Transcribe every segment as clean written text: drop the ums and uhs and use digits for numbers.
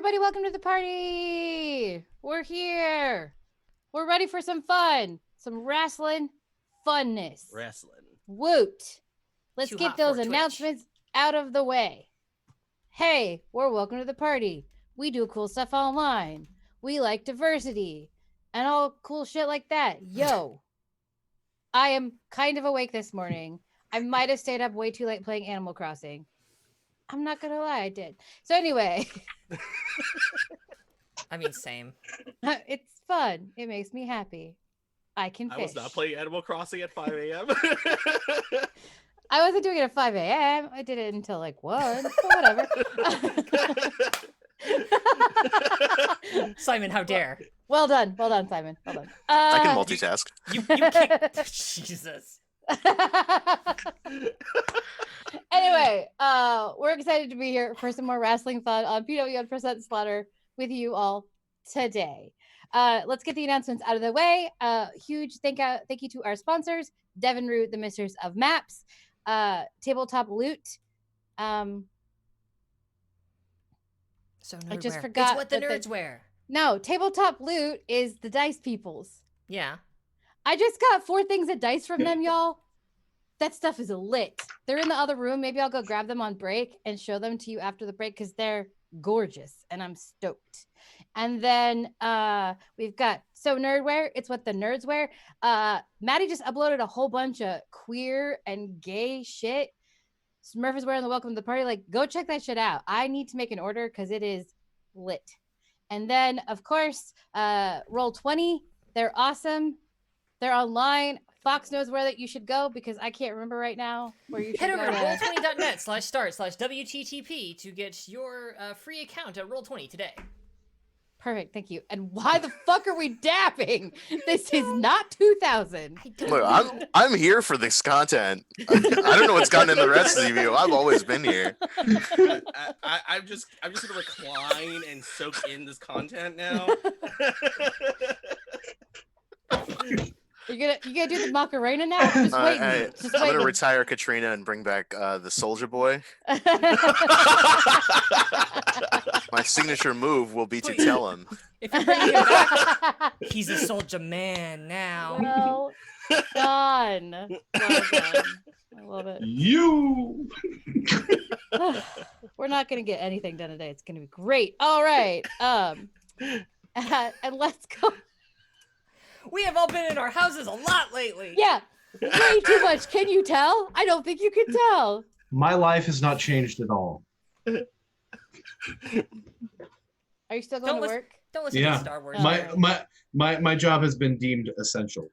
everybody, welcome to the party. We're here. We're ready for some fun, some wrestling funness. Woot. Let's get those announcements out of the way. Hey, we're welcome to the party. We do cool stuff online. We like diversity and all cool shit like that. Yo, I am kind of awake this morning. I might have stayed up way too late playing Animal Crossing. I'm not gonna lie, I did. So anyway. I mean, same. It's fun. It makes me happy. I can fish. I was not playing Animal Crossing at 5 a.m. I wasn't doing it at 5 a.m. I did it until like 1, but whatever. Simon, how dare. Well done, Simon. Well done. I can multitask. You kicked... Jesus. Anyway, we're excited to be here for some more wrestling fun on PWN Present Slaughter with you all today. Let's get the announcements out of the way. Huge thank you to our sponsors, Devin Root, the Misters of Maps, Tabletop Loot. So I just forgot. It's what the nerds wear. No, Tabletop Loot is the dice peoples. Yeah. I just got 4 things of dice from them, y'all. That stuff is lit. They're in the other room. Maybe I'll go grab them on break and show them to you after the break because they're gorgeous and I'm stoked. And then we've got So Nerdwear. It's what the nerds wear. Maddie just uploaded a whole bunch of queer and gay shit. Smurf is wearing the welcome to the party. Like, go check that shit out. I need to make an order because it is lit. And then, of course, Roll20. They're awesome. They're online. Fox knows where that you should go because I can't remember right now where you should Head over go to roll20.net/start/WTTP to get your free account at Roll20 today. Perfect, thank you. And why the fuck are we dapping? This is not 2000. Look, I'm here for this content. I don't know what's gotten in the rest of you. I've always been here. I'm just gonna recline and soak in this content now. You gonna do the Macarena now? Just wait. I'm gonna retire Katrina and bring back the Soldier Boy. My signature move will be to tell him. If you bring him back, he's a soldier man now. Well done. Well done. I love it. You. We're not gonna get anything done today. It's gonna be great. All right. And let's go. We have all been in our houses a lot lately. Yeah, way too much. Can you tell? I don't think you can tell. My life has not changed at all. Are you still going to work? Don't listen to Star Wars. My job has been deemed essential.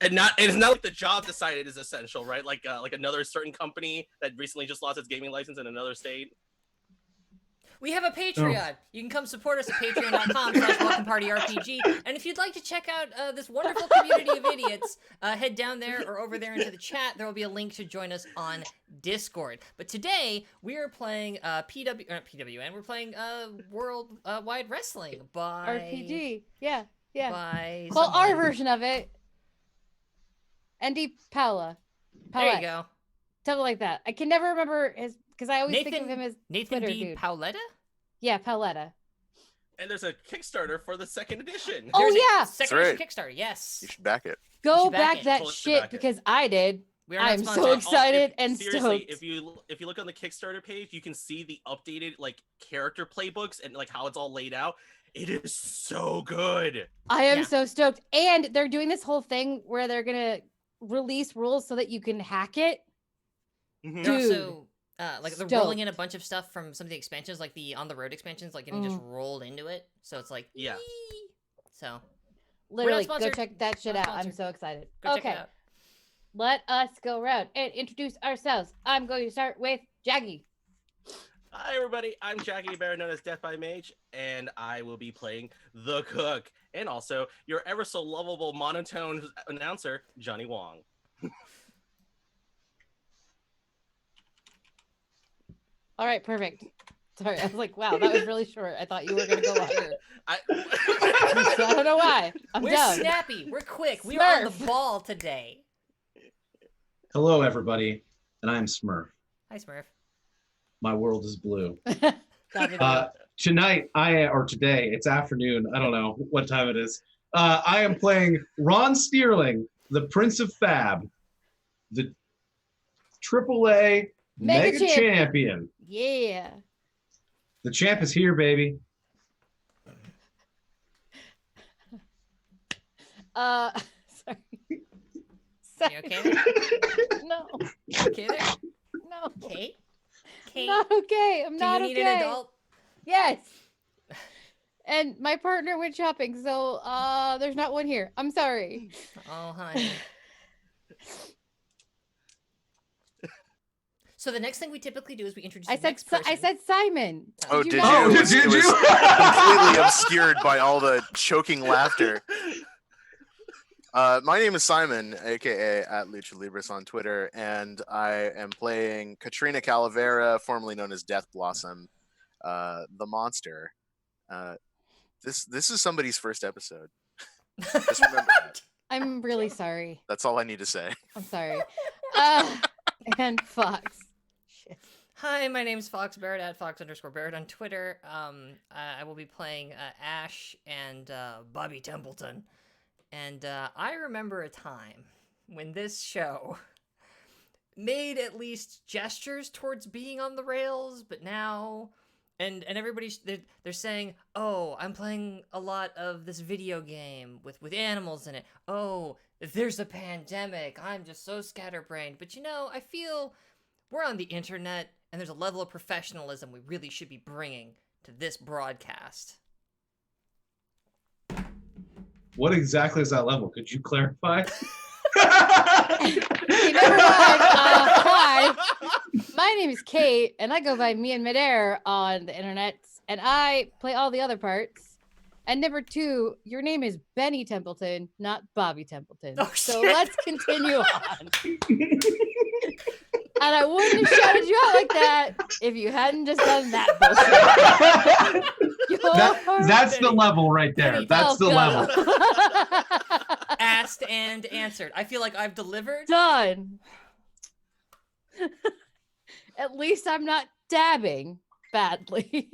And it's not like the job decided is essential, right? Like another certain company that recently just lost its gaming license in another state. We have a Patreon. Oh. You can come support us at patreon.com/welcomepartyrpg. And if you'd like to check out this wonderful community of idiots, head down there or over there into the chat. There will be a link to join us on Discord. But today, we are playing PWN. We're playing World Wide Wrestling by... RPG. Yeah. By well, our version of it. Andy Paula. There you go. Something like that. I can never remember his... Because I always think of him as Nathan Twitter B. dude. Paoletta? Yeah, Paoletta. And there's a Kickstarter for the 2nd edition. Oh, yeah. Second edition Kickstarter, yes. You should back it. Go back that shit because I did. I'm so excited and seriously, stoked. If you look on the Kickstarter page, you can see the updated character playbooks and how it's all laid out. It is so good. I am so stoked. And they're doing this whole thing where they're going to release rules so that you can hack it. Mm-hmm. They're also... they're rolling in a bunch of stuff from some of the expansions, like the On the Road expansions, getting just rolled into it. So it's like, yeah. So, literally, go check that shit out. I'm so excited. Go check it out. Let us go around and introduce ourselves. I'm going to start with Jaggy. Hi, everybody. I'm Jaggy, better known as Death by Mage, and I will be playing the Cook, and also your ever so lovable monotone announcer, Johnny Wong. All right, perfect. Sorry, I was like, wow, that was really short. I thought you were going to go longer. I don't know why. We're done. Snappy. We're quick. We are on the ball today. Hello, everybody, and I'm Smurf. Hi, Smurf. My world is blue. Tonight, or today, it's afternoon. I don't know what time it is. I am playing Ron Steerling, the Prince of Fab, the AAA Mega Champion. Yeah. The champ is here, baby. Sorry. You okay there? No. You okay there? No. Kate? I'm Kate? not okay. I'm not Do you okay. need an adult? Yes. And my partner went shopping, so there's not one here. I'm sorry. Oh, honey. So the next thing we typically do is we introduce the next person. I said Simon. Oh, did you? know? Oh, did It was you? completely obscured by all the choking laughter. My name is Simon, aka at Lucha Libris on Twitter, and I am playing Katrina Calavera, formerly known as Death Blossom, the monster. This is somebody's first episode. Just remember that. I'm really sorry. That's all I need to say. I'm sorry. And Fox. Shit. Hi, my name's Fox Barrett at Fox_Barrett on Twitter. I will be playing Ash and Bobby Templeton. And I remember a time when this show made at least gestures towards being on the rails, but now, and everybody's they're saying, oh, I'm playing a lot of this video game with animals in it. Oh, there's a pandemic. I'm just so scatterbrained. But I feel we're on the internet, and there's a level of professionalism we really should be bringing to this broadcast. What exactly is that level? Could you clarify? Hi, my name is Kate, and I go by Me and Midair on the internet, and I play all the other parts. And number 2, your name is Benny Templeton, not Bobby Templeton. Oh, so shit. let's continue on. And I wouldn't have shouted you out like that if you hadn't just done that bullshit. That's the level right there. That's the level. Asked and answered. I feel like I've delivered. Done. At least I'm not dabbing badly.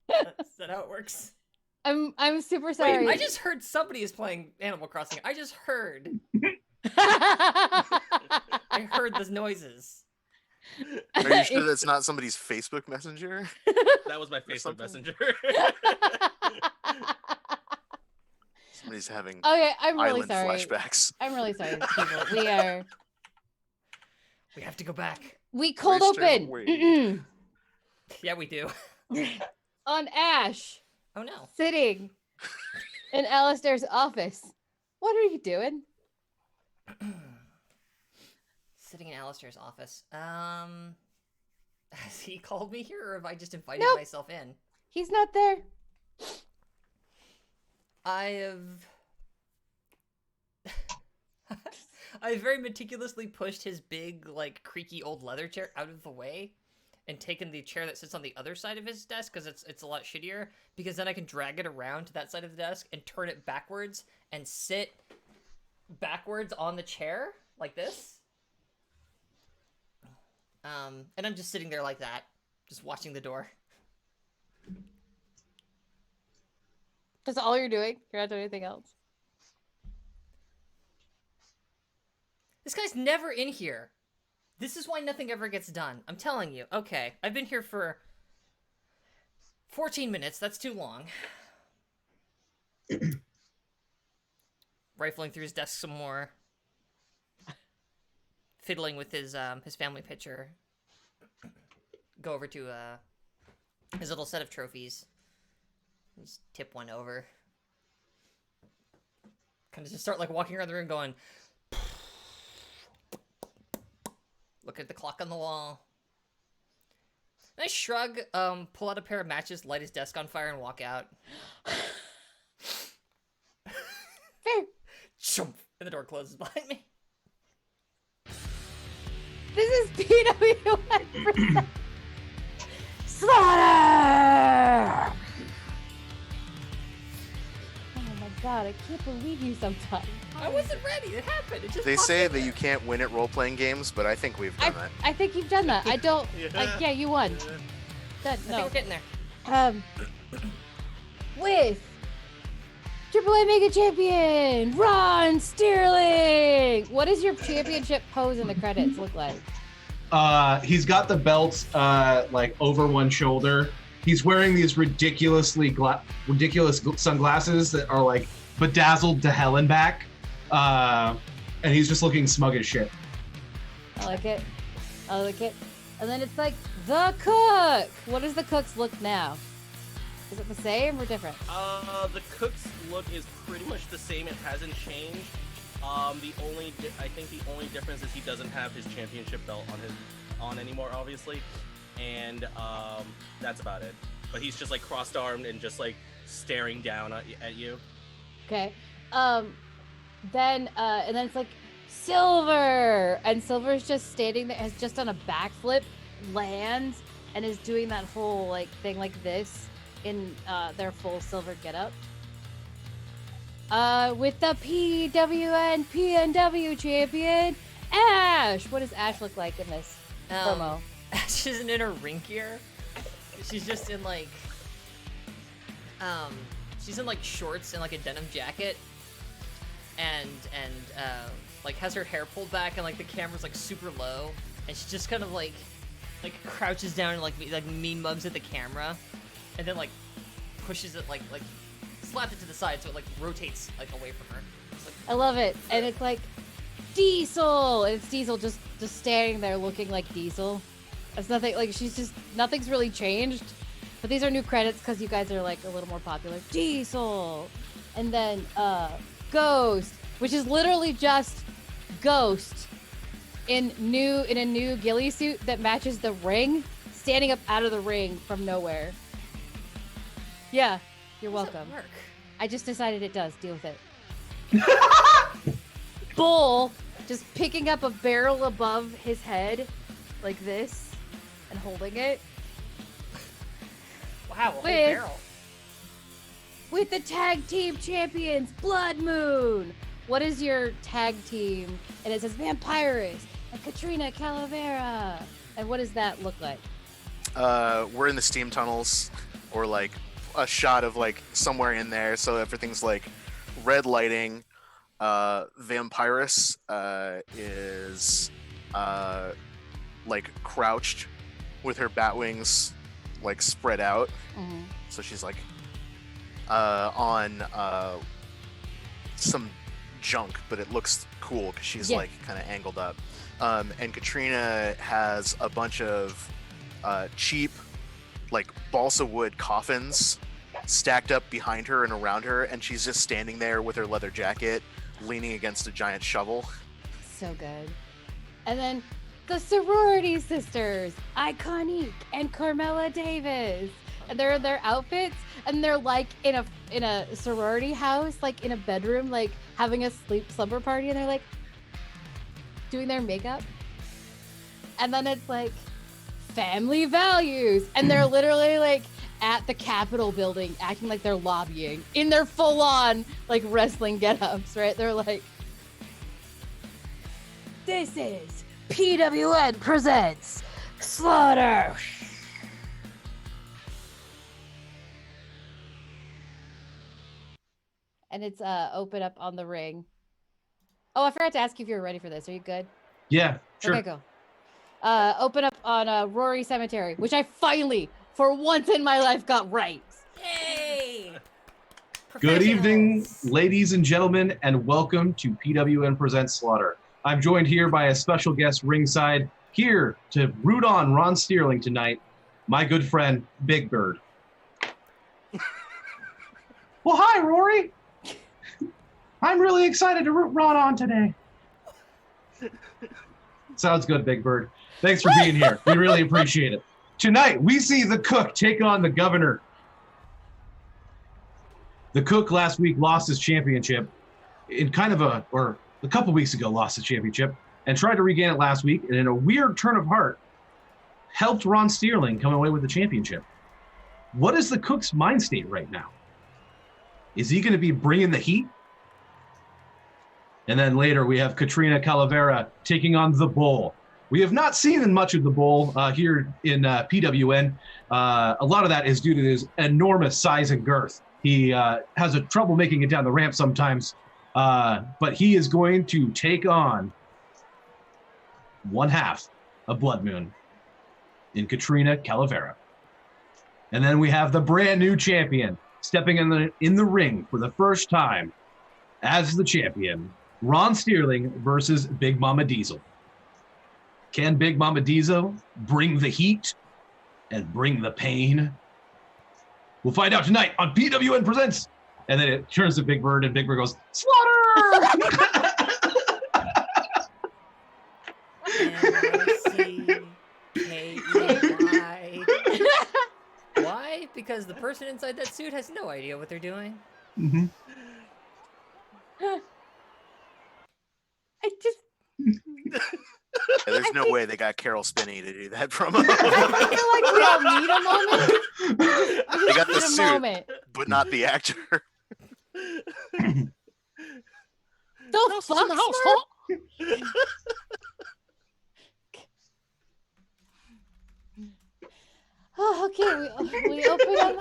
Is that how it works? I'm super sorry. Wait, I just heard somebody is playing Animal Crossing. I just heard. I heard those noises. Are you sure that's not somebody's Facebook Messenger? That was my Facebook Messenger. Somebody's having Okay, I'm really island sorry. flashbacks. I'm really sorry, people. We have to go back. We cold Wasted open away. Yeah, we do. on Ash Oh no. sitting in Alistair's office. What are you doing? Sitting in Alistair's office. Has he called me here, or have I just invited Nope. myself in? He's not there. I've very meticulously pushed his big, like, creaky old leather chair out of the way and taken the chair that sits on the other side of his desk because it's a lot shittier, because then I can drag it around to that side of the desk and turn it backwards and sit backwards on the chair like this. And I'm just sitting there like that, just watching the door. That's all you're doing? You're not doing anything else? This guy's never in here. This is why nothing ever gets done. I'm telling you. Okay, I've been here for 14 minutes. That's too long. Rifling through his desk some more. Fiddling with his family picture. Go over to his little set of trophies. Just tip one over. Kind of just start like walking around the room going... Look at the clock on the wall. Nice shrug, pull out a pair of matches, light his desk on fire, and walk out. Fair. Chomp, and the door closes behind me. This is PWN Slaughter! Oh my God, I can't believe you sometimes. I wasn't ready. It happened. It just They popped say in that there. you can't win at role-playing games, but I think we've done that. I think you've done that. I don't. Yeah, you won. Yeah. That, I think no. we're getting there. With AAA Mega Champion Ron Sterling. What does your championship pose in the credits look like? He's got the belt like over one shoulder. He's wearing these ridiculous sunglasses that are like bedazzled to hell and back. And he's just looking smug as shit. I like it. I like it. And then it's like the cook. What does the cook's look now? Is it the same or different? The cook's look is pretty much the same. It hasn't changed. I think the only difference is he doesn't have his championship belt on anymore, obviously, and that's about it. But he's just like crossed-armed and just like staring down at you. Okay. Then it's like Silver, and Silver's just standing there, has just done a backflip, lands, and is doing that whole like thing like this in their full Silver getup. With the PWN PNW champion, Ash. What does Ash look like in this promo? Ash isn't in her rink gear. She's just in like, she's in like shorts and like a denim jacket, and like has her hair pulled back and like the camera's like super low, and she just kind of like crouches down and like mean mugs at the camera, and then like pushes it like slapped it to the side so it like rotates like away from her. It's like, I love it, and it's like Diesel, and it's Diesel just standing there looking like Diesel. It's nothing like nothing's really changed, but these are new credits because you guys are like a little more popular. Diesel, and then Ghost, which is literally just Ghost in a new ghillie suit that matches the ring, standing up out of the ring from nowhere. Yeah, you're how does welcome. it work? I just decided it does. Deal with it. Bull just picking up a barrel above his head like this and holding it. Wow, a whole With- barrel. With the tag team champions, Blood Moon. What is your tag team? And it says Vampirus and Katrina Calavera. And what does that look like? We're in the steam tunnels, or like a shot of like somewhere in there, so everything's like red lighting. Vampirus is like crouched with her bat wings like spread out, Mm-hmm. so she's like on some junk, but it looks cool because she's Yeah. like kind of angled up. And Katrina has a bunch of cheap like balsa wood coffins stacked up behind her and around her, and she's just standing there with her leather jacket leaning against a giant shovel. So good. And then the sorority sisters, Iconique and Carmela Davis. And they're in their outfits, and they're like in a sorority house, like in a bedroom, like having a slumber party, and they're like doing their makeup. And then it's like family values, and they're literally like at the Capitol building acting like they're lobbying in their full-on like wrestling get-ups, right? They're like, this is PWN presents Slaughter. And it's open up on the ring. Oh, I forgot to ask you if you were ready for this. Are you good? Yeah, sure. Okay, go. Open up on Rory Cemetery, which I finally, for once in my life, got right. Yay! Good evening, Professionals. ladies and gentlemen, and welcome to PWN Presents Slaughter. I'm joined here by a special guest ringside, here to root on Ron Sterling tonight, my good friend, Big Bird. Well, hi, Rory. I'm really excited to root Ron on today. Sounds good, Big Bird. Thanks for being here. We really appreciate it. Tonight, we see the Cook take on the Governor. The Cook last week lost his championship in a couple weeks ago lost his championship and tried to regain it last week, and in a weird turn of heart, helped Ron Sterling come away with the championship. What is the Cook's mind state right now? Is he going to be bringing the heat? And then later we have Katrina Calavera taking on the Bull. We have not seen much of the Bull here in PWN. A lot of that is due to his enormous size and girth. He has a trouble making it down the ramp sometimes, but he is going to take on one half of Blood Moon in Katrina Calavera. And then we have the brand new champion stepping in the ring for the first time as the champion, Ron Steerling versus Big Mama Diesel. Can Big Mama Diesel bring the heat and bring the pain? We'll find out tonight on PWN Presents. And then it turns to Big Bird, and Big Bird goes, slaughter! M-O-C-K-E-Y. Why? Because the person inside that suit has no idea what they're doing. Mm-hmm. I just. There's no way they got Carol Spinney to do that promo. I feel like we all need a moment. They got the Need a suit, moment. but not the actor. The fuck, Smurf? Oh, okay. We open on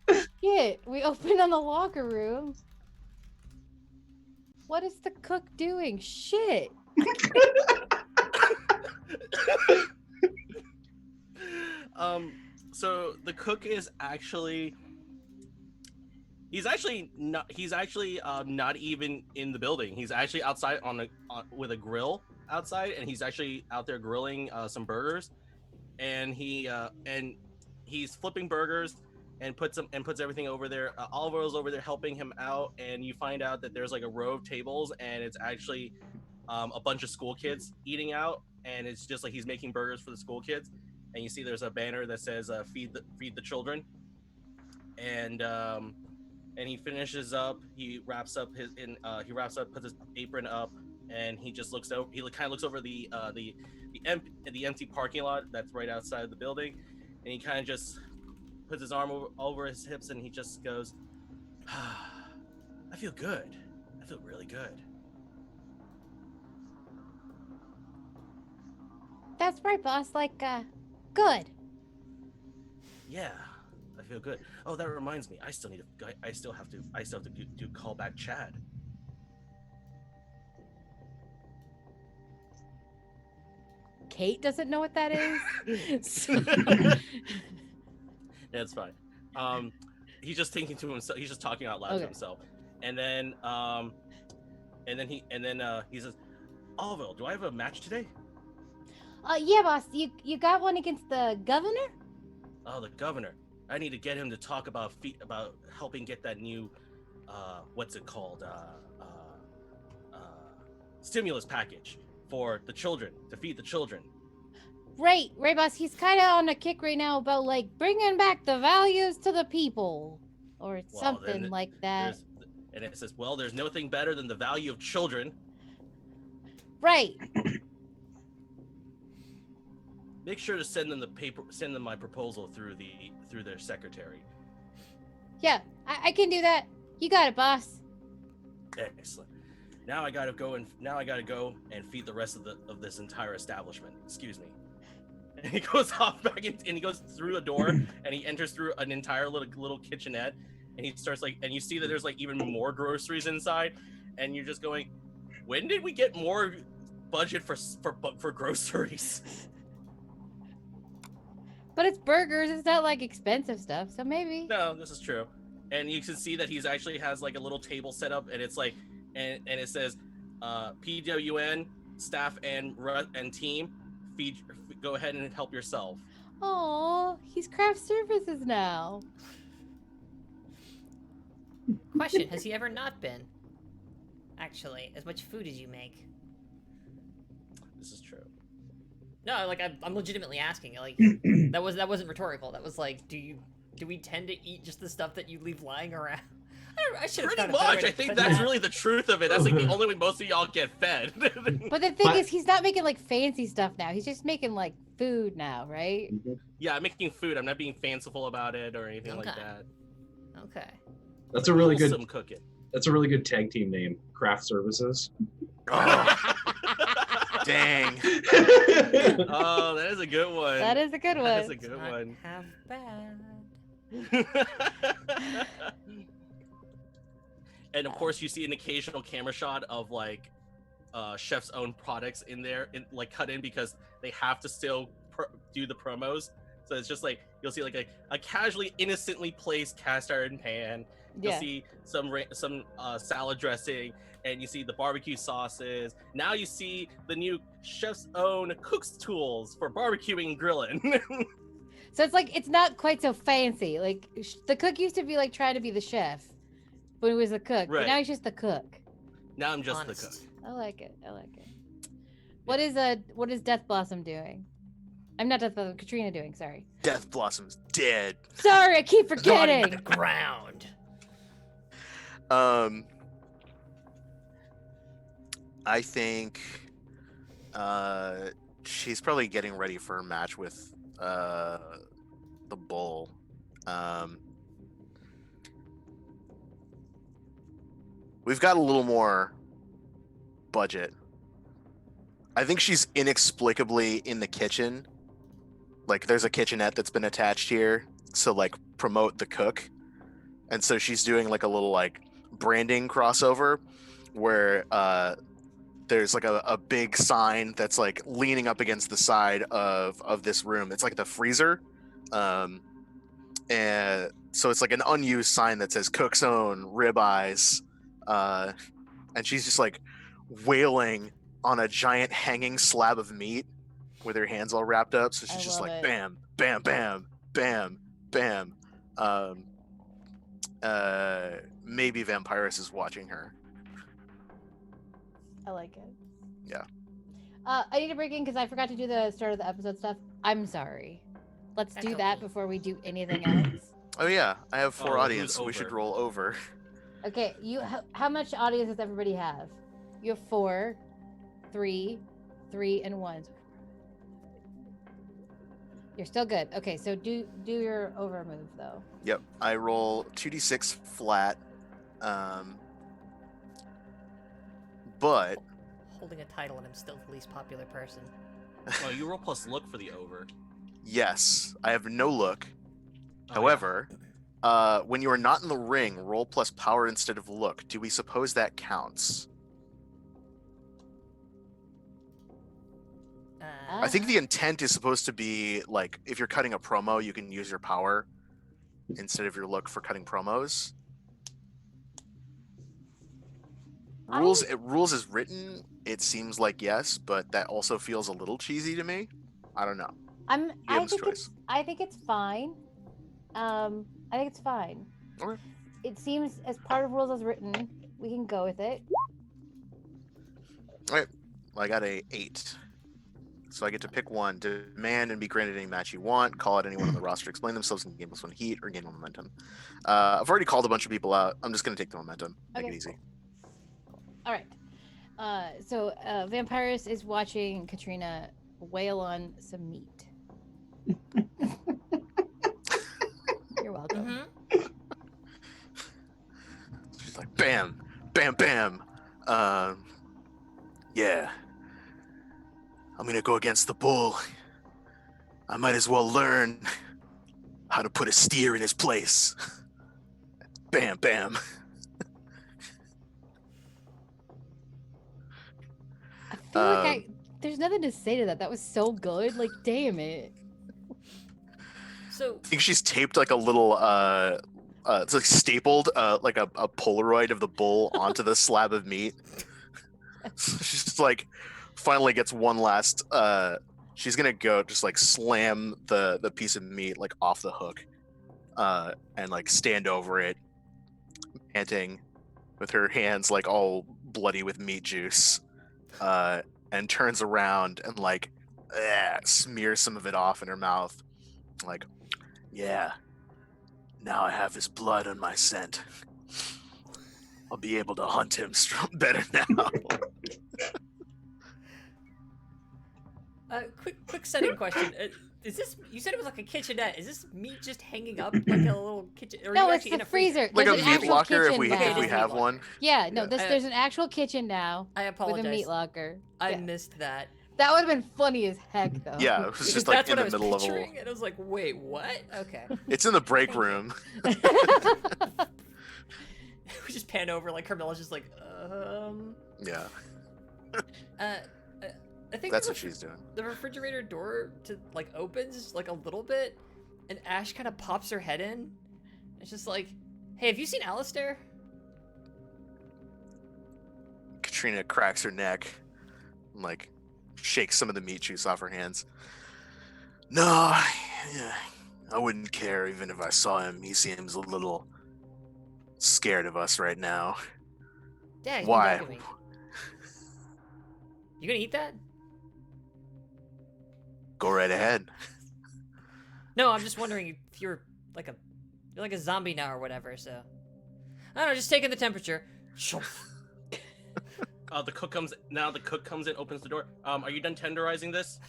the shit. We open on the locker room. What is the cook doing? Shit. So the cook is actually not even in the building. He's actually outside with a grill outside, and he's actually out there grilling some burgers, and he's flipping burgers and puts everything over there. Oliver's over there helping him out, and you find out that there's like a row of tables, and it's actually a bunch of school kids eating out, and it's just like he's making burgers for the school kids. And you see there's a banner that says feed the children, and he finishes up. He wraps up, puts his apron up, and he just looks over. He kind of looks over the empty parking lot that's right outside of the building, and he kind of just puts his arm over his hips, and he just goes, I feel good. I feel really good. That's right, boss. Like, good. Yeah, I feel good. Oh, that reminds me. I still have to do callback Chad. Kate doesn't know what that is. That's fine. He's just thinking to himself. He's just talking out loud to himself, and then he says, "Oliver, do I have a match today?" Yeah, boss. You got one against the governor? Oh, the governor. I need to get him to talk about helping get that new, what's it called? Stimulus package for the children, to feed the children. Right, boss. He's kind of on a kick right now about like bringing back the values to the people, or something like that. And it says, well, there's nothing better than the value of children. Right. Make sure to send them my proposal through their secretary. Yeah, I can do that. You got it, boss. Excellent. Now I gotta go and feed the rest of this entire establishment. Excuse me. And he goes off back and he goes through a door and he enters through an entire little kitchenette, and he starts and you see that there's even more groceries inside, and you're just going, when did we get more budget for groceries? But it's burgers. It's not expensive stuff, so maybe. No, this is true. And you can see that he's actually has a little table set up, and it's and it says, PWN staff and team, go ahead and help yourself. Oh, he's craft services now. Question: has he ever not been? Actually, as much food as you make. This is true. No, I'm legitimately asking. That wasn't rhetorical. That was do we tend to eat just the stuff that you leave lying around? I should have pretty much. I think that's really the truth of it. That's the only way most of y'all get fed. But the thing is, he's not making fancy stuff now. He's just making food now, right? Yeah, I'm making food. I'm not being fanciful about it or anything like that. Okay. That's a really good. Wholesome cooking. That's a really good tag team name. Craft Services. Oh, dang. Oh, that is a good one. That is a good one. That is a It's good not one. half bad. And of course, you see an occasional camera shot of like chef's own products in there, like cut in because they have to still do the promos. So it's just like you'll see like a casually, innocently placed cast iron pan. You'll Yeah. see some salad dressing, and you see the barbecue sauces. Now you see the new chef's own cook's tools for barbecuing and grilling. So it's like it's not quite so fancy. Like the cook used to be like trying to be the chef, but it was the cook. But Right. now he's just the cook. Now I'm just Honest. the cook. I like it. I like it. What is Death Blossom doing? I'm not Death Blossom. Katrina doing. Sorry. Death Blossom's dead. Sorry, I keep Gone into forgetting. the ground. I think she's probably getting ready for a match with the bull. We've got a little more budget. I think she's inexplicably in the kitchen. Like there's a kitchenette that's been attached here, so like promote the cook. And so she's doing like a little like branding crossover where there's like a big sign that's like leaning up against the side of this room. It's like the freezer. And so it's like an unused sign that says cook's own ribeyes. And she's just like wailing on a giant hanging slab of meat with her hands all wrapped up. So she's I just love like it. bam, bam, bam, bam, bam. Maybe Vampirus is watching her. I like it. Yeah. I need to break in because I forgot to do the start of the episode stuff. I'm sorry. Let's That's do okay. that before we do anything else. Oh yeah, I have 4 Oh, audience. who's We should over? roll over. Okay, how much audience does everybody have? You have 4, 3, 3, and 1. You're still good. Okay, so do your over move though. Yep, I roll 2d6 flat. But Holding a title and I'm still the least popular person. Oh, you roll plus look for the over. yes, I have no look. Oh, However, when you are not in the ring, roll plus power instead of look. Do we suppose that counts? I think the intent is supposed to be like if you're cutting a promo, you can use your power instead of your look for cutting promos. Rules is written, it seems like yes, but that also feels a little cheesy to me. I don't know. I Game's think choice. I think it's fine. I think it's fine. Okay. It seems as part of rules as written, we can go with it. Well, I got a 8. So I get to pick one. Demand and be granted any match you want. Call out anyone on the roster. Explain themselves in game plus 1 heat or gain momentum. I've already called a bunch of people out. I'm just going to take the momentum. Make Okay, it easy. All right. So Vampirus is watching Katrina wail on some meat. You're welcome. Mm-hmm. She's like, bam, bam, bam. Yeah. I'm going to go against the bull. I might as well learn how to put a steer in his place. Bam, bam. I feel like there's nothing to say to that. That was so good. Like, damn it. So I think she's taped like a little it's like stapled like a Polaroid of the bull onto the slab of meat. She's just like finally gets one last she's gonna go just like slam the piece of meat like off the hook and like stand over it panting with her hands like all bloody with meat juice and turns around and like smears some of it off in her mouth like, yeah, now I have his blood on my scent. I'll be able to hunt him better now. quick setting question. Is this? You said it was like a kitchenette. Is this meat just hanging up like a little kitchen? Or are No, you it's actually in the a freezer? Like a There's an meat actual locker if kitchen we now. if we Okay, have meat one. Yeah, no, Yeah. there's an actual kitchen now I apologize. with a meat locker. I Yeah. missed that. That would have been funny as heck, though. Yeah, it was Because just like that's in what I the was middle of a. picturing, and I was like, wait, what? Okay. It's in the break room. We just pan over, like Carmella's just like, Yeah, I think that's what she's doing. the refrigerator door like opens like a little bit, and Ash kind of pops her head in. It's just like, hey, have you seen Alistair? Katrina cracks her neck, and like shakes some of the meat juice off her hands. No, yeah, I wouldn't care even if I saw him. He seems a little scared of us right now. Yeah, he's Why? Been bugging me. You gonna eat that? Go right ahead. No, I'm just wondering if you're like a zombie now or whatever. So I don't know, just taking the temperature. The cook comes in, opens the door. Are you done tenderizing this?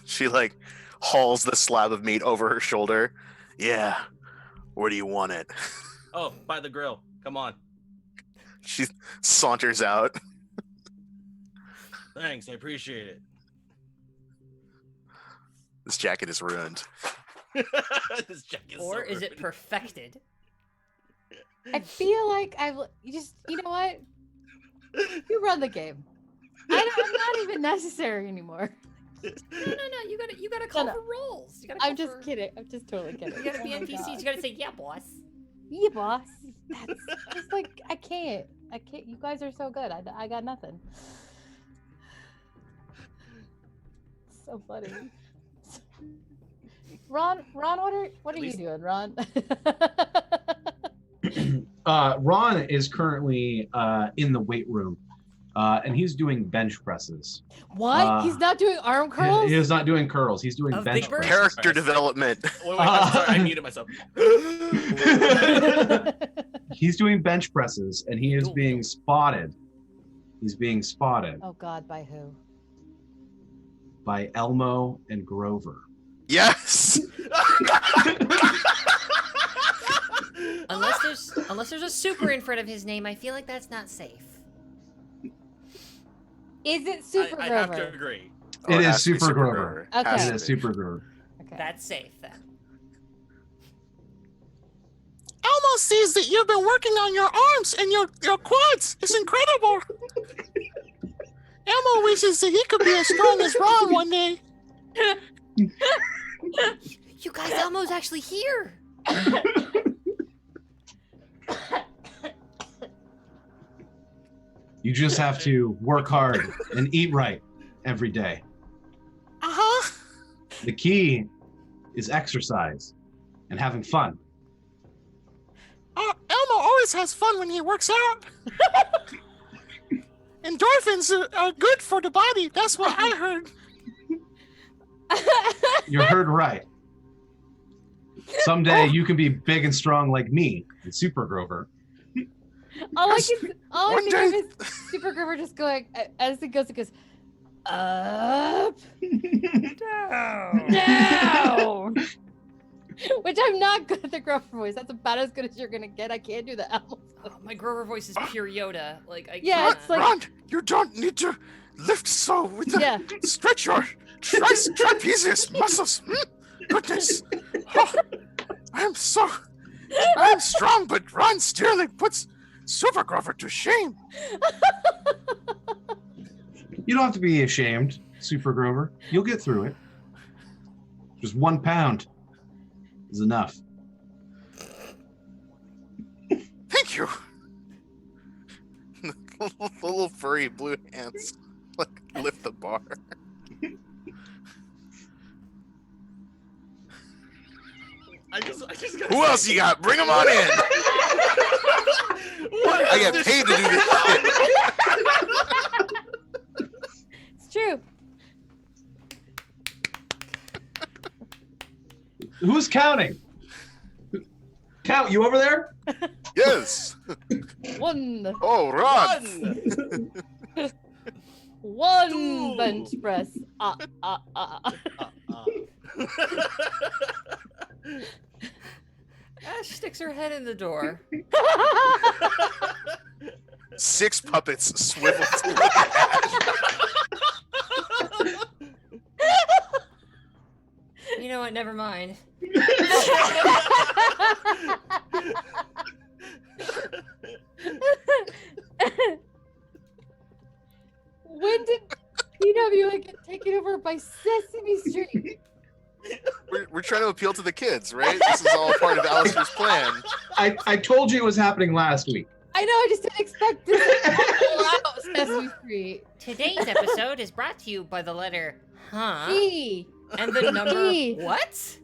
She like hauls the slab of meat over her shoulder. Yeah. Where do you want it? Oh, by the grill. Come on. She saunters out. Thanks, I appreciate it. This jacket is ruined. This jacket Or so is it ruined. perfected? I feel like you know what? You run the game. I'm not even necessary anymore. No. You gotta call No. for roles. You gotta call I'm just for- kidding. I'm just totally kidding. You gotta be Oh my NPCs. God. You gotta say, yeah, boss. Yeah, boss. That's just like I can't. You guys are so good. I got nothing. So funny. Ron, what are you doing, Ron? Ron is currently in the weight room, and he's doing bench presses. What? He's not doing arm curls? He is not doing curls. He's doing Of bench Big Bird? presses. Character development. Wait, I'm sorry, I muted myself. He's doing bench presses, and he is being spotted. He's being spotted Oh God, by who? by Elmo and Grover. Yes. Unless there's a super in front of his name, I feel like that's not safe. Is it Super I have to Grover? agree. It is has to be Super Grover. Okay. Has It to is be. Super Grover. Okay. That's safe then. Elmo sees that you've been working on your arms and your quads. It's incredible. Elmo wishes that he could be as strong as Ron one day. You guys, Elmo's actually here. You just have to work hard and eat right every day. Uh-huh. The key is exercise and having fun. Elmo always has fun when he works out. Endorphins are good for the body. That's what I heard. You heard right. Someday you can be big and strong like me and Super Grover. all I One think of is Super Grover just going as it goes up, down. Which I'm not good at the Grover voice. That's about as good as you're gonna get. I can't do the Elmo. Oh, my Grover voice is pure Yoda. Like I Yeah, can't. it's like- Ron, you don't need to lift so with the Yeah. stretch your trapezius muscles. Goodness. Oh, I'm strong, but Ron Sterling puts Super Grover to shame. You don't have to be ashamed, Super Grover. You'll get through it. Just 1 pound is enough. Thank you. The little furry blue hands like lift the bar. I just gotta Who say- else you got? Bring them on in. What I is get this paid to do this shit. It's true. Who's counting? Count, you over there? Yes. One Oh, Ron. One! Two. bench press. Ash sticks her head in the door. 6 puppets swivel to look at Ash. You know what? Never mind. When did PWN get taken over by Sesame Street? We're trying to appeal to the kids, right? This is all part of Alistair's plan. I told you it was happening last week. I know, I just didn't expect this to pull out Sesame Street. Today's episode is brought to you by the letter huh E. and the number E. what?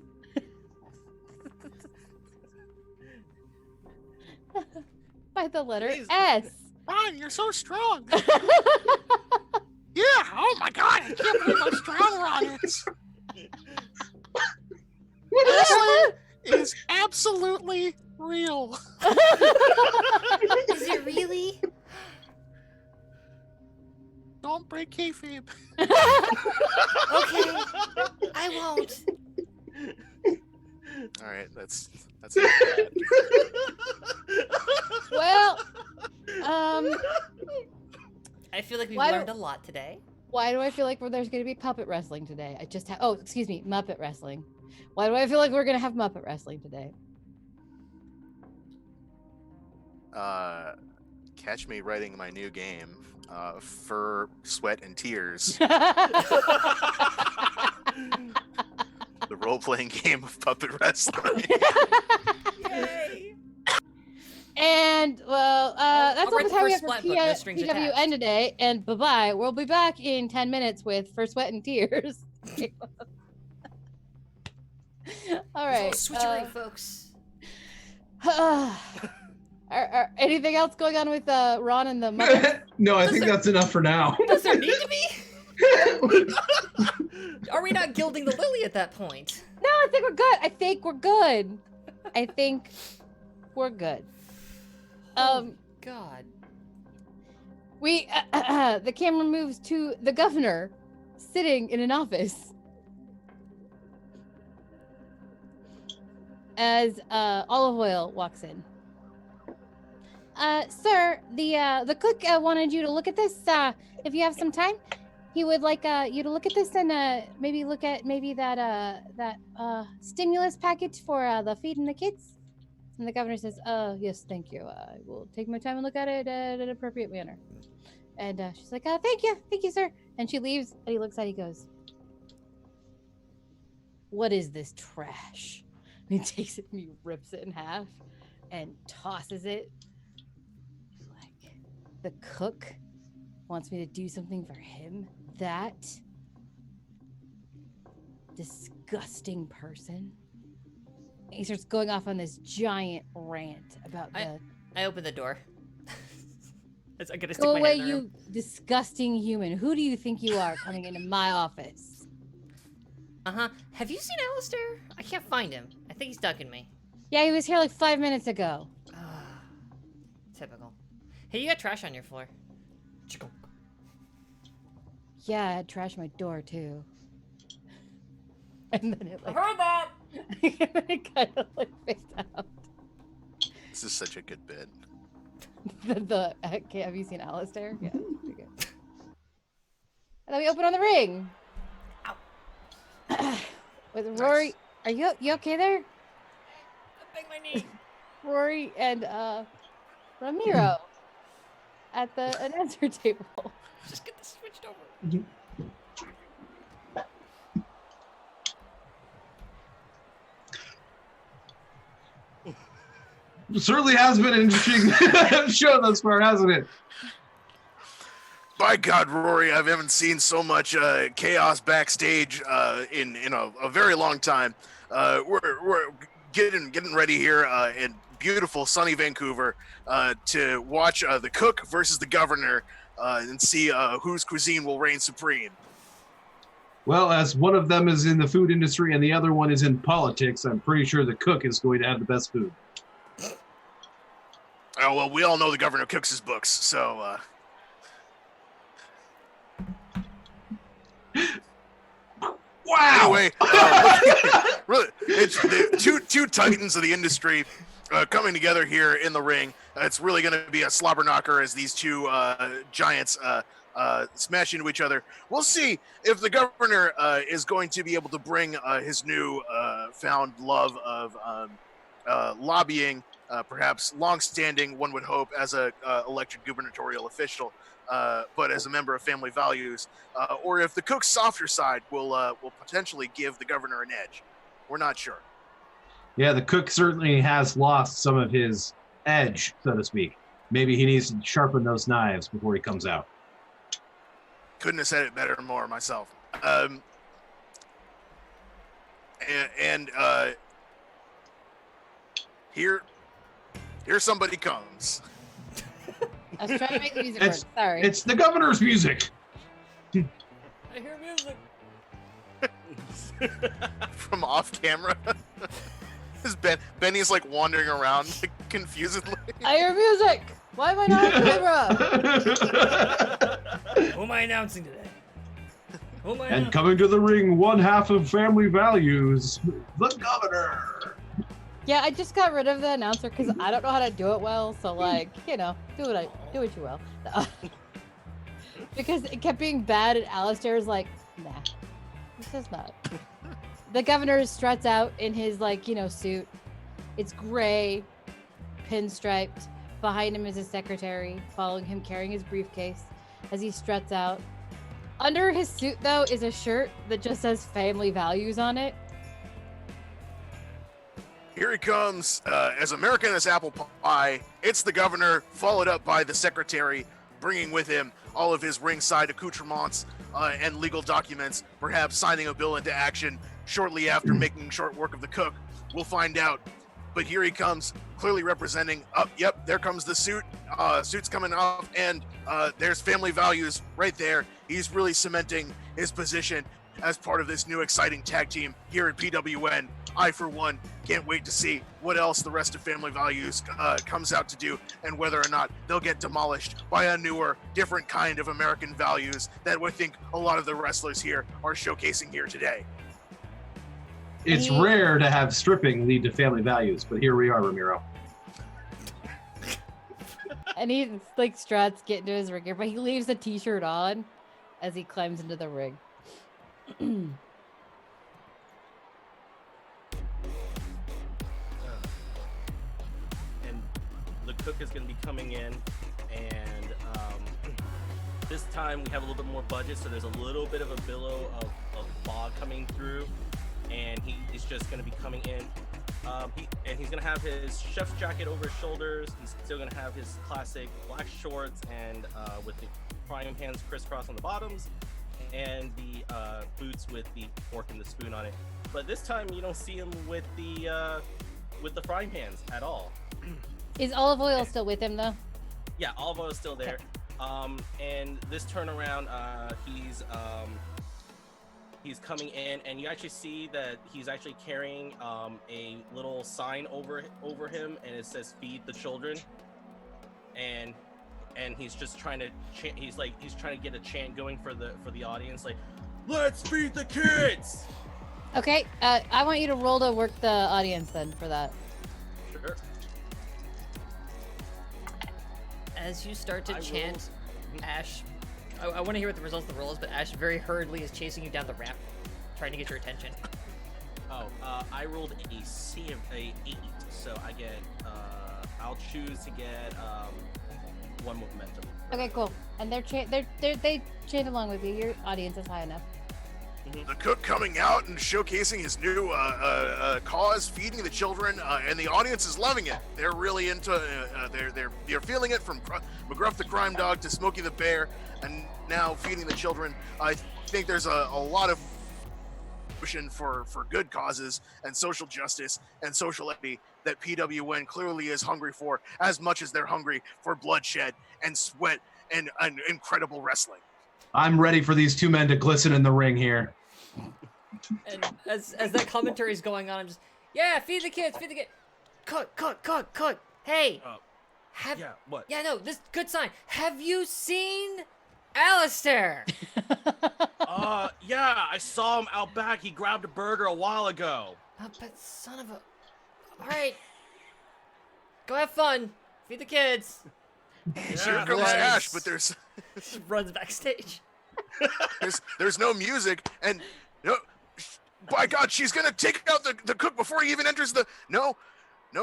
By the letter Jeez. S. Ron, you're so strong. Yeah, oh my god, I can't believe how strong Ron is. This is absolutely real. Is it really? Don't break kayfabe. Okay, I won't. All right, that's it. Well, I feel like we've Why learned don't- a lot today. why do I feel like there's going to be puppet wrestling today? Oh, excuse me, Muppet wrestling. Why do I feel like we're going to have Muppet wrestling today? Catch me writing my new game, Fur, Sweat, and Tears, the role-playing game of puppet wrestling. Yay! And, well, that's I'll all write the the time we first have for splat book, no strings PWN attached. today. And bye-bye. We'll be back in 10 minutes with For Sweat and Tears. All right. Switcheroo, folks. Anything else going on with Ron and the Muppets? No, I think that's enough for now. Does there need to be? Are we not gilding the lily at that point? No, I think we're good. I think we're good. God. We the camera moves to the governor sitting in an office as Olive Oil walks in. Sir, the cook wanted you to look at this. If you have some time, he would like you to look at this and maybe look at that stimulus package for the feeding the kids. And the governor says, yes, thank you. I will take my time and look at it in an appropriate manner. And she's like, thank you, sir. And she leaves, and he looks at it, he goes, what is this trash? And he takes it and he rips it in half and tosses it. He's like, the cook wants me to do something for him? That disgusting person? He starts going off on this giant rant about I open the door. I'm gonna stick Go my away, head in the room. you disgusting human. Who do you think you are coming into my office? Uh-huh. Have you seen Alistair? I can't find him. I think he's ducking me. Yeah, he was here like 5 minutes ago. Typical. Hey, you got trash on your floor. Yeah, I had trash my door too. And then it like heard that! it kind of like fades out. This is such a good bit. Okay, have you seen Alistair? Yeah. Pretty good. And then we open on the ring. Ow. With Rory. Are you okay there? I bang my knee. Rory and Ramiro at the announcer table. Just get this switched over. It certainly has been an interesting show thus far, hasn't it? By God, Rory, I haven't seen so much chaos backstage in a very long time. We're getting ready here in beautiful sunny Vancouver to watch the cook versus the governor and see whose cuisine will reign supreme. Well, as one of them is in the food industry and the other one is in politics, I'm pretty sure the cook is going to have the best food. Oh, well, we all know the governor cooks his books, so... Wow! Anyway, It's the two titans of the industry coming together here in the ring. It's really going to be a slobber knocker as these two giants smash into each other. We'll see if the governor is going to be able to bring his new found love of lobbying, perhaps long-standing, one would hope, as a elected gubernatorial official, but as a member of Family Values, or if the cook's softer side will potentially give the governor an edge. We're not sure. Yeah, the cook certainly has lost some of his edge, so to speak. Maybe he needs to sharpen those knives before he comes out. Couldn't have said it better and more myself. Here somebody comes. I was trying to make the music work. Sorry. It's the governor's music. I hear music. From off camera. Benny's like wandering around like, confusedly. I hear music. Why am I not on camera? Who am I announcing today? Who am I And announcing? coming to the ring, one half of Family Values, the governor. Yeah, I just got rid of the announcer because I don't know how to do it well. So like, do what you will. Because it kept being bad, and Alistair's like, nah, this is not. The governor struts out in his suit. It's gray, pinstriped. Behind him is his secretary, following him carrying his briefcase as he struts out. Under his suit, though, is a shirt that just says Family Values on it. Here he comes, as American as apple pie. It's the governor, followed up by the secretary, bringing with him all of his ringside accoutrements and legal documents, perhaps signing a bill into action shortly after making short work of the cook. We'll find out. But here he comes, clearly representing, yep, there comes the suit. Suit's coming off, and there's Family Values right there. He's really cementing his position as part of this new exciting tag team here at PWN. I, for one, can't wait to see what else the rest of Family Values comes out to do, and whether or not they'll get demolished by a newer, different kind of American values that I think a lot of the wrestlers here are showcasing here today. It's rare to have stripping lead to Family Values, but here we are, Ramiro. And he struts, get into his ring gear, but he leaves the t-shirt on as he climbs into the ring. And the cook is going to be coming in, and this time we have a little bit more budget, so there's a little bit of a billow of fog coming through, and he's just going to be coming in. He's going to have his chef's jacket over his shoulders. He's still going to have his classic black shorts and with the frying pans crisscross on the bottoms, and the boots with the fork and the spoon on it. But this time you don't see him with the frying pans at all. Is olive oil still with him though? Yeah, olive oil is still there. And this turnaround, he's coming in, and you actually see that he's actually carrying a little sign over him, and it says "Feed the Children." And he's just trying to chant. He's trying to get a chant going for the audience, like, "Let's feed the kids!" Okay, I want you to roll to work the audience then for that. Sure. As you start to chant, Ash, I want to hear what the results of the roll is, but Ash very hurriedly is chasing you down the ramp, trying to get your attention. I rolled a 8, so I get. I'll choose to get 1 momentum. Okay, cool. And they chant along with you. Your audience is high enough. The cook coming out and showcasing his new cause, feeding the children, and the audience is loving it. They're really into. They're feeling it, from McGruff the Crime Dog to Smokey the Bear, and now feeding the children. I think there's a lot of pushing for good causes and social justice and social equity that PWN clearly is hungry for, as much as they're hungry for bloodshed and sweat and incredible wrestling. I'm ready for these two men to glisten in the ring here. And as that commentary is going on, I'm just, feed the kids, feed the kids. Cook. Hey, What? Yeah, no, this good sign. Have you seen Alistair? Yeah, I saw him out back. He grabbed a burger a while ago. But son of a... All right. Go have fun. Feed the kids. Here Yeah, comes nice. Ash, but there's She runs backstage. there's no music, and no, by God, she's gonna take out the cook before he even enters the. No,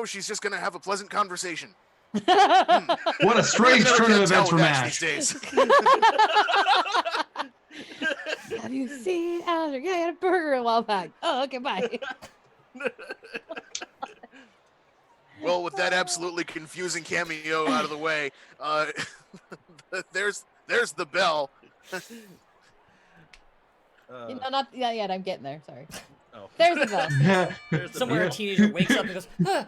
she's just gonna have a pleasant conversation. What a strange Never turn of can tell events for with Ash. these days. Have you seen Alistair? Yeah, I had a burger a while back. Oh, okay, bye. Well, with that absolutely confusing cameo out of the way, there's the bell. No, not yet. I'm getting there. Sorry. Oh. There's the bell. There's the Somewhere a bell. teenager wakes up and goes, huh.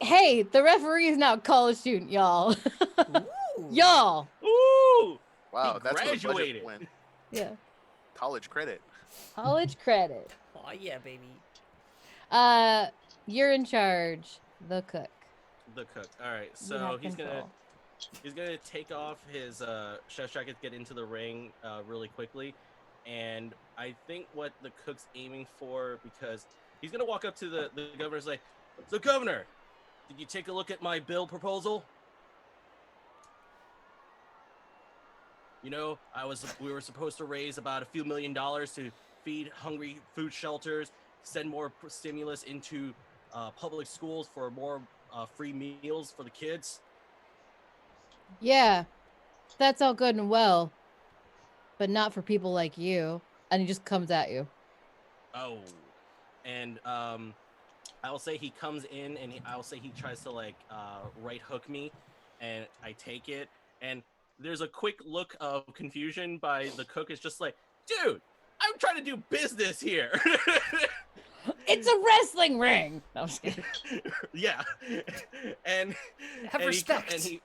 Hey, the referee is now a college student, y'all. Y'all. Ooh! Wow, He that's where the budget graduated. went. Yeah. College credit. College credit. Oh yeah, baby. You're in charge. The cook. The cook. All right, You so have he's control. gonna take off his chef's jacket, get into the ring really quickly, and I think what the cook's aiming for, because he's gonna walk up to the governor and say, "So governor, did you take a look at my bill proposal? You know, we were supposed to raise about a few $1 million to feed hungry food shelters, send more stimulus into public schools for more free meals for the kids." Yeah, that's all good and well, but not for people like you. And he just comes at you. Oh, and I will say he comes in and I will say he tries to like right hook me, and I take it, and there's a quick look of confusion by the cook. It's just like, dude, I'm trying to do business here. It's a wrestling ring. No, I'm just kidding. Yeah, and Have and respect. He,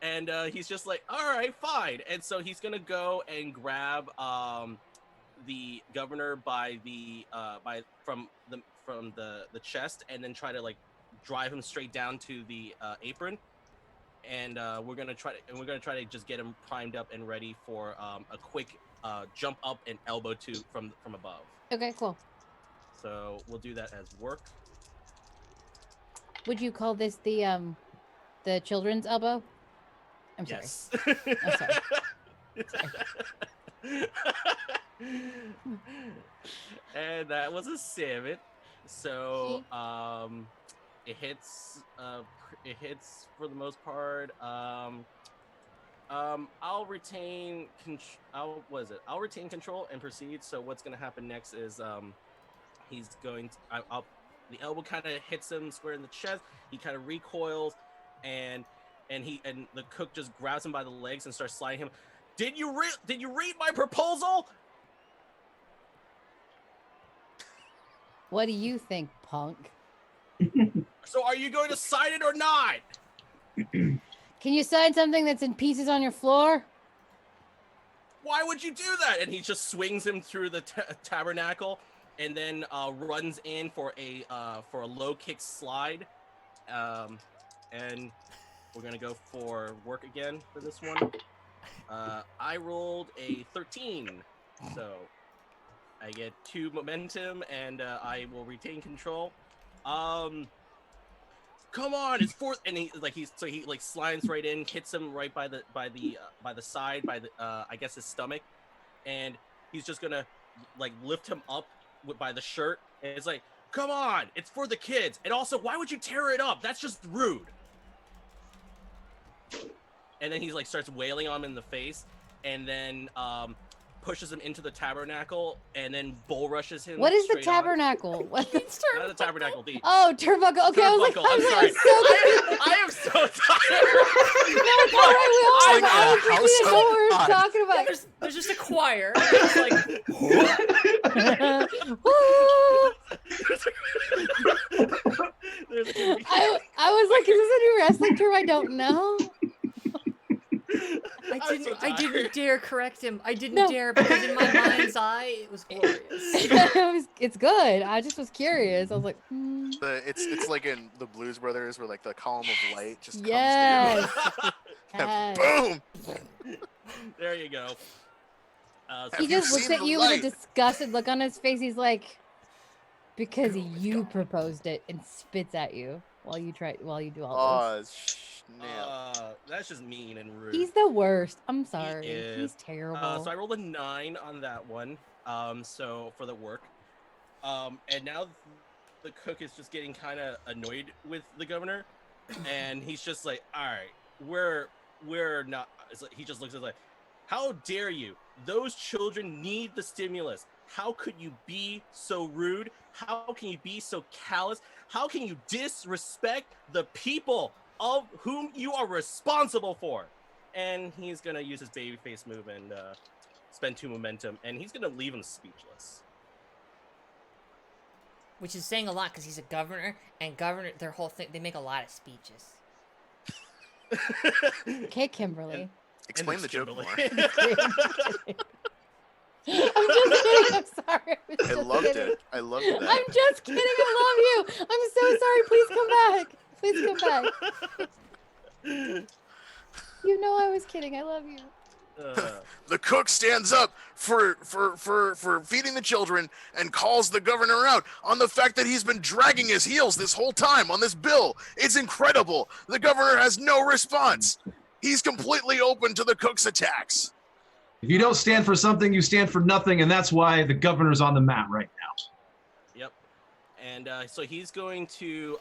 and he's just like, all right, fine. And so he's gonna go and grab the governor by the from the chest, and then try to like drive him straight down to the apron. And we're gonna try to just get him primed up and ready for a quick jump up and elbow to from above. Okay, cool. So we'll do that as work. Would you call this the children's elbow? I'm sorry. Yes. I'm sorry. And that was a 7. So it hits for the most part. I'll retain I'll retain control and proceed. So what's gonna happen next is he's going to, the elbow kind of hits him square in the chest. He kind of recoils, and the cook just grabs him by the legs and starts sliding him. Did you read my proposal? What do you think, punk? So are you going to sign it or not? Can you sign something that's in pieces on your floor? Why would you do that? And he just swings him through the tabernacle, and then runs in for a low kick slide, and we're gonna go for work again for this one. I rolled a 13, so I get 2 momentum, and I will retain control. Come on, it's 4th, and he slides right in, hits him right by the side, by the I guess his stomach, and he's just gonna like lift him up by the shirt, and it's like, come on, it's for the kids, and also, why would you tear it up? That's just rude. And then he's like starts wailing on him in the face, and then pushes him into the tabernacle, and then bull rushes him. What is the straight on. tabernacle? What? Not the tabernacle. The Oh, turnbuckle. Okay, turnbuckle. I I'm was sorry. like, I am so tired. no, it's all right. We all Like know a house what we were of talking Yeah, about. there's just a choir. It's like, There's I was like, is this a new wrestling term I don't know? I didn't dare correct him. I didn't No. dare, because in my mind's eye, it was glorious. It's good. I just was curious. I was like, It's like in the Blues Brothers where like the column of light just yes. comes down. Yes. Boom. There you go. So He Have you just looks seen at the you with light? a disgusted look on his face. He's like, because you proposed it, and spits at you while you do all this. Oh, snap. that's just mean and rude. He's the worst. I'm He sorry. is. He's terrible. So I rolled a 9 on that one. So for the work. And now the cook is just getting kind of annoyed with the governor, and he's just like, "All right, we're not." It's like, he just looks at it like, "How dare you? Those children need the stimulus. How could you be so rude? How can you be so callous? How can you disrespect the people of whom you are responsible for?" And he's gonna use his babyface move and spend 2 momentum, and he's gonna leave him speechless. Which is saying a lot because he's a governor, and their whole thing, they make a lot of speeches. Okay, Kimberly. Explain the joke more. I'm just kidding. I'm sorry. I loved it. I loved that. I'm just kidding. I love you. I'm so sorry. Please come back. Please come back. You know I was kidding. I love you. The cook stands up for feeding the children and calls the governor out on the fact that he's been dragging his heels this whole time on this bill. It's incredible. The governor has no response. He's completely open to the cook's attacks. If you don't stand for something, you stand for nothing, and that's why the governor's on the mat right now. Yep. And so he's going to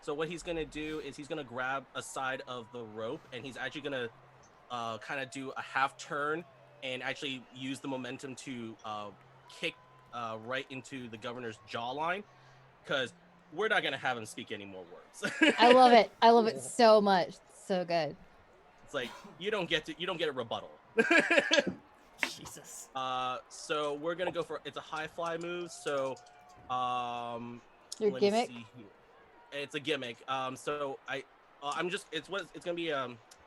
so what he's going to do is he's going to grab a side of the rope, and he's actually going to kind of do a half turn and actually use the momentum to kick right into the governor's jawline, because we're not going to have him speak any more words. I love it. I love it so much. So good. It's like you don't get a rebuttal. Jesus. So we're gonna go for, it's a high fly move. So Your let me gimmick? see here. It's a gimmick. So I'm just, it's gonna be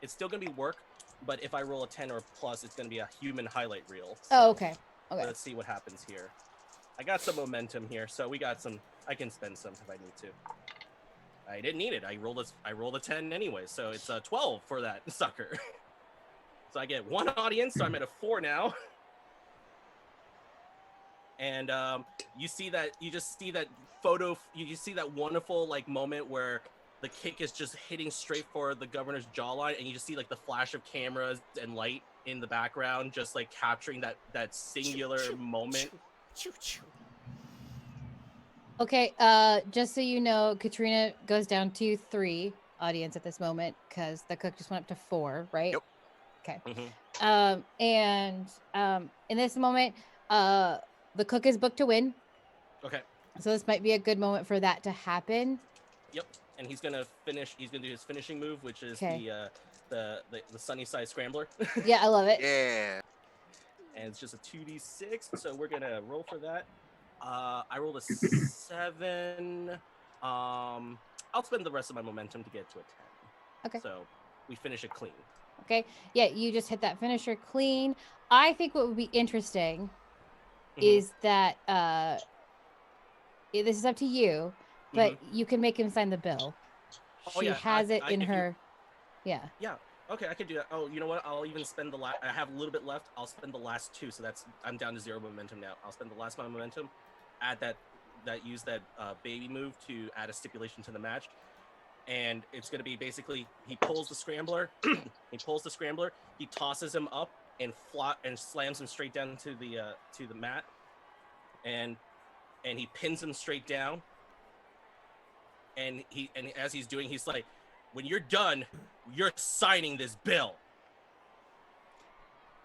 it's still gonna be work, but if I roll a 10 or plus, it's gonna be a human highlight reel. So Oh, okay. Okay. let's see what happens here. I got some momentum here, so we got some. I can spend some if I need to. I didn't need it. I rolled a 10 anyway, so it's a 12 for that sucker. So I get 1 audience, so I'm at a 4 now. And you see that, you just see that photo, you just see that wonderful like moment where the kick is just hitting straight for the governor's jawline, and you just see like the flash of cameras and light in the background, just like capturing that singular moment. Okay, just so you know, Katrina goes down to 3 audience at this moment because the cook just went up to 4, right? Yep. Okay. Mm-hmm. And in this moment, the cook is booked to win. Okay. So this might be a good moment for that to happen. Yep. And he's gonna finish. He's gonna do his finishing move, which is Okay. the sunny side scrambler. Yeah, I love it. Yeah. And it's just a 2d6, so we're gonna roll for that. I rolled a 7. I'll spend the rest of my momentum to get to a 10. Okay. So we finish it clean. Okay. Yeah, you just hit that finisher clean. I think what would be interesting Mhm. is that this is up to you, but you can make him sign the bill. Oh, She yeah, has it in if you- her. Yeah. Yeah. Okay, I can do that. Oh, you know what? I'll even spend the I have a little bit left. I'll spend the last 2, so I'm down to 0 momentum now. I'll spend the last my momentum, add use that baby move to add a stipulation to the match, and it's gonna be basically he pulls the scrambler, he tosses him up and slams him straight down to the mat, and he pins him straight down, and as he's doing, he's like, when you're done, you're signing this bill.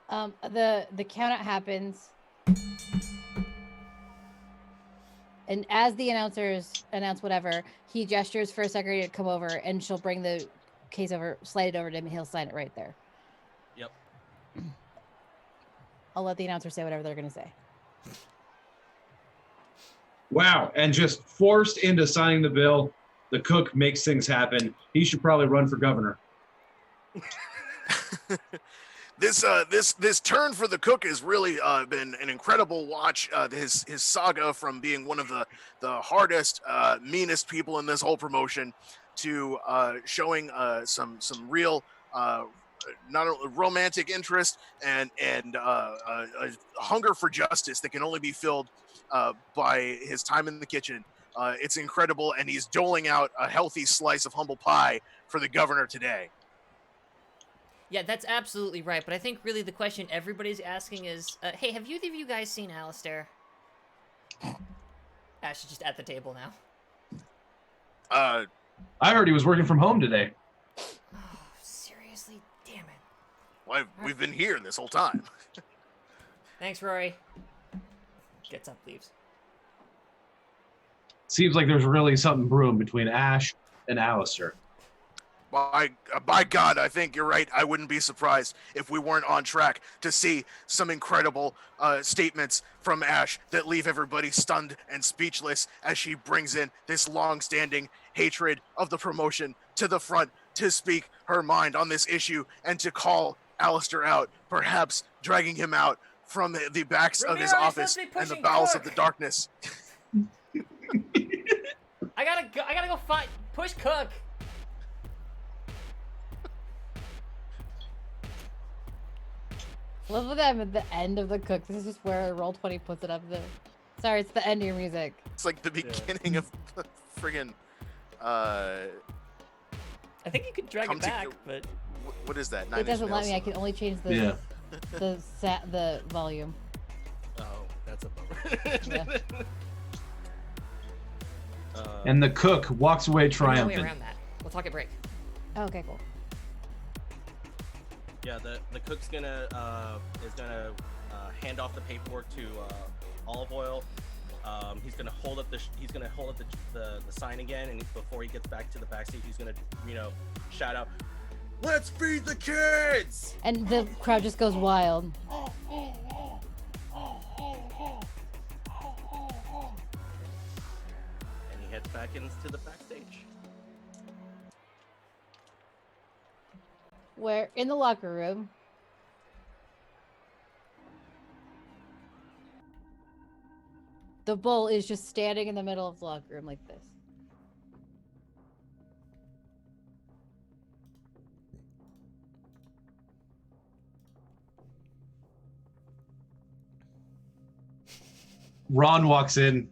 The count out happens, and as the announcers announce whatever, he gestures for a secretary to come over, and she'll bring the case over, slide it over to him, and he'll sign it right there. Yep. I'll let the announcer say whatever they're gonna say. Wow, and just forced into signing the bill, the cook makes things happen. He should probably run for governor. This turn for the cook has really been an incredible watch. His saga from being one of the hardest, meanest people in this whole promotion to showing some real not a romantic interest and a hunger for justice that can only be filled by his time in the kitchen. It's incredible, and he's doling out a healthy slice of humble pie for the governor today. Yeah, that's absolutely right. But I think really the question everybody's asking is, hey, have either of you guys seen Alistair? Ash is just at the table now. I heard he was working from home today. Oh, seriously? Damn it. Well, we've been here this whole time. Thanks, Rory. Gets up, leaves. Seems like there's really something brewing between Ash and Alistair. By God, I think you're right. I wouldn't be surprised if we weren't on track to see some incredible statements from Ash that leave everybody stunned and speechless as she brings in this long-standing hatred of the promotion to the front to speak her mind on this issue and to call Alistair out, perhaps dragging him out from the backs of his office and the bowels of the darkness. I gotta go find push Cook. Love that I'm at the end of the cook. This is just where Roll20 puts it up there. Sorry, it's the end of your music. It's like the beginning of friggin' I think you could drag it back, but what is that? It doesn't let me. I can only change the the volume. Oh, that's a bummer. Yeah. And the cook walks away no way triumphant. around that. We'll talk at break. Oh, okay, cool. Yeah, the cook's gonna hand off the paperwork to Olive Oil. He's gonna hold up the sign again, and before he gets back to the backstage, he's gonna shout out, "Let's feed the kids!" And the crowd just goes wild. And he heads back into the backstage. Where in the locker room, the bull is just standing in the middle of the locker room like this. Ron walks in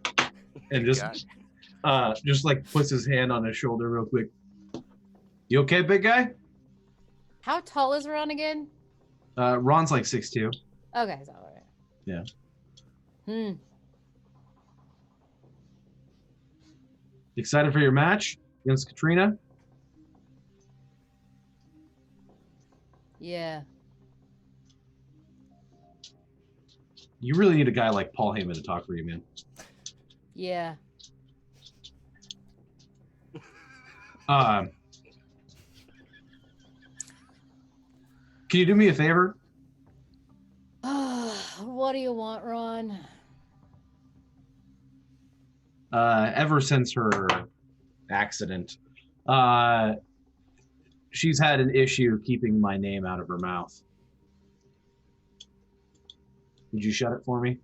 and God. just like puts his hand on his shoulder real quick. You okay, big guy? How tall is Ron again? Ron's like 6'2". Okay, so all right. Yeah. Excited for your match against Katrina? Yeah. You really need a guy like Paul Heyman to talk for you, man. Yeah. Can you do me a favor? What do you want, Ron? Ever since her accident, she's had an issue keeping my name out of her mouth. Would you shut it for me?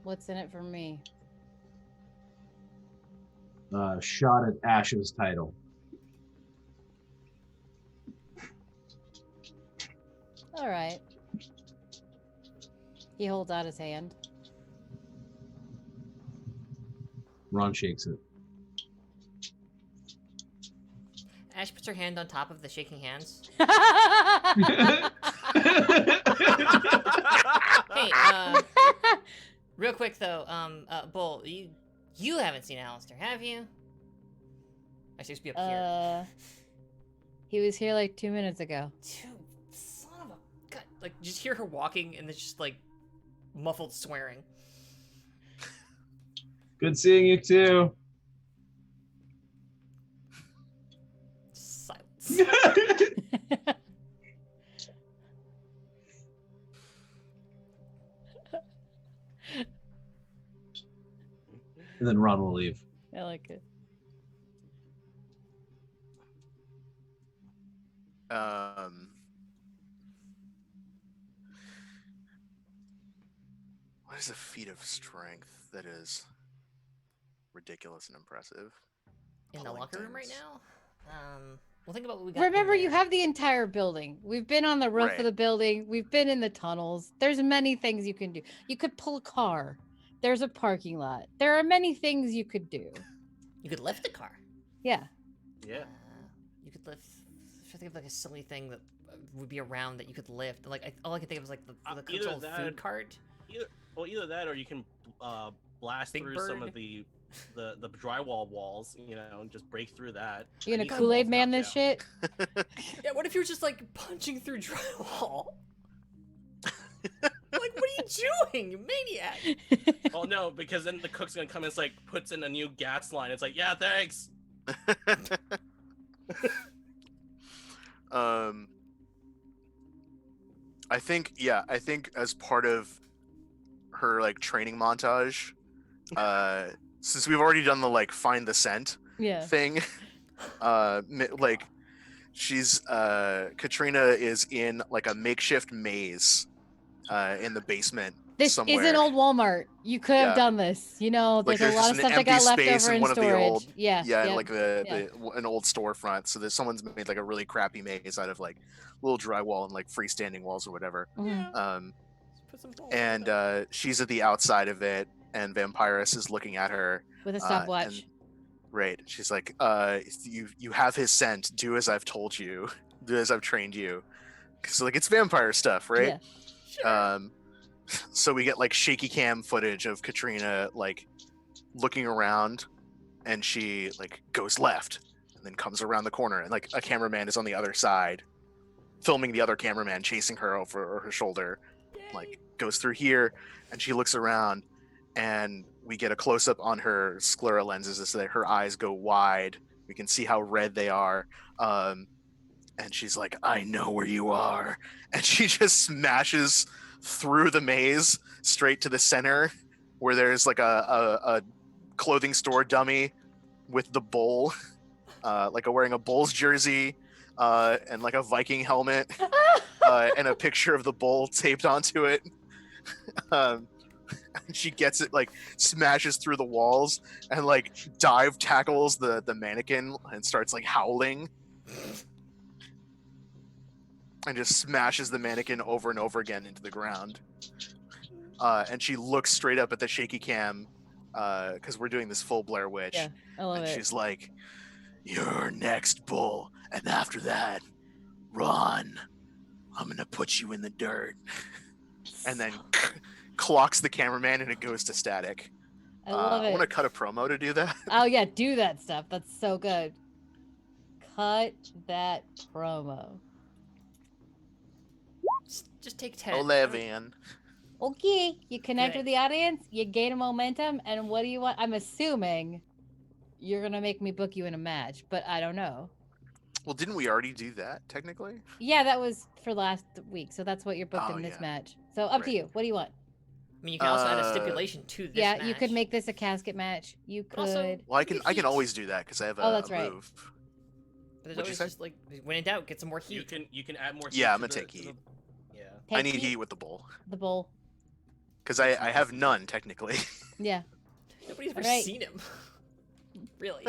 What's in it for me? Shot at Ash's title. All right. He holds out his hand. Ron shakes it. Ash puts her hand on top of the shaking hands. Hey, real quick though, Bull, you haven't seen Alistair, have you? I should be up here. He was here like 2 minutes ago. Dude, son of a god! Like, just hear her walking, and it's just like muffled swearing. Good seeing you too. Silence. And then Ron will leave. I like it. What is a feat of strength that is ridiculous and impressive? In the Pulling locker room right things. now? Well, think about what we got. Remember, in you there. have the entire building. We've been on the roof Right. of the building. We've been in the tunnels. There's many things you can do. You could pull a car. There's a parking lot. There are many things you could do. You could lift the car. Yeah. Yeah. You could lift. I'm trying to think of like a silly thing that would be around that you could lift. Like all I could think of was like the Either control that- food cart. Either that, or you can blast Big through Bird. some of the drywall walls, you know, and just break through that. You gonna need some Kool-Aid walls man knocked this down. shit? Yeah. What if you're just like punching through drywall? Like, what are you doing, you maniac? Oh no, because then the cook's gonna come and it's like puts in a new gas line. It's like, yeah, thanks. I think as part of her like training montage, since we've already done the like find the scent Yeah. thing, like she's Katrina is in like a makeshift maze in the basement. This somewhere. is an old Walmart. You could have Yeah. done this. You know, Like, there's a there's lot of just an stuff that got empty left space over in in one of the storage. old- Yeah. Yeah, yep. like an old storefront. So there's someone's made like a really crappy maze out of like little drywall and like freestanding walls or whatever. Mhm. Put some balls And in it. she's at the outside of it, and Vampirus is looking at her. With a stopwatch. and- Right. She's like, you have his scent. Do as I've told you. Do as I've trained you. So like it's vampire stuff, right? Yeah. So we get like shaky cam footage of Katrina like looking around, and she like goes left and then comes around the corner, and like a cameraman is on the other side filming the other cameraman chasing her over her shoulder, like goes through here, and she looks around, and we get a close-up on her sclera lenses so that her eyes go wide. We can see how red they are, and she's like, I know where you are, and she just smashes through the maze straight to the center where there's like a clothing store dummy with the bull, like wearing a Bulls jersey and like a Viking helmet and a picture of the bull taped onto it. She gets it, like smashes through the walls and like dive tackles the mannequin and starts like howling and just smashes the mannequin over and over again into the ground. And she looks straight up at the shaky cam because we're doing this full Blair Witch. Yeah, I love And it. she's like, "You're next, bull. And after that, Ron, I'm going to put you in the dirt." And then clocks the cameraman and it goes to static. I love I it. want to cut a promo to do that. Oh yeah, do that stuff. That's so good. Cut that promo. Just take 10. Olevian. Okay, you connect Good. with the audience, you gain a momentum, and what do you want? I'm assuming you're gonna make me book you in a match, but I don't know. Well, didn't we already do that, technically? Yeah, that was for last week, so that's what you're booked Oh, in this yeah. match. So up to Right. you. What do you want? I mean, you can also add a stipulation to this Yeah, you could match. make this a casket match. You could. But also- Well, I Maybe can heat. always do that because I have a, Oh, that's a right. move. But there's What'd you always say? just like, when in doubt, get some more heat. You can add more. Yeah, heat I'm to gonna the- take to the- heat. Yeah. I Take need heat, heat with the bull the bull. because I have none technically. Yeah. Nobody's ever Alright. seen him. Really.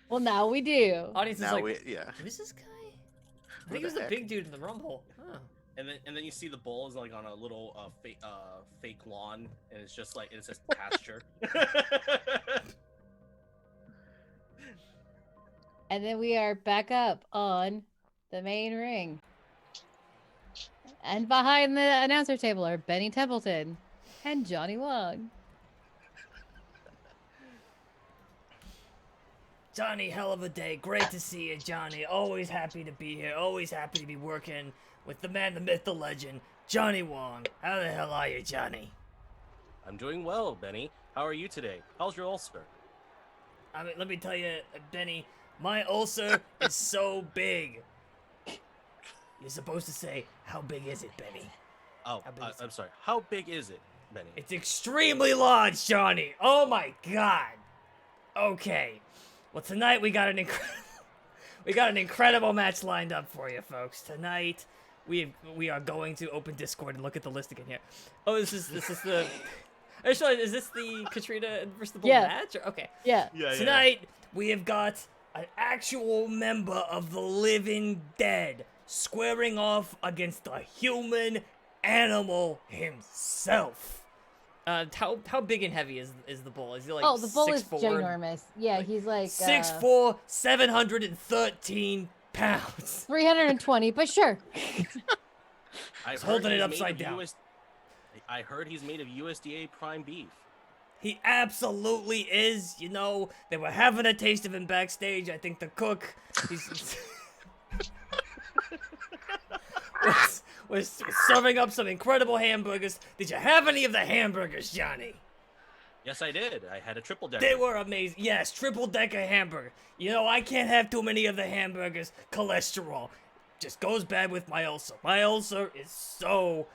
Well, now we do. Audience is Now like, yeah. who's this guy? I Who think he was the the heck? big dude in the Rumble. Huh. And then you see the bull is like on a little fake lawn, and it's just like it says pasture. And then we are back up on the main ring. And behind the announcer table are Benny Templeton and Johnny Wong. Johnny, hell of a day. Great to see you, Johnny. Always happy to be here. Always happy to be working with the man, the myth, the legend, Johnny Wong. How the hell are you, Johnny? I'm doing well, Benny. How are you today? How's your ulcer? I mean, let me tell you, Benny, my ulcer is so big. You're supposed to say, how big is it, Benny? Oh, How big is I'm sorry. How big is it, Benny? It's extremely large, Johnny. Oh my god. Okay. Well, tonight we got an incredible match lined up for you, folks. Tonight we are going to open Discord and look at the list again here. Oh, this is the. I just realized, is this the Katrina versus the Bull Yeah. match? Or, okay. Yeah. Yeah, Tonight we have got an actual member of the living dead squaring off against the human animal himself. How big and heavy is the bull? Is he like The bull is 6'4"? ginormous. Yeah, he's like 6'4", 713 pounds. 320, but sure. I've holding heard it he's upside made of down. I heard he's made of USDA prime beef. He absolutely is. You know, they were having a taste of him backstage. I think the cook was serving up some incredible hamburgers. Did you have any of the hamburgers, Johnny? Yes, I did. I had a triple decker. They were amazing. Yes, triple decker hamburger. You know, I can't have too many of the hamburgers. Cholesterol just goes bad with my ulcer. My ulcer is so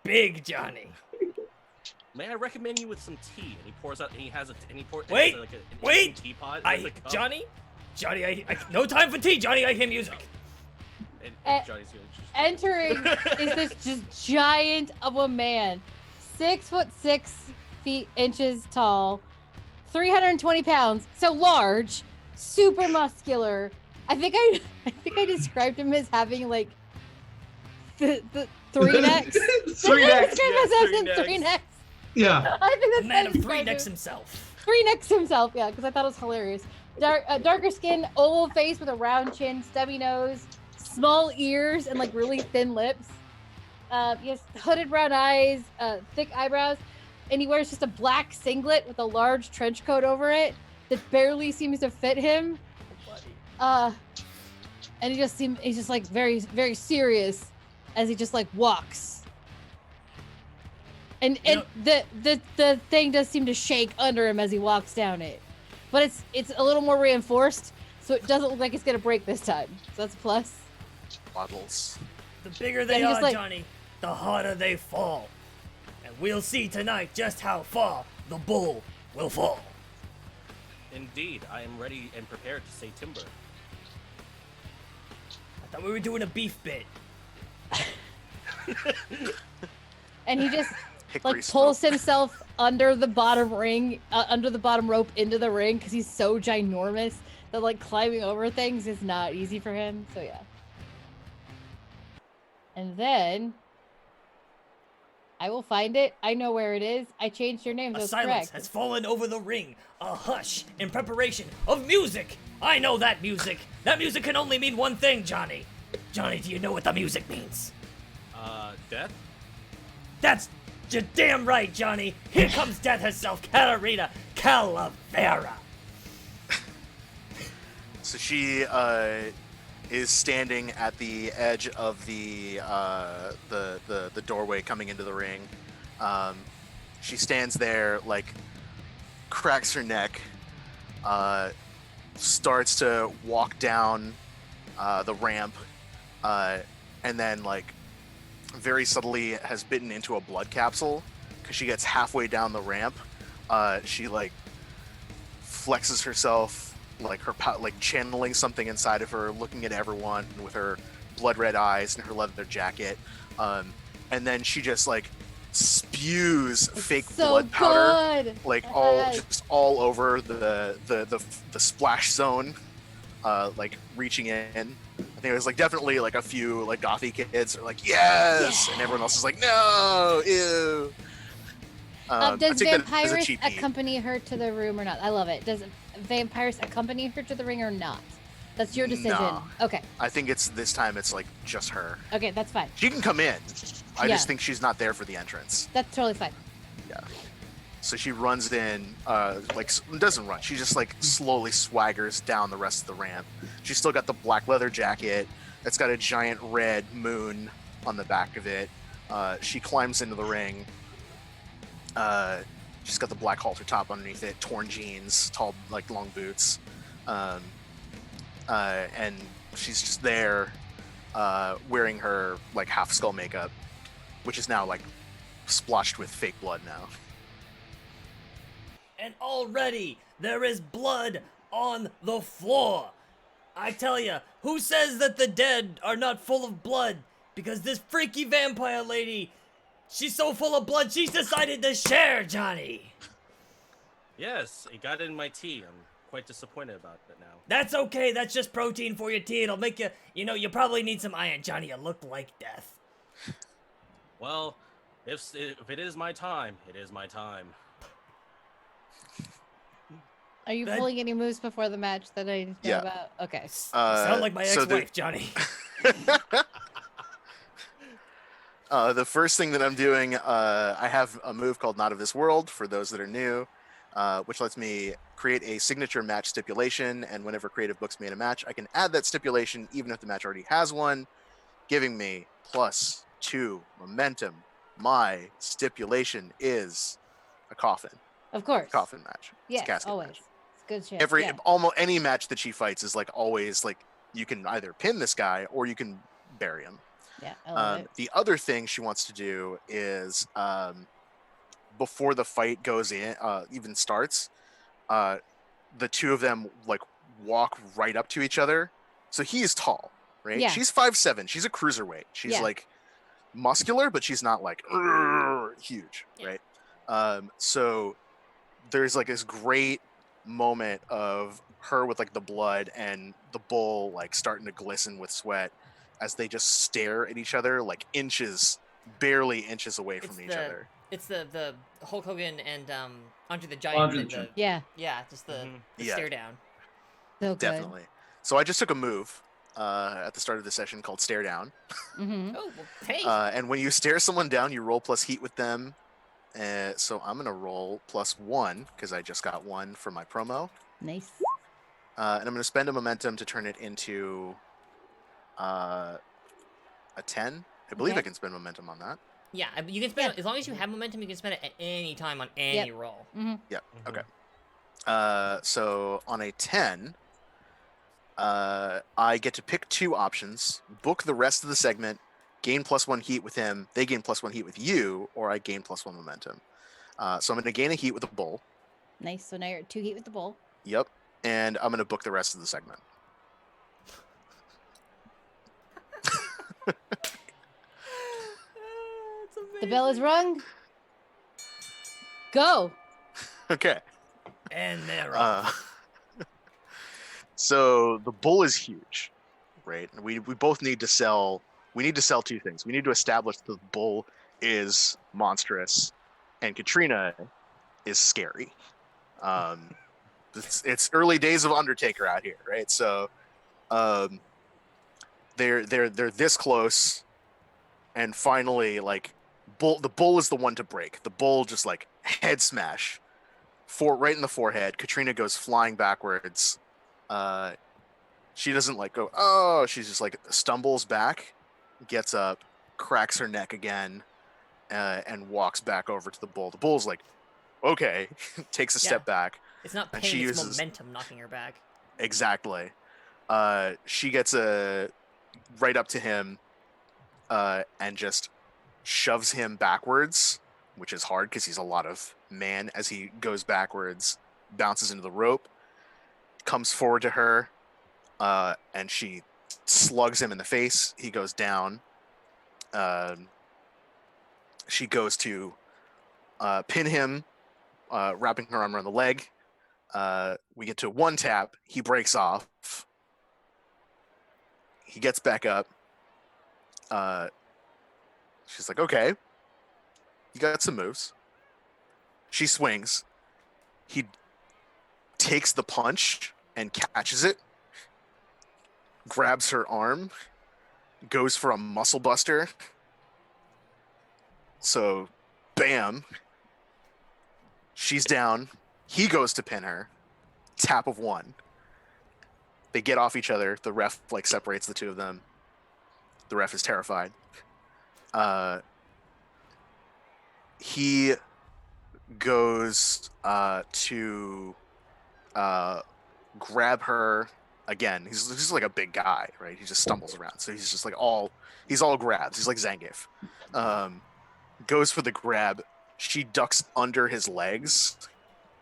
big, Johnny. May I recommend you with some tea? And he pours out. And he has a. And he pours. Wait, like an wait. teapot. Johnny, I no time for tea, Johnny. I hear music. And Johnny's gonna just... Entering is this just giant of a man, 6'6" inches tall, 320 pounds, so large, super muscular. I think I described him as having like the three necks. Three necks. Three necks. Yeah. I think that's The man how of I three described necks him. himself. Three necks himself, yeah, because I thought it was hilarious. Darker skin, oval face with a round chin, stubby nose, small ears, and like really thin lips. He has hooded brown eyes, thick eyebrows, and he wears just a black singlet with a large trench coat over it that barely seems to fit him. And he's just like very, very serious as he just like walks. And the thing does seem to shake under him as he walks down it, but it's a little more reinforced, so it doesn't look like it's gonna break this time. So that's a plus. Bottles. The bigger they Yeah, he are, just, like- Johnny, the harder they fall. And we'll see tonight just how far the bull will fall. Indeed, I am ready and prepared to say timber. I thought we were doing a beef bit. And he just Hickory like pulls smoke. himself under the bottom ring, under the bottom rope into the ring because he's so ginormous that like climbing over things is not easy for him. So yeah. And then I will find it. I know where it is. I changed your name. A That's silence correct. has fallen over the ring. A hush in preparation of music. I know that music. That music can only mean one thing, Johnny. Johnny, do you know what the music means? Death? That's you're damn right, Johnny. Here comes death herself, Katarina Calavera. So she is standing at the edge of the doorway coming into the ring. She stands there, like, cracks her neck, starts to walk down the ramp, and then, like, very subtly has bitten into a blood capsule because she gets halfway down the ramp. She, like, flexes herself, like like channeling something inside of her, looking at everyone with her blood red eyes and her leather jacket, and then she just like spews fake so blood powder, good. like Yes. all over the splash zone, like reaching in. I think it was like definitely like a few like gothy kids are like yes, and everyone else is like no, ew. I Does take that as a Vampirus cheap beat. accompany her to the room or not? I love it. Does Vampirus accompany her to the ring or not? That's your decision. No. Okay. I think it's this time it's like just her. Okay, that's fine. She can come in. I Yeah. just think she's not there for the entrance. That's totally fine. Yeah. So she runs in, doesn't run. She just like slowly swaggers down the rest of the ramp. She's still got the black leather jacket. It's got a giant red moon on the back of it. She climbs into the ring. She's got the black halter top underneath it, torn jeans, tall, like long boots. And she's just there, wearing her like half skull makeup, which is now like splotched with fake blood now. And already there is blood on the floor. I tell ya, who says that the dead are not full of blood? Because this freaky vampire lady, she's so full of blood, she's decided to share, Johnny. Yes, it got in my tea. quite disappointed about it now. That's okay. That's just protein for your tea. It'll make you, you probably need some iron. Johnny, you look like death. Well, if it is my time, it is my time. Are you That- pulling any moves before the match that I need to know Yeah. about? Okay. You sound like my so ex-wife, Johnny. The first thing that I'm doing, I have a move called Not of This World for those that are new, which lets me create a signature match stipulation, and whenever Creative books me in a match, I can add that stipulation even if the match already has one, giving me +2 momentum. My stipulation is a coffin. Of course. Coffin match. It's Yes, a casket always. match. It's good shit. Yeah. Almost any match that she fights is like always like you can either pin this guy or you can bury him. Yeah, I love it. The other thing she wants to do is before the fight goes in, even starts, the two of them like walk right up to each other. So he is tall, right? Yeah. She's 5'7". She's a cruiserweight. She's Yeah. like muscular, but she's not like huge, Yeah. right? So there's like this great moment of her with like the blood and the bull like starting to glisten with sweat as they just stare at each other like barely inches away from each other. It's the Hulk Hogan and Andre the Giant. Andre thing, the Giant. Yeah, yeah, just the Mhm. Yeah. stare down. so good. Definitely. So I just took a move at the start of the session called Stare Down. Mm-hmm. Oh, well, hey. And when you stare someone down, you roll plus heat with them. So I'm going to roll +1 because I just got 1 for my promo. Nice. And I'm going to spend a momentum to turn it into a 10. I believe Okay. I can spend momentum on that. Yeah, you can spend as long as you have momentum, you can spend it at any time on any roll. Mm-hmm. Yeah, Mhm. okay. So on a 10, I get to pick 2 options, book the rest of the segment, gain +1 heat with him, they gain +1 heat with you, or I gain +1 momentum. So I'm going to gain a heat with the bull. Nice. So now you're at 2 heat with the bull. Yep. And I'm going to book the rest of the segment. The bell is rung. Go. Okay. And they're So the bull is huge, right? And we both need to sell. We need to sell 2 things. We need to establish the bull is monstrous, and Katrina is scary. It's early days of Undertaker out here, right? So, they're this close, and finally, like, the bull is the one to break. The bull just like head smash, right in the forehead. Katrina goes flying backwards. She doesn't like go, oh, she's just like stumbles back, gets up, cracks her neck again, and walks back over to the bull. The bull's like, okay, takes a step back. it's not and pain, she it's uses- momentum knocking her back. Exactly. She gets right up to him, and just shoves him backwards, which is hard because he's a lot of man as he goes backwards, bounces into the rope, comes forward to her, and she slugs him in the face. He goes down. She goes to pin him, wrapping her arm around the leg. We get to 1 tap. He breaks off. He gets back up. She's like, okay, you got some moves. She swings. He takes the punch and catches it, grabs her arm, goes for a muscle buster. So, bam. She's down. He goes to pin her. Tap of 1. They get off each other. The ref like separates the 2 of them. The ref is terrified. He goes to grab her again. He's just like a big guy, right? He just stumbles around. So he's just like he's all grabs. He's like Zangief. Goes for the grab. She ducks under his legs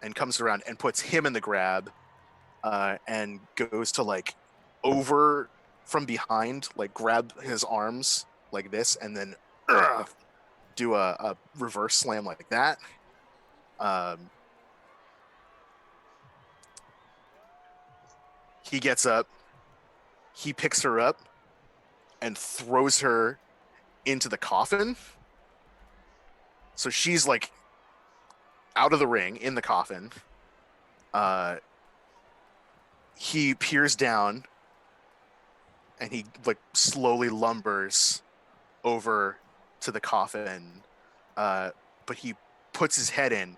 and comes around and puts him in the grab, and goes to like over from behind, like grab his arms like this, and then do a reverse slam like that. He gets up, he picks her up, and throws her into the coffin. So she's like out of the ring in the coffin. He peers down and he like slowly lumbers over to the coffin. But he puts his head in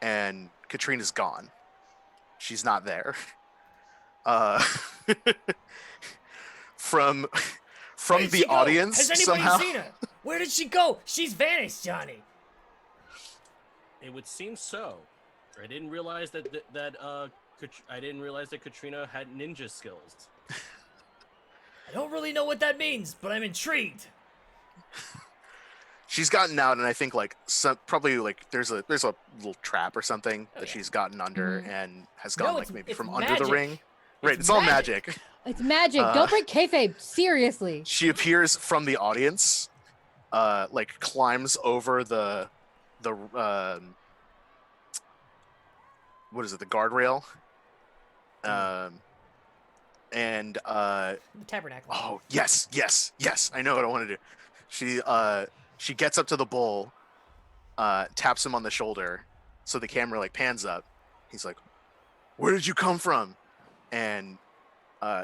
and Katrina's gone. She's not there. From Where'd the she go? audience Has anybody somehow. seen her? Where did she go? She's vanished, Johnny. It would seem so. I didn't realize that Katrina had ninja skills. I don't really know what that means, but I'm intrigued. She's gotten out, and I think like probably like there's a little trap or something that she's gotten under and has gone like maybe from under the ring. Right, it's all magic. It's magic. Don't break kayfabe. Seriously. She appears from the audience, like climbs over the what is it? The guardrail. And The tabernacle. oh yes, I know what I want to do. She gets up to the bull, taps him on the shoulder, so the camera like pans up. He's like, "Where did you come from?" And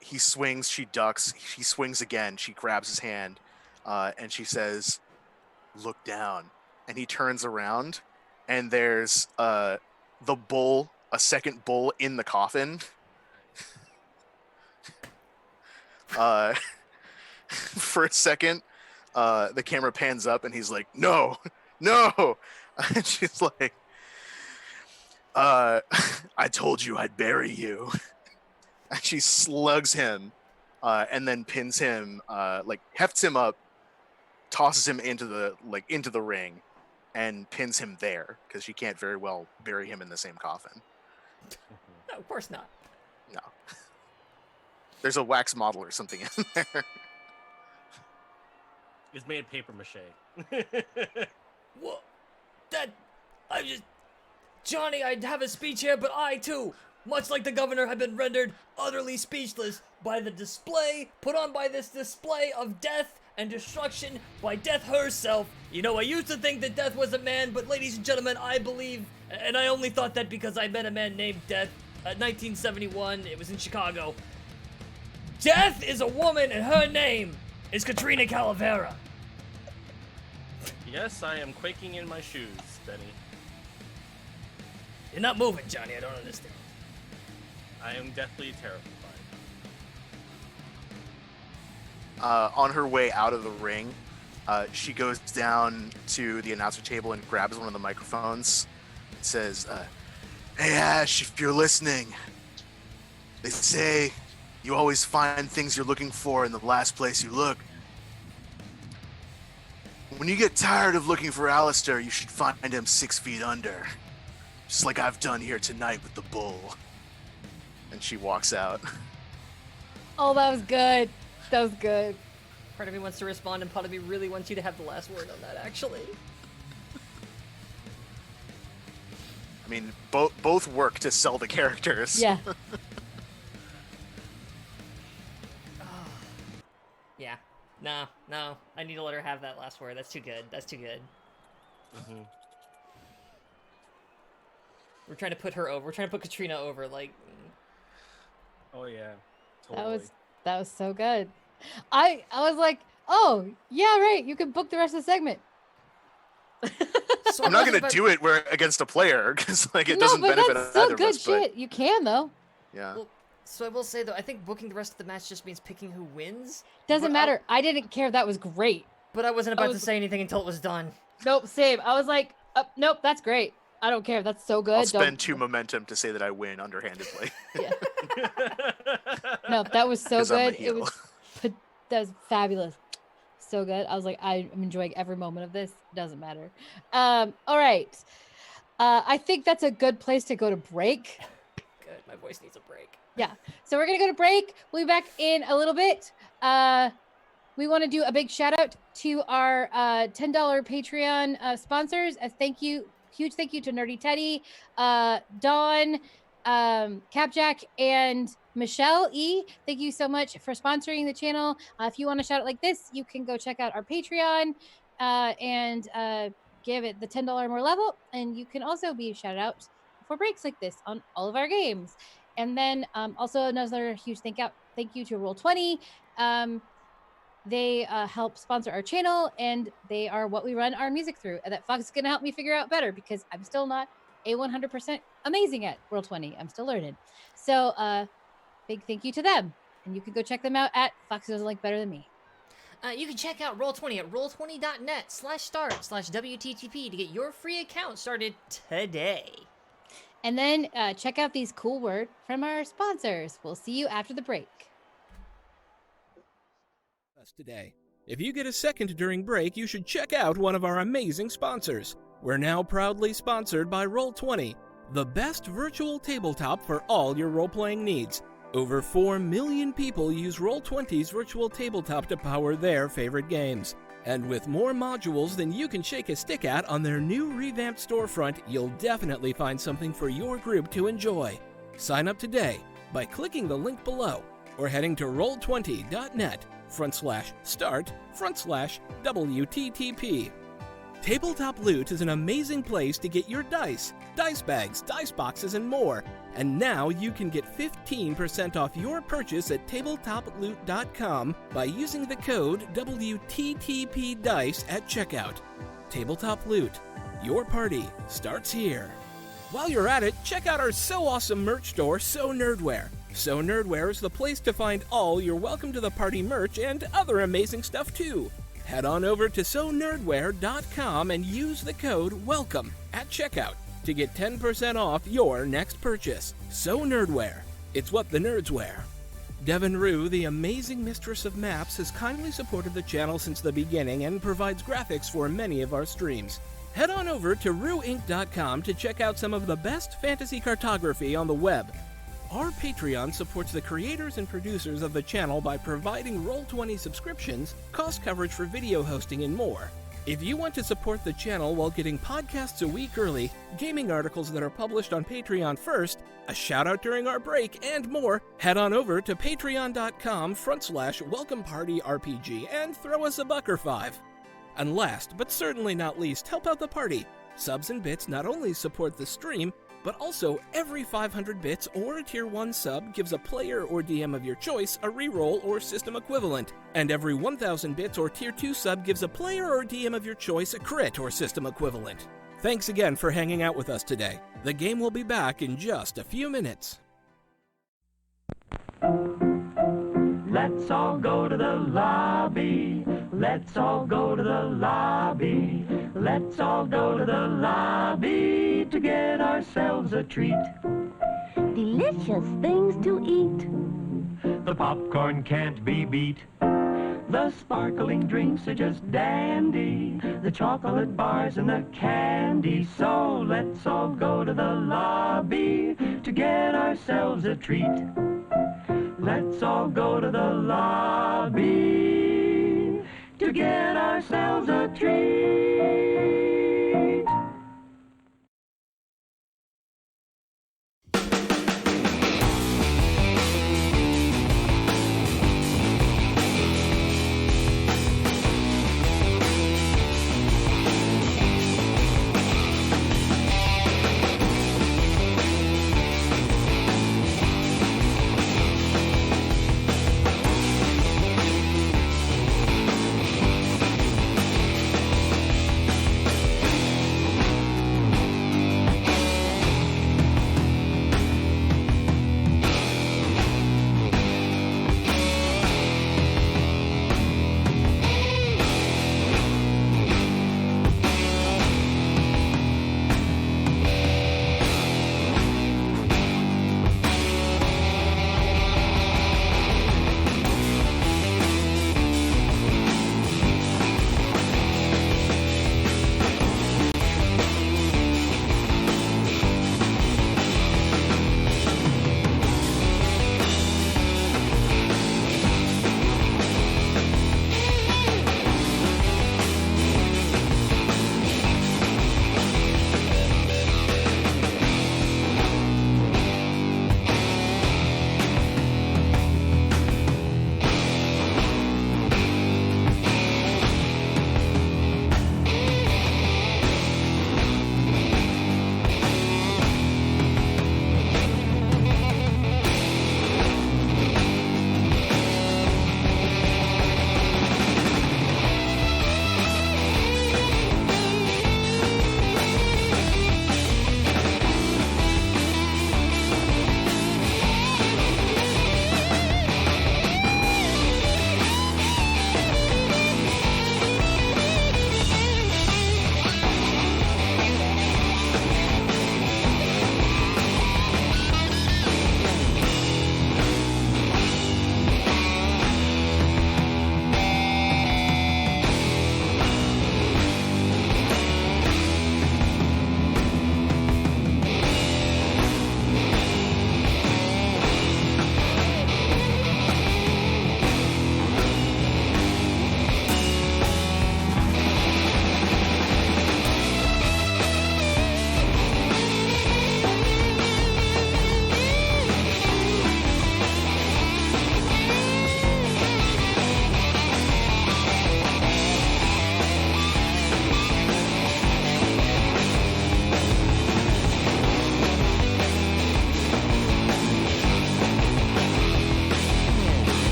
he swings, she ducks, he swings again, she grabs his hand, and she says, "Look down." And he turns around, and there's the bull, a second bull in the coffin. For a second, the camera pans up, and he's like, "No, no." And she's like, "I told you I'd bury you." And she slugs him, and then pins him, like hefts him up, tosses him into the ring, and pins him there because she can't very well bury him in the same coffin. No, of course not. No, there's a wax model or something in there. It's made paper mache. Well, Johnny, I have a speech here, but I too, much like the governor, have been rendered utterly speechless by the display put on by this display of death and destruction by Death herself. You know, I used to think that Death was a man, but ladies and gentlemen, I believe, and I only thought that because I met a man named Death, 1971, it was in Chicago. Death is a woman, and her name is Katrina Calavera. Yes, I am quaking in my shoes, Benny. You're not moving, Johnny, I don't understand. I am deathly terrified. On her way out of the ring, she goes down to the announcer table and grabs one of the microphones. It says, "Hey Ash, if you're listening, they say you always find things you're looking for in the last place you look. When you get tired of looking for Alistair, you should find him 6 feet under. Just like I've done here tonight with the bull." And she walks out. Oh, that was good. That was good. Part of me wants to respond, and part of me really wants you to have the last word on that, actually. I mean, both work to sell the characters. Yeah. Yeah. No. I need to let her have that last word. That's too good. That's too good. Mm-hmm. We're trying to put her over. We're trying to put Katrina over, like... Oh yeah, totally. That was so good. I was like, oh yeah, right. You can book the rest of the segment. So I'm not gonna do it where against a player because like it doesn't benefit that's either so of good us. But shit. You can though. yeah, Well, so I will say though, I think booking the rest of the match just means picking who wins. Doesn't But matter. I didn't care. That was great. But I wasn't about to say anything until it was done. Nope. Same. I was like, nope. That's great. I don't care. That's so good. I'll spend 2 momentum to say that I win underhandedly. Yeah. No, that was so 'Cause I'm a good. It was that was fabulous. So good. I was like, I'm enjoying every moment of this. Doesn't matter. All right. I think that's a good place to go to break. Good. My voice needs a break. Yeah. So we're gonna go to break. We'll be back in a little bit. We want to do a big shout out to our $10 Patreon sponsors. Huge thank you to Nerdy Teddy, Dawn, Capjack and Michelle E. Thank you so much for sponsoring the channel. If you want to shout it like this, you can go check out our Patreon and give it the $10 or more level. And you can also be shouted out for breaks like this on all of our games. And then also another huge thank you to Roll20. They help sponsor our channel, and they are what we run our music through. And that Fox is going to help me figure out better because I'm still not a 100% amazing at Roll20. I'm still learning. So big thank you to them. And you can go check them out at Fox Doesn't Like Better Than Me. You can check out Roll20 at roll20.net/start/WTTP to get your free account started today. And then check out these cool words from our sponsors. We'll see you after the break. Today. If you get a second during break, you should check out one of our amazing sponsors. We're now proudly sponsored by Roll20, the best virtual tabletop for all your role-playing needs. Over 4 million people use Roll20's virtual tabletop to power their favorite games. And with more modules than you can shake a stick at on their new revamped storefront, you'll definitely find something for your group to enjoy. Sign up today by clicking the link below or heading to roll20.net/start/WTTP. Tabletop Loot is an amazing place to get your dice bags, dice boxes, and more. And now you can get 15% off your purchase at tabletoploot.com by using the code WTTPDICE at checkout. Tabletop Loot. Your party starts here. While you're at it, check out our so awesome merch store, So Nerdware. So Nerdware is the place to find all your Welcome to the Party merch and other amazing stuff too. Head on over to sonerdware.com and use the code WELCOME at checkout to get 10% off your next purchase. So Nerdware. It's what the nerds wear. Devin Rue, the amazing mistress of maps, has kindly supported the channel since the beginning and provides graphics for many of our streams. Head on over to rueinc.com to check out some of the best fantasy cartography on the web. Our Patreon supports the creators and producers of the channel by providing Roll20 subscriptions, cost coverage for video hosting, and more. If you want to support the channel while getting podcasts a week early, gaming articles that are published on Patreon first, a shout out during our break, and more, head on over to patreon.com/welcomepartyrpg and throw us a buck or $5. And last, but certainly not least, help out the party. Subs and bits not only support the stream, but also every 500 bits or a tier 1 sub gives a player or DM of your choice a reroll or system equivalent, and every 1000 bits or tier 2 sub gives a player or DM of your choice a crit or system equivalent. Thanks again for hanging out with us today. The game will be back in just a few minutes. Let's all go to the lobby. Let's all go to the lobby. Let's all go to the lobby to get ourselves a treat. Delicious things to eat. The popcorn can't be beat. The sparkling drinks are just dandy. The chocolate bars and the candy. So let's all go to the lobby to get ourselves a treat. Let's all go to the lobby to get ourselves a treat.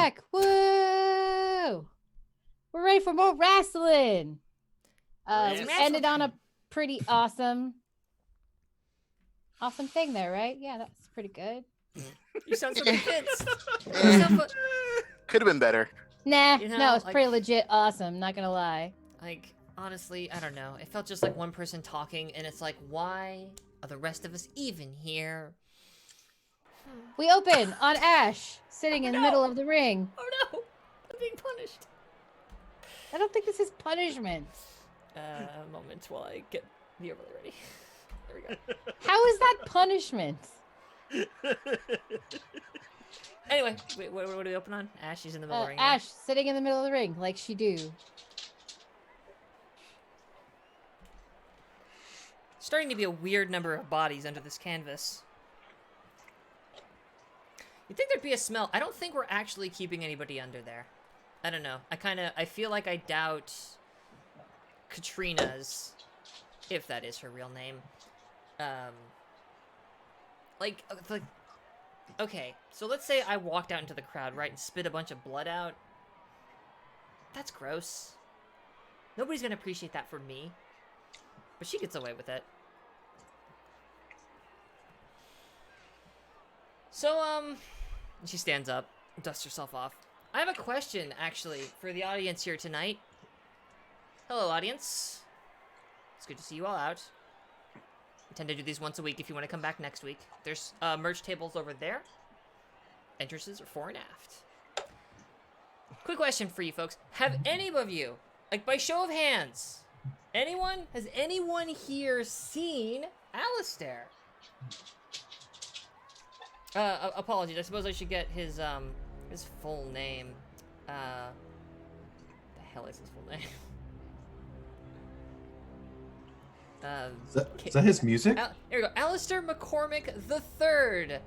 back. Woo! We're ready for more wrestling. We ended on a pretty awesome thing there, right? Yeah, that's pretty good. You sound so convinced. Could have been better. Nah, You know, no, it's like- pretty legit awesome. Not gonna lie. Like, honestly, I don't know. It felt just like one person talking, and it's like, why are the rest of us even here? We open on Ash sitting in the middle of the ring. Oh no! I'm being punished. I don't think this is punishment. A moment while I get the overlay ready. There we go. How is that punishment? Anyway, wait, what do we open on? Ash is in the middle of the ring. Ash sitting in the middle of the ring like she do. Starting to be a weird number of bodies under this canvas. You'd think there'd be a smell. I don't think we're actually keeping anybody under there. I don't know. I feel like I doubt Katrina's, if that is her real name. Like, okay, so let's say I walked out into the crowd, right, and spit a bunch of blood out. That's gross. Nobody's gonna appreciate that from me. But she gets away with it. So, she stands up, dusts herself off. I have a question, actually, for the audience here tonight. Hello, audience. It's good to see you all out. I tend to do these once a week if you want to come back next week. There's merch tables over there. Entrances are fore and aft. Quick question for you folks. Have any of you, like by show of hands, has anyone here seen Alistair? Apologies. I suppose I should get his full name. The hell is his full name? Is that his music? Here we go. Alistair McCormick III.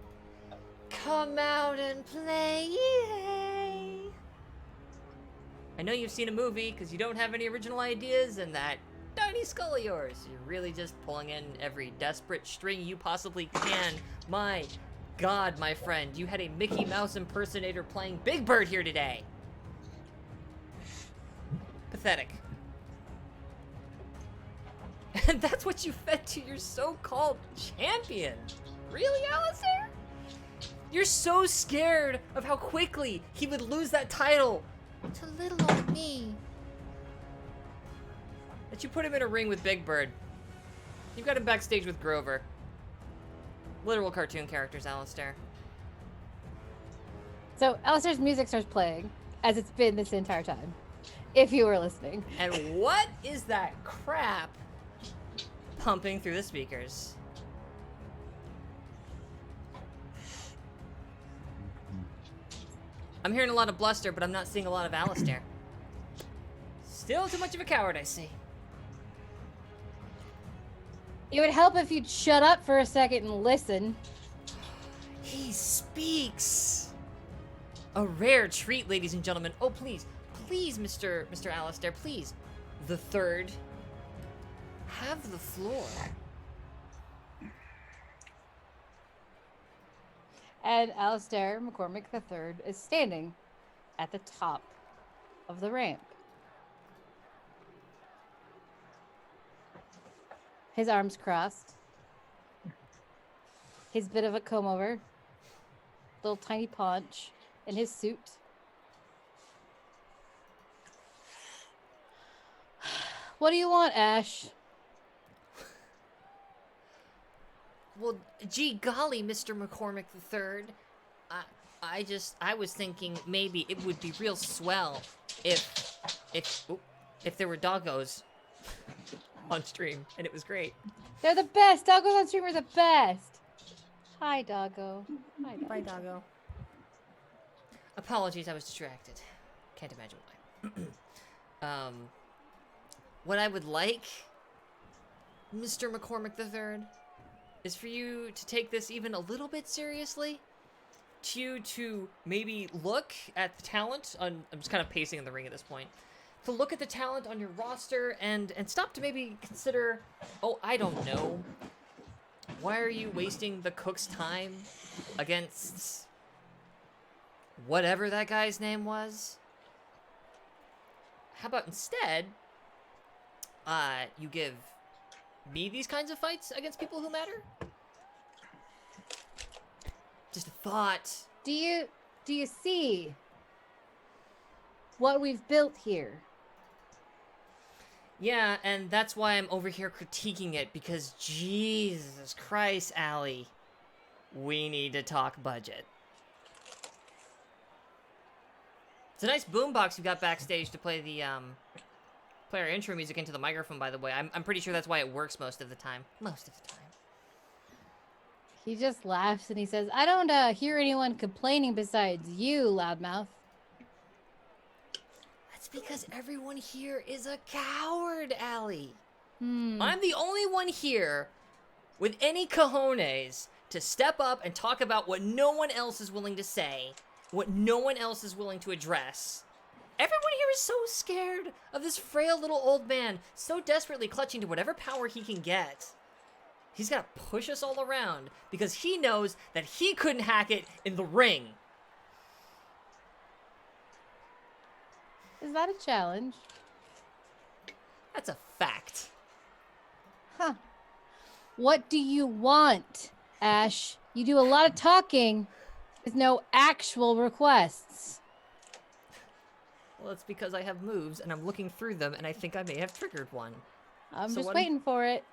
Come out and play. I know you've seen a movie because you don't have any original ideas and that tiny skull of yours. You're really just pulling in every desperate string you possibly can. My God, my friend, you had a Mickey Mouse impersonator playing Big Bird here today. Pathetic. And that's what you fed to your so-called champion. Really, Alistair? You're so scared of how quickly he would lose that title to little old me that you put him in a ring with Big Bird. You've got him backstage with Grover. Literal cartoon characters, Alistair. So Alistair's music starts playing, as it's been this entire time, if you were listening. And what is that crap pumping through the speakers? I'm hearing a lot of bluster, but I'm not seeing a lot of Alistair. Still too much of a coward, I see. It would help if you'd shut up for a second and listen. He speaks. A rare treat, ladies and gentlemen. Oh, please, please, Mr. Alistair, please. The third. Have the floor. And Alistair McCormick III is standing at the top of the ramp. His arms crossed. His bit of a comb over. Little tiny paunch in his suit. What do you want, Ash? Well, gee golly, Mr. McCormick III. I was thinking maybe it would be real swell if there were doggos on stream, and it was great. They're the best. Doggos on stream are the best. Hi, Doggo. Hi, Doggo. Bye, doggo. Apologies, I was distracted. Can't imagine why. What I would like, Mr. McCormick III, is for you to take this even a little bit seriously. To maybe look at the talent on. I'm just kind of pacing in the ring at this point. To look at the talent on your roster and stop to maybe consider. Oh, I don't know. Why are you wasting the cook's time against whatever that guy's name was, how about instead, you give me these kinds of fights against people who matter? Just a thought. Do you see what we've built here? Yeah, and that's why I'm over here critiquing it, because Jesus Christ, Allie, we need to talk budget. It's a nice boombox you got backstage to play the play our intro music into the microphone, by the way. I'm pretty sure that's why it works most of the time. Most of the time. He just laughs and he says, I don't hear anyone complaining besides you, loudmouth. That's because everyone here is a coward, Allie. Hmm. I'm the only one here with any cojones to step up and talk about what no one else is willing to say, what no one else is willing to address. Everyone here is so scared of this frail little old man, so desperately clutching to whatever power he can get. He's got to push us all around because he knows that he couldn't hack it in the ring. Is that a challenge? That's a fact. Huh. What do you want, Ash? You do a lot of talking with no actual requests. Well, it's because I have moves and I'm looking through them and I think I may have triggered one. I'm So just what- waiting for it.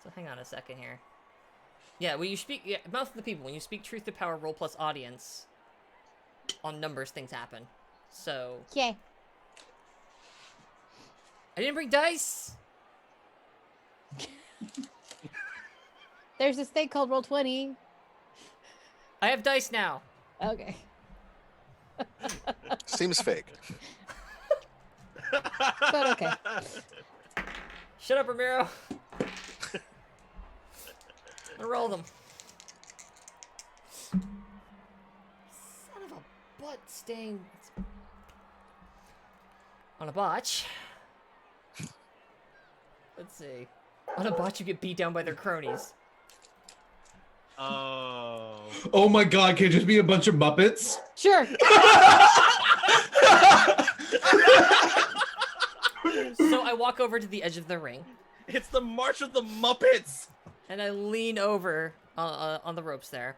So hang on a second here. Yeah, when you speak, mouth of the people, when you speak truth to power, roll plus audience, on numbers, things happen. So, Yeah. I didn't bring dice! There's this thing called Roll20. I have dice now. Okay. Seems fake. But okay. Shut up, Ramiro. I'm gonna roll them. Son of a butt stain. On a botch. Let's see. On a botch, you get beat down by their cronies. Oh. Oh my god, can it just be a bunch of Muppets? Sure. So I walk over to the edge of the ring, It's the March of the Muppets! and I lean over on the ropes there.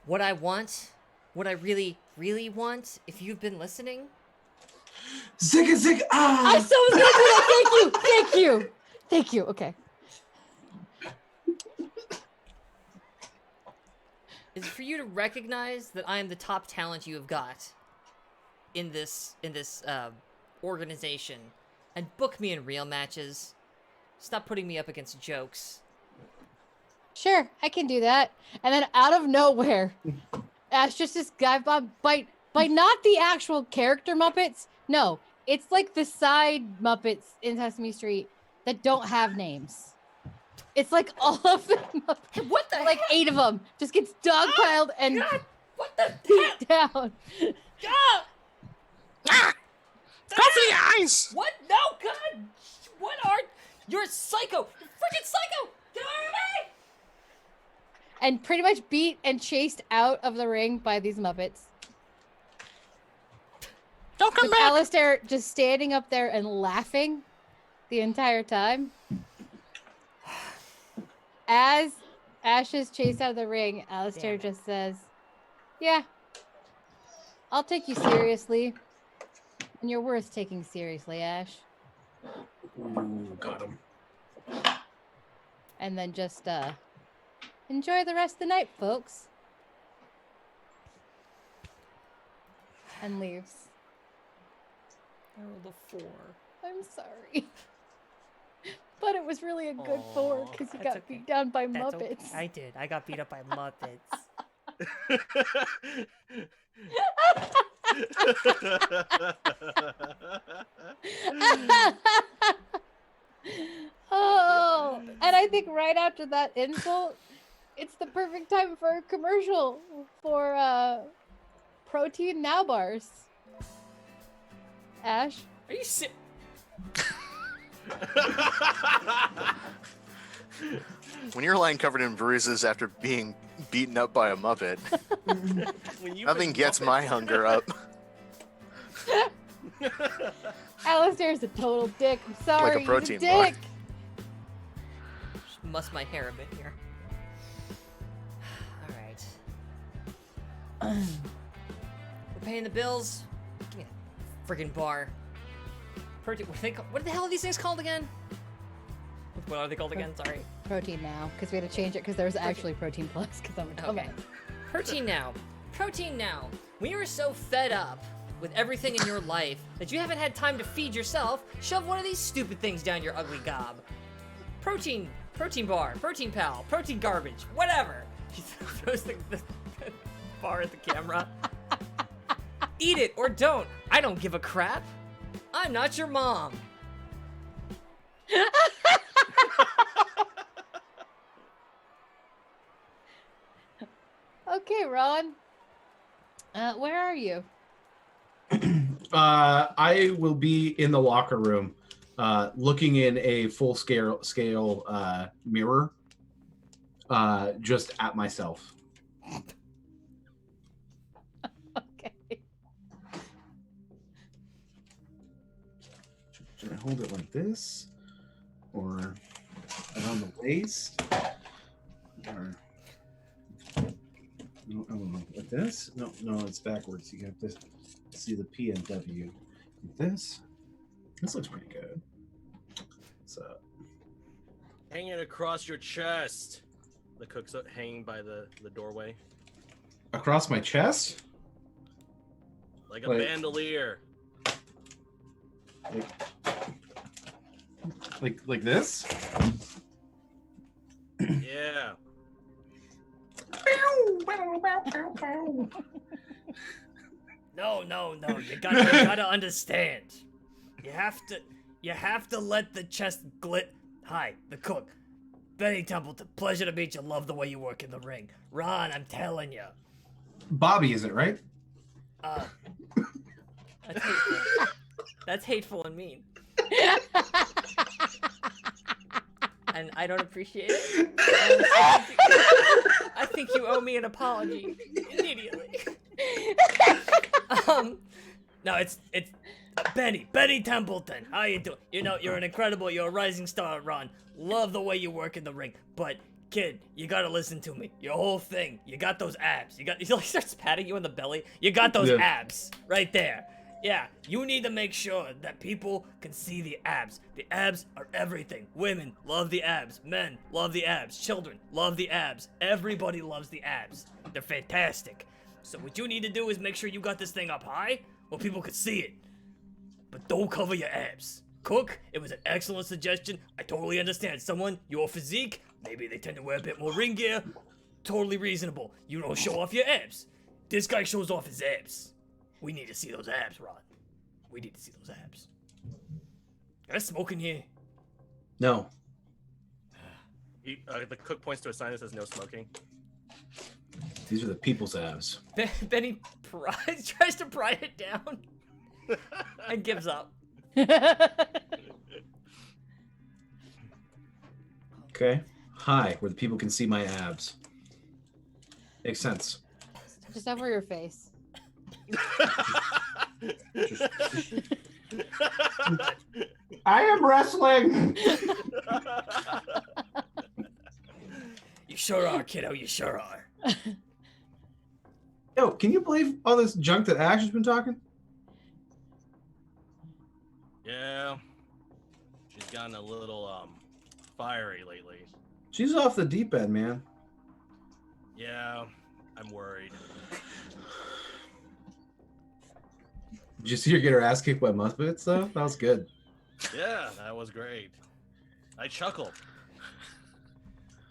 What I want, what I really, really want, if you've been listening, Zigga zig I ah! so was gonna do that. Thank you. Thank you. Thank you. Okay. is for you to recognize that I am the top talent you have got in this organization, and book me in real matches. Stop putting me up against jokes. Sure, I can do that. And then out of nowhere, Ash just this guy by not the actual character Muppets. No, it's like the side Muppets in Sesame Street that don't have names. It's like all of them. What the Like heck? 8 of them just gets dogpiled and God, what the heck? beat down. Ah! Cover the eyes! What? No, God! What are... You're a psycho! You're freaking psycho! Get out of me! And pretty much beat and chased out of the ring by these Muppets. Don't come With back! Alistair just standing up there and laughing the entire time. As Ash is chased out of the ring, Alistair Damn it. just says, yeah, I'll take you seriously. And you're worth taking seriously, Ash. Ooh, got him. And then just enjoy the rest of the night, folks. And leaves. I rolled a 4. I'm sorry. But it was really a good 4 Aw, because you that's got okay. beat down by That's okay. Muppets. I did. I got beat up by Muppets. Oh, and I think right after that insult, it's the perfect time for a commercial for protein now bars. Ash, Are you sick? When you're lying covered in bruises after being beaten up by a Muppet. When you Nothing was gets Muppet- my hunger up. Alistair's a total dick. I'm sorry. He's protein a bar. dick. Just muss my hair a bit here. All right. We're paying the bills. Give me a friggin' bar. What the hell are these things called again? What are they called again? Sorry. Protein now, because we had to change it because there was actually Protein Plus because I'm a dumbass. Okay. Protein now. Protein now. We are so fed up with everything in your life that you haven't had time to feed yourself. Shove one of these stupid things down your ugly gob. Protein bar, protein pal, protein garbage, whatever. She throws the bar at the camera. Eat it or don't. I don't give a crap. I'm not your mom. Okay, Ron. Where are you? I will be in the locker room, looking in a full scale mirror, just at myself. Okay. Should I hold it like this, or around the waist, or no, I don't know, like this? No, it's backwards. You have to see the PNW. Like this. This looks pretty good. So Hanging across your chest. The cook's hanging by the doorway. across my chest, Like a Like- bandolier. like this. Yeah. No. You gotta understand. You have to let the chest glit. Hi, the cook. Benny Templeton, pleasure to meet you. Love the way you work in the ring. Ron, I'm telling you. Bobby, is it right? That's hateful. That's hateful and mean. And I don't appreciate it. And I think you owe me an apology immediately. No, it's Benny Templeton. How you doing? You know, you're a rising star, Ron. Love the way you work in the ring, but kid, you gotta listen to me. Your whole thing, you got those abs. He like starts patting you in the belly. You got those abs right there. Yeah, you need to make sure that people can see the abs. The abs are everything. Women love the abs. Men love the abs. Children love the abs. Everybody loves the abs. They're fantastic. So what you need to do is make sure you got this thing up high where people can see it. But don't cover your abs. Cook, it was an excellent suggestion. I totally understand. Someone, your physique, maybe they tend to wear a bit more ring gear. Totally reasonable. You don't show off your abs. This guy shows off his abs. We need to see those abs, Ron. We need to see those abs. Got a smoke in here? No. The cook points to a sign that says no smoking. These are the people's abs. Benny tries to pry it down and gives up. Okay. High, where the people can see my abs. Makes sense. Just over your face. I am wrestling. You sure are, kiddo. You sure are. Yo, can you believe all this junk that Ash has been talking? Yeah. She's gotten a little fiery lately. She's off the deep end, man. Yeah, I'm worried. Did you see her get her ass kicked by Muppets, though? That was good. Yeah, that was great. I chuckled.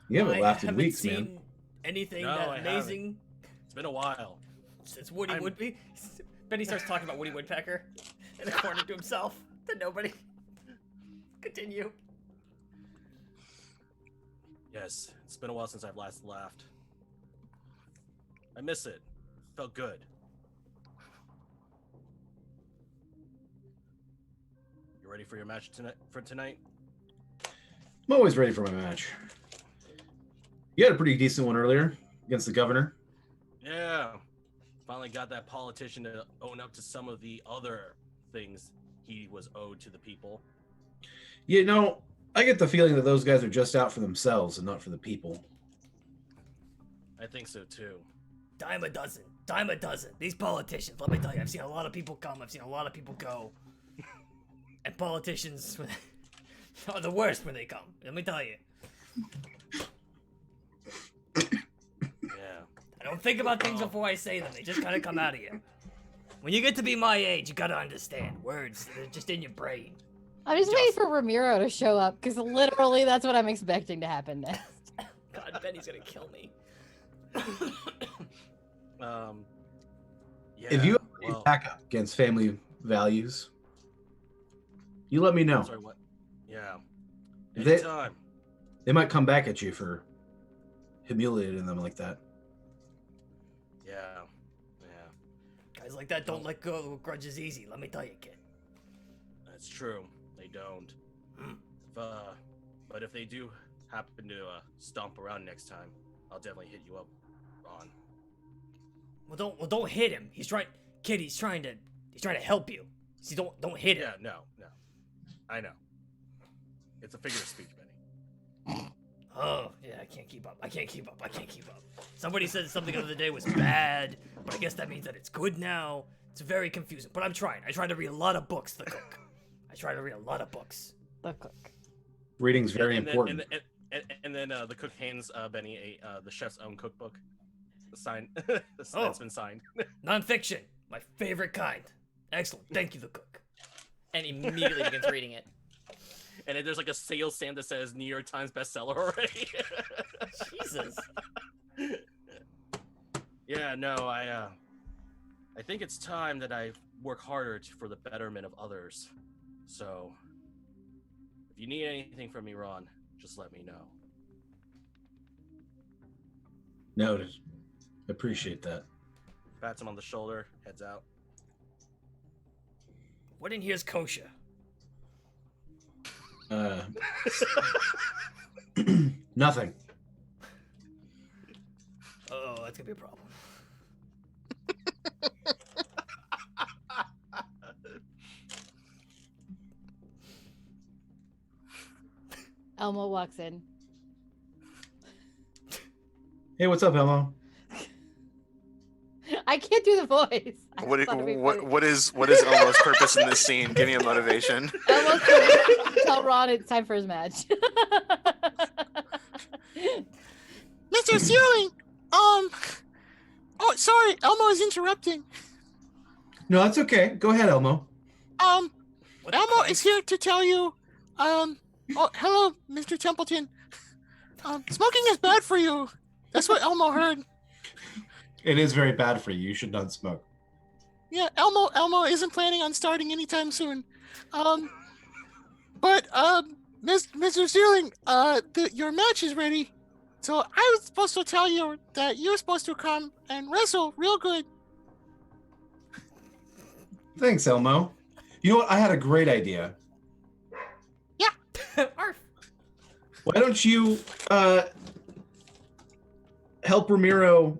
You haven't laughed in haven't weeks, seen man. anything No, that I amazing It's been a while. since Woody Woodpecker. Benny starts talking about Woody Woodpecker in the corner to himself. To nobody. Continue. Yes, it's been a while since I've last laughed. I miss it. Felt good. You ready for your match tonight? I'm always ready for my match. You had a pretty decent one earlier. against the governor? Yeah. Finally got that politician to own up to some of the other things he was owed to the people. You know, I get the feeling that those guys are just out for themselves and not for the people. I think so too. Dime a dozen. Dime a dozen. These politicians, let me tell you, I've seen a lot of people come, I've seen a lot of people go. And politicians are the worst when they come. Let me tell you. Yeah. I don't think about things before I say them. They just kind of come out of you. When you get to be my age, you gotta understand. Words, they're just in your brain. I'm just waiting for Ramiro to show up, because literally that's what I'm expecting to happen next. God, Benny's gonna kill me. Yeah, If you have well, any backup against family values, you let me know. sorry, what? Yeah. They- Anytime. They might come back at you for humiliating them like that. Yeah. Yeah. Guys like that don't let go of grudges easy, let me tell you, kid. That's true. They don't. But if they do happen to stomp around next time, I'll definitely hit you up, Ron. Well, don't hit him. He's trying to help you. See, don't hit him. Yeah, no. I know. It's a figure of speech, Benny. Oh, yeah, I can't keep up. Somebody said something the other day was bad, but I guess that means that it's good now. It's very confusing, but I'm trying. I try to read a lot of books, the cook. The cook. Reading's very important. And then the cook hands Benny the chef's own cookbook. Signed. That's been signed. Nonfiction, my favorite kind. Excellent. Thank you, the cook. And immediately begins reading it. And then there's like a sales stand that says New York Times bestseller already. Jesus. Yeah, no, I think it's time that I work harder for the betterment of others. So, if you need anything from me, Ron, just let me know. Noted. Appreciate that. Pats him on the shoulder, heads out. What in here's kosher? Nothing. Oh, that's gonna be a problem. Elmo walks in. Hey, what's up, Elmo? I can't do the voice. I What just thought it'd be funny. what is Elmo's purpose in this scene? Give me a motivation. Elmo's trying to tell Ron it's time for his match. Mr. Sealing, oh, sorry, Elmo is interrupting. No, that's okay. Go ahead, Elmo. What Elmo kind? is here to tell you, oh, hello, Mr. Templeton. Smoking is bad for you. That's what Elmo heard. It is very bad for you. You should not smoke. Yeah, Elmo isn't planning on starting anytime soon. But Mr. Sealing, your match is ready. So I was supposed to tell you that you're supposed to come and wrestle real good. Thanks, Elmo. You know what? I had a great idea. Arf. Why don't you help Ramiro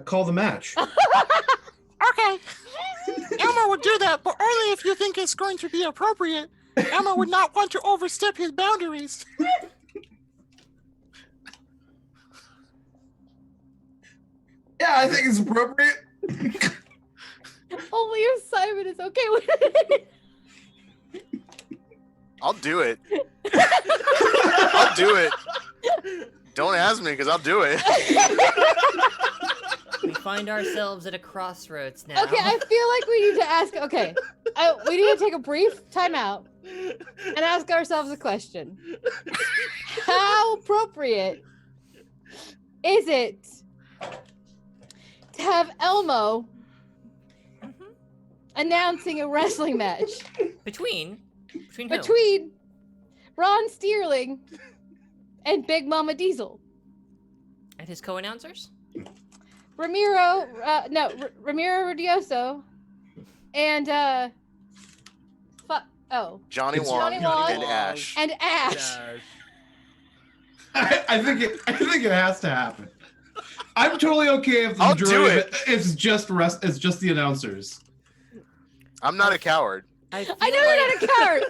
call the match? Okay. Elmo would do that, but only if you think it's going to be appropriate. Elmo would not want to overstep his boundaries. Yeah, I think it's appropriate. Only if Simon is okay with it. I'll do it. I'll do it. Don't ask me, because I'll do it. We find ourselves at a crossroads now. Okay, I feel like we need to ask. Okay, we need to take a brief timeout and ask ourselves a question: how appropriate is it to have Elmo announcing a wrestling match Between who? between Ron Steerling and Big Mama Diesel? And his co-announcers? Ramiro Rodioso, and Johnny It's Wong, Johnny Wong and Ash. and Ash. Yeah. I think it has to happen. I'm totally okay if the I'll do majority of it. it is just it's just the announcers. I'm not a coward. I know you're not a coward.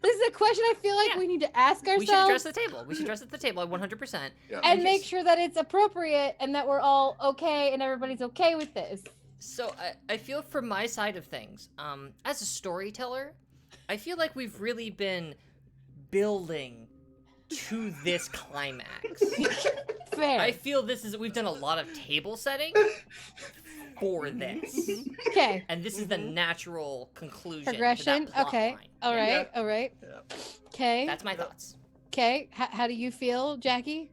This is a question I feel like we need to ask ourselves. We should address the table. We should address at the table 100%. Yeah. and make sure that it's appropriate and that we're all okay and everybody's okay with this. So I feel from my side of things, as a storyteller, I feel like we've really been building to this climax. Fair. I feel we've done a lot of table setting for this. Okay. And this is the natural conclusion. Progression. To that plot Okay. line. All Yeah. right. All right. Okay. That's my thoughts. Okay. How do you feel, Jackie?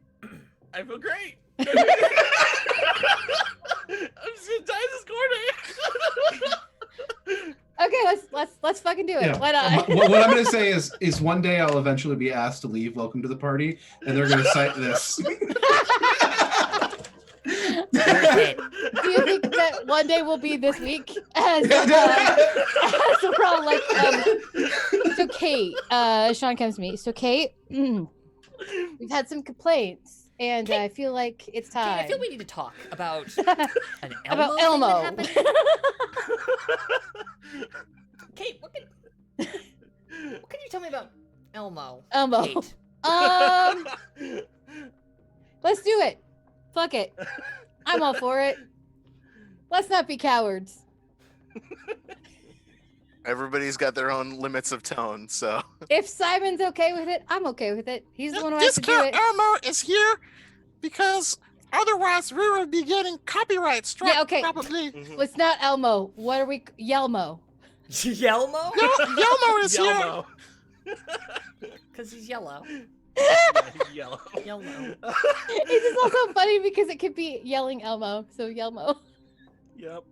I feel great. I'm just gonna die in this corner. Okay, let's fucking do it. Yeah. Why not? What I'm gonna say is one day I'll eventually be asked to leave Welcome to the Party, and they're gonna cite this. Do you think that one day will be this week? As we're all like, so Kate, Sean comes to me. So Kate, we've had some complaints, and I feel like it's Kate, time. I feel we need to talk about an Elmo. About thing Elmo. that happened. Kate, what can you tell me about Elmo? Elmo. Kate? Let's do it. Fuck it. I'm all for it. Let's not be cowards. Everybody's got their own limits of tone, so. If Simon's okay with it, I'm okay with it. He's the one who has to do Discount it. Elmo is here because otherwise we would be getting copyright strike. Yeah, okay. Probably. Well, it's not Elmo. What are we? Yelmo. Yelmo? Yelmo is here. Yelmo. Because he's yellow. Yeah, he's yellow. Yelmo. It's just also funny because it could be yelling Elmo. So Yelmo. Yep.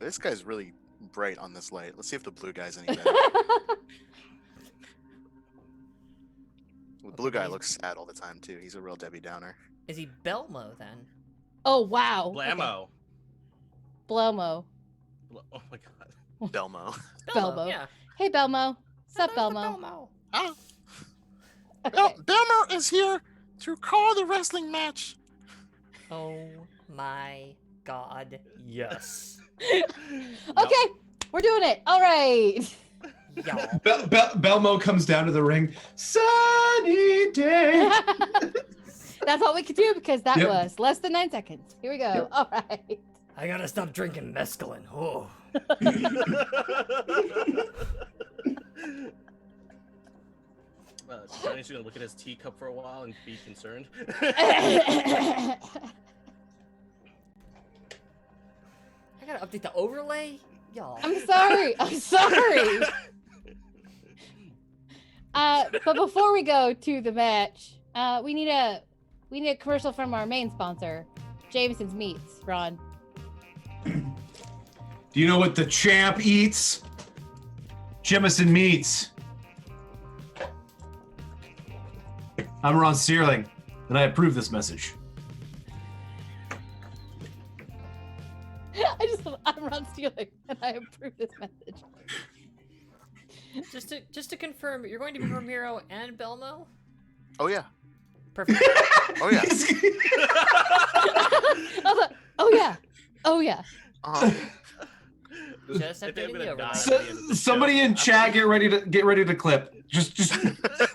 This guy's really bright on this light. Let's see if the blue guy's any better. The blue guy looks sad all the time too. He's a real Debbie Downer. Is he Belmo then? Oh wow. Blammo. Blamo. Oh my god. Belmo. Belmo. Yeah. Hey Belmo. Sup Belmo? Belmo. Oh, Okay. Belmo is here to call the wrestling match. Oh my god. Yes. Okay, we're doing it. All right. Y'all. Belmo comes down to the ring. Sunny day. That's all we could do because that Yep. was less than 9 seconds. Here we go. Yep. All right. I gotta stop drinking mescaline. Oh. Johnny's gonna look at his teacup for a while and be concerned. I gotta update the overlay? Y'all. I'm sorry. I'm sorry. But before we go to the match, we need a commercial from our main sponsor, Jameson's Meats. Ron. Do you know what the champ eats? Jemison Meats. I'm Ron Searling, and I approve this message. I'm Ron Steeling, and I approve this message. Just to confirm, you're going to be Ramiro and Belmo? Oh yeah. Perfect. Oh yeah. Oh yeah. Oh yeah. Just I think I'm updating the gonna overlay. die. Somebody in chat, get ready to clip. Just.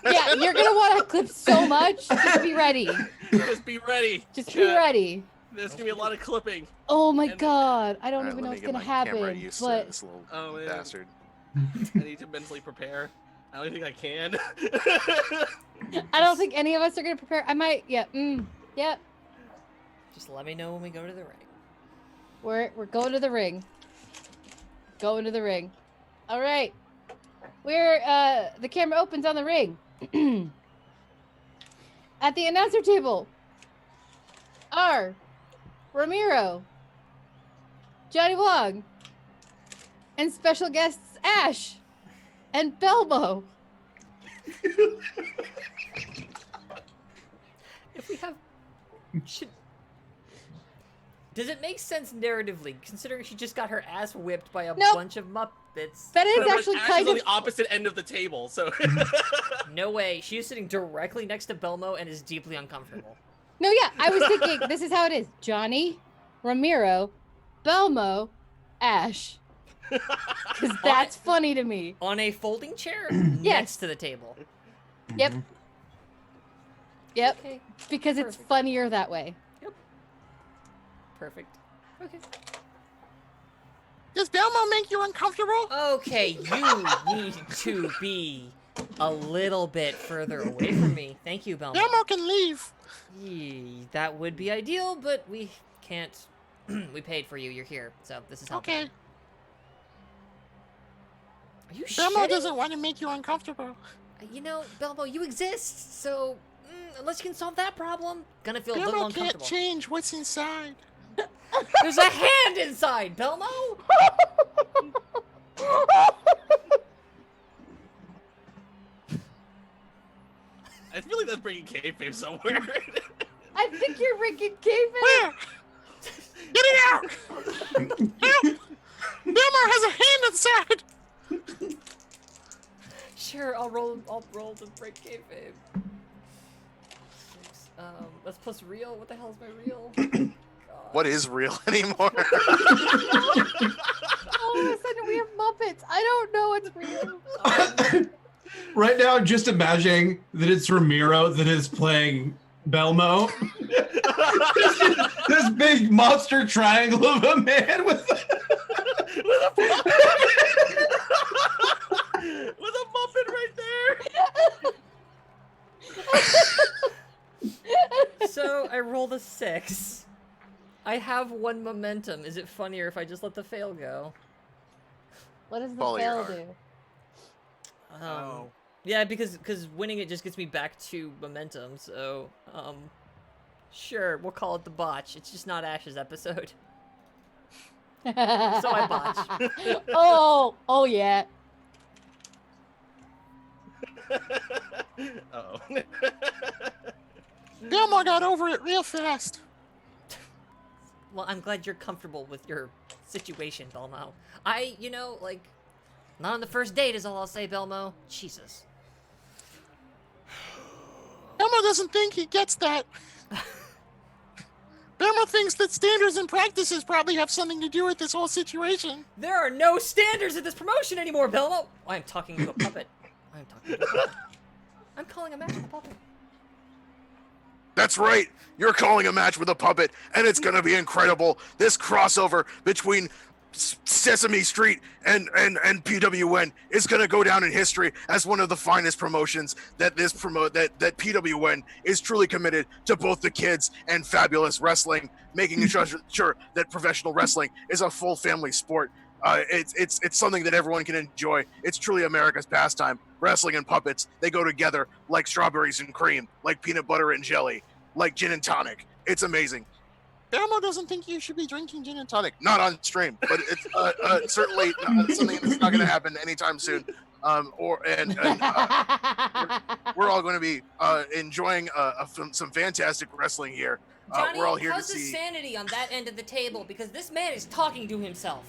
Yeah, you're gonna want to clip so much. Just be ready. Just be ready. Just be ready. There's gonna be a lot of clipping. Oh my And- god, I don't Alright, even know let me what's get gonna my camera happen. used to But this little Oh, man. bastard. I need to mentally prepare. I don't think I can. I don't think any of us are gonna prepare. I might. Yeah. Yep. Just let me know when we go to the ring. We're going to the ring. Going to the ring. All right. We're the camera opens on the ring. At the announcer table are Ramiro, Johnny Wong, and special guests Ash and Belmo. If we have... Does it make sense narratively, considering she just got her ass whipped by a Nope. bunch of Muppets? That is But actually Ash kind is on of the opposite end of the table, so. No way. She is sitting directly next to Belmo and is deeply uncomfortable. No, yeah, I was thinking this is how it is. Johnny, Ramiro, Belmo, Ash. Because that's funny to me. On a folding chair Yes. next to the table. Yep. Yep. Okay. Because it's Perfect. funnier that way. Perfect. Okay. Does Belmo make you uncomfortable? Okay, you need to be a little bit further away from me. Thank you, Belmo. Belmo can leave. That would be ideal, but we can't. We paid for you. You're here, so this is how. Okay. Are you Belmo shitting? doesn't want to make you uncomfortable. You know, Belmo, you exist, so unless you can solve that problem, gonna feel a little Belmo uncomfortable. can't change what's inside. There's a hand inside, Belmo. I feel like that's bringing kayfabe somewhere. I think you're Ricky Cave. Where? Get it out! Help! Belmo has a hand inside. Sure, I'll roll to break kayfabe. 6. Let's plus real. What the hell is my real? What is real anymore? All of a sudden we have Muppets. I don't know what's real. Right now, I'm just imagining that it's Ramiro that is playing Belmo. This big monster triangle of a man with With a muffin right there. So I rolled a 6. I have 1 momentum. Is it funnier if I just let the fail go? What does the Follow your fail heart. do? Oh. Yeah, because winning it just gets me back to momentum. So sure, we'll call it the botch. It's just not Ash's episode. So I botch. Oh yeah. Uh-oh. Belmo got over it real fast. Well, I'm glad you're comfortable with your situation, Belmo. Not on the first date is all I'll say, Belmo. Jesus. Belmo doesn't think he gets that. Belmo thinks that standards and practices probably have something to do with this whole situation. There are no standards at this promotion anymore, Belmo! I'm talking to a puppet. I'm calling a match with a puppet. That's right. You're calling a match with a puppet, and it's gonna be incredible. This crossover between Sesame Street and PWN is gonna go down in history as one of the finest promotions that that PWN is truly committed to both the kids and fabulous wrestling, making sure that professional wrestling is a full family sport. It's something that everyone can enjoy. It's truly America's pastime. Wrestling and puppets, they go together like strawberries and cream, like peanut butter and jelly, like gin and tonic. It's amazing. Belmo doesn't think you should be drinking gin and tonic. Not on stream, but it's certainly something that's not going to happen anytime soon. We're all going to be enjoying some fantastic wrestling here. Johnny, We're all here to how's the see. sanity on that end of the table? Because this man is talking to himself.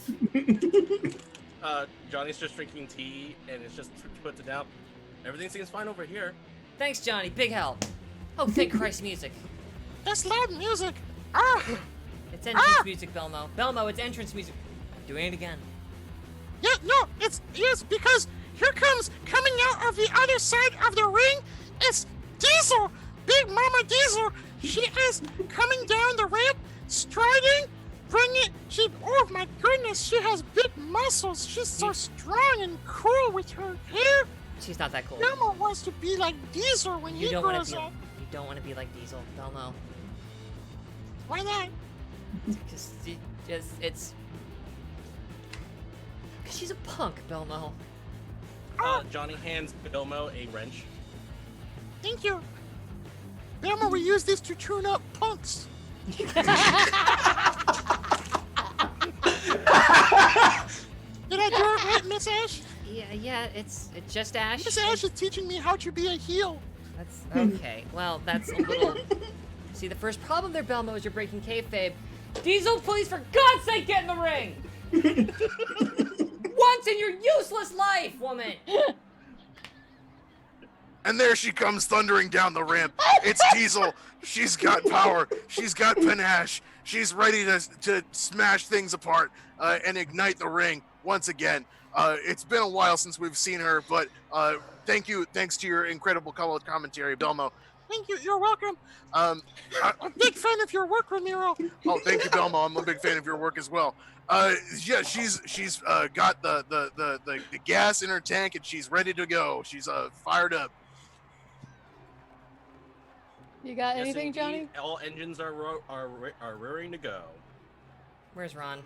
Johnny's just drinking tea and it's just puts it down. Everything seems fine over here. Thanks, Johnny. Big help. Oh, thank Christ music. That's loud music. Ah! It's entrance music, Belmo. Belmo, it's entrance music. I'm doing it again. Yeah, no, yes, because here coming out of the other side of the ring, it's Diesel, Big Mama Diesel. She is coming down the ramp, striding, oh my goodness, she has big muscles. She's so strong and cool with her hair. She's not that cool. Belmo wants to be like Diesel when he grows up. You don't want to be like Diesel, Belmo. Why not? Because it's... Because she's a punk, Belmo. Johnny hands Belmo a wrench. Thank you. Belmo, we use this to tune up punks. Did I do it right, Miss Ash? Yeah, it's just Ash. Miss Ash is teaching me how to be a heel. That's okay. Well, that's a little... See, the first problem there, Belmo, is you're breaking kayfabe. Diesel, please, for God's sake, get in the ring! Once in your useless life, woman! And there she comes thundering down the ramp. It's Diesel. She's got power. She's got panache. She's ready to smash things apart and ignite the ring once again. It's been a while since we've seen her, but thanks to your incredible color commentary, Belmo. Thank you. You're welcome. I'm a big fan of your work, Ramiro. Oh, thank you, Belmo. I'm a big fan of your work as well. Yeah, she's got the gas in her tank and she's ready to go. She's fired up. You got Yes, anything, indeed. Johnny? All engines are rearing to go. Where's Ron?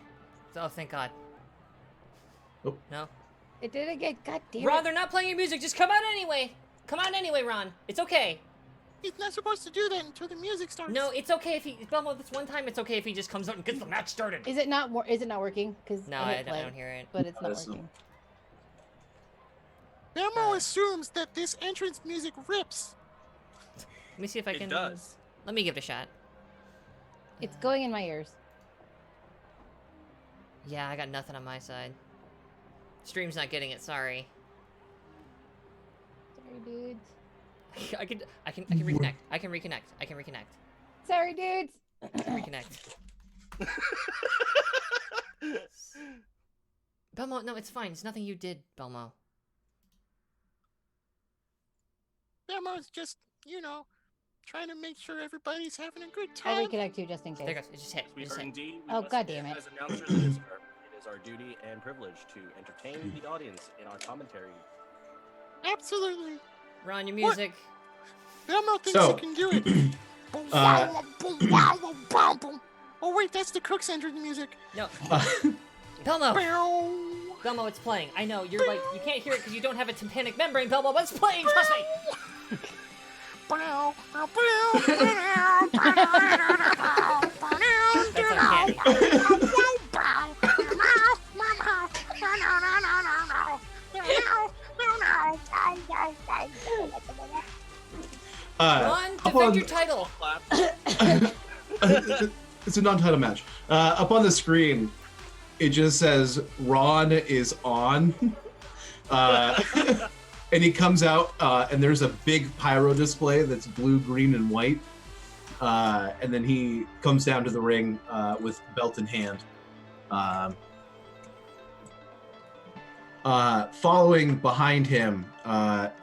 Oh, thank God. Oh. No. It did again. God damn Ron, it. they're not playing your music. Just come out anyway. Come out anyway, Ron. It's okay. He's not supposed to do that until the music starts. No, it's okay if he. Belmo, this one time, it's okay if he just comes out and gets the match started. Is it not working? Because No, I don't hear it. But it's not Listen. working. Belmo assumes that this entrance music rips. Let me see if I can. It does. Let me give it a shot. It's going in my ears. Yeah, I got nothing on my side. Stream's not getting it. Sorry. Sorry, dudes. I can reconnect. I can reconnect. Sorry, dudes. Reconnect. Belmo, no, it's fine. It's nothing you did, Belmo. Belmo's just, trying to make sure everybody's having a good I'll time. reconnect you just in case. There it goes. It just hit. It We just are hit. indeed. Oh, God damn it. As announcers, it is our duty and privilege to entertain the audience in our commentary. Absolutely. Ron, your music. Belmo thinks So, he can do it. Boom, wow, boom, wow, boom, boom. Oh, wait, that's the Cook's entrance music. No. Uh, Belmo. Bow. Belmo, it's playing. I know, you're like, you can't hear it because you don't have a tympanic membrane, Belmo, but it's playing, trust me! Bow, bow, bow, That's uncanny. Ron, up defend on- your title! It's a non-title match. Up on the screen, it just says Ron is on. And he comes out, and there's a big pyro display that's blue, green, and white. And then he comes down to the ring with belt in hand. Following behind him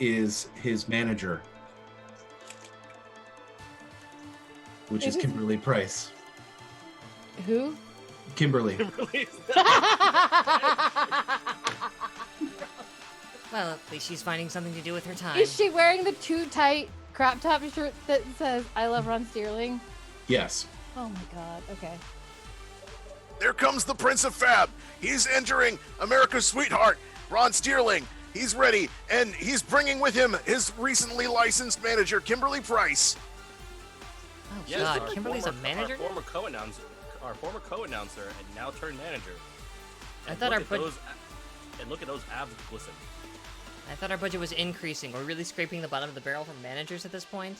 is his manager, which is Kimberly Price. Who? Kimberly. Well, at least she's finding something to do with her time. Is she wearing the too tight crop top shirt that says "I love Ron Sterling"? Yes. Oh my God. Okay. There comes the Prince of Fab. He's entering America's sweetheart, Ron Sterling. He's ready, and he's bringing with him his recently licensed manager, Kimberly Price. Oh, Yes, God, our Kimberly's former, a manager now? Our former co-announcer, and now turned manager. I thought our budget. And look at those abs glisten. I thought our budget was increasing. We're really scraping the bottom of the barrel for managers at this point.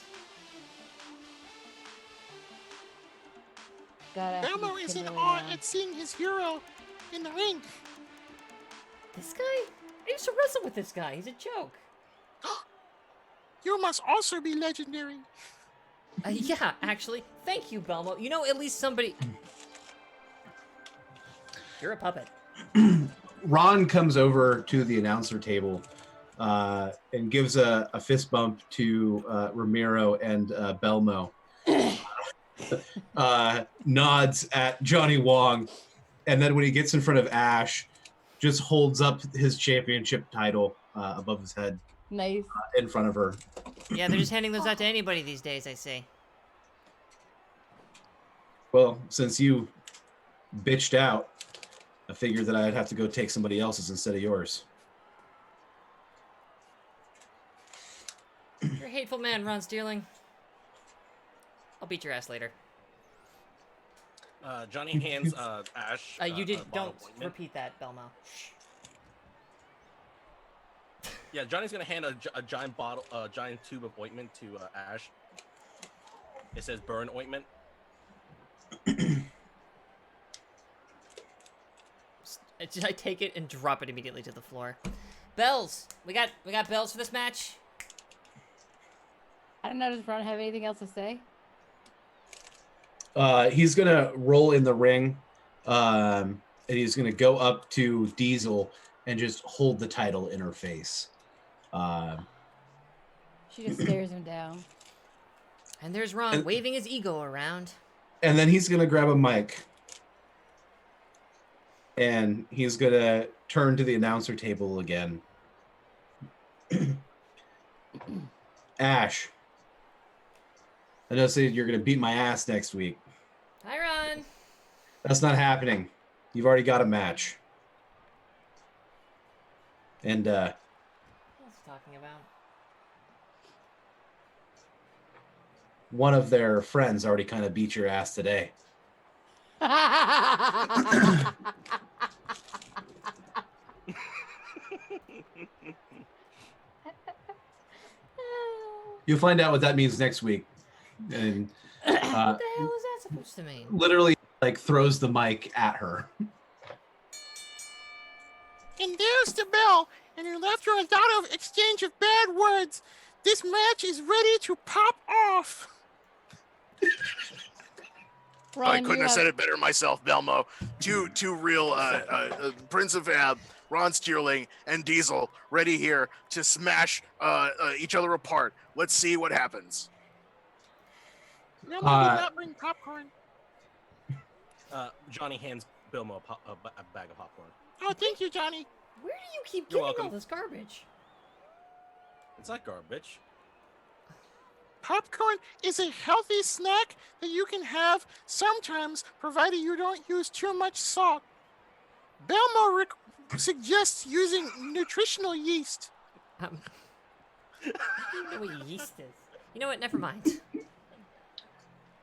Belmo is in awe at seeing his hero in the ring. This guy? I used to wrestle with this guy. He's a joke. You must also be legendary. Yeah, actually. Thank you, Belmo. You know, at least somebody. You're a puppet. Ron comes over to the announcer table and gives a fist bump to Ramiro and Belmo. Nods at Johnny Wong, and then when he gets in front of Ash, just holds up his championship title above his head. Nice. In front of her. Yeah, they're just handing those out to anybody these days, I see. Well, since you bitched out, I figured that I'd have to go take somebody else's instead of yours. You're a hateful man, Ron Sterling. I'll beat your ass later. Johnny hands Ash. You did. a bottle Don't of ointment. repeat that, Belmo. Yeah, Johnny's gonna hand a giant bottle, giant tube of ointment to Ash. It says burn ointment. I take it and drop it immediately to the floor. Bells. We got bells for this match. I don't know. Does Ron have anything else to say? He's gonna roll in the ring, and he's gonna go up to Diesel and just hold the title in her face. She just stares him down. And there's Ron waving his ego around. And then he's gonna grab a mic, and he's gonna turn to the announcer table again. Ash, I know say you're gonna beat my ass next week. Hi, Ron. That's not happening. You've already got a match. And What's he talking about? one of their friends already kind of beat your ass today. You'll find out what that means next week. And What the hell is that supposed to mean? literally like throws the mic at her. And there's the bell, and after a lot of exchange of bad words, this match is ready to pop off. Ron, I couldn't have said it better myself, Belmo. Two real Prince of Fab, Ron Steerling, and Diesel ready here to smash each other apart. Let's see what happens. No, we did not bring popcorn. Johnny hands Bilmo a bag of popcorn. Oh, thank you, Johnny. Where do you keep You're getting all welcome. this garbage? It's not garbage. Popcorn is a healthy snack that you can have sometimes, provided you don't use too much salt. Belmo suggests using nutritional yeast. I don't know what yeast is. You know what? Never mind.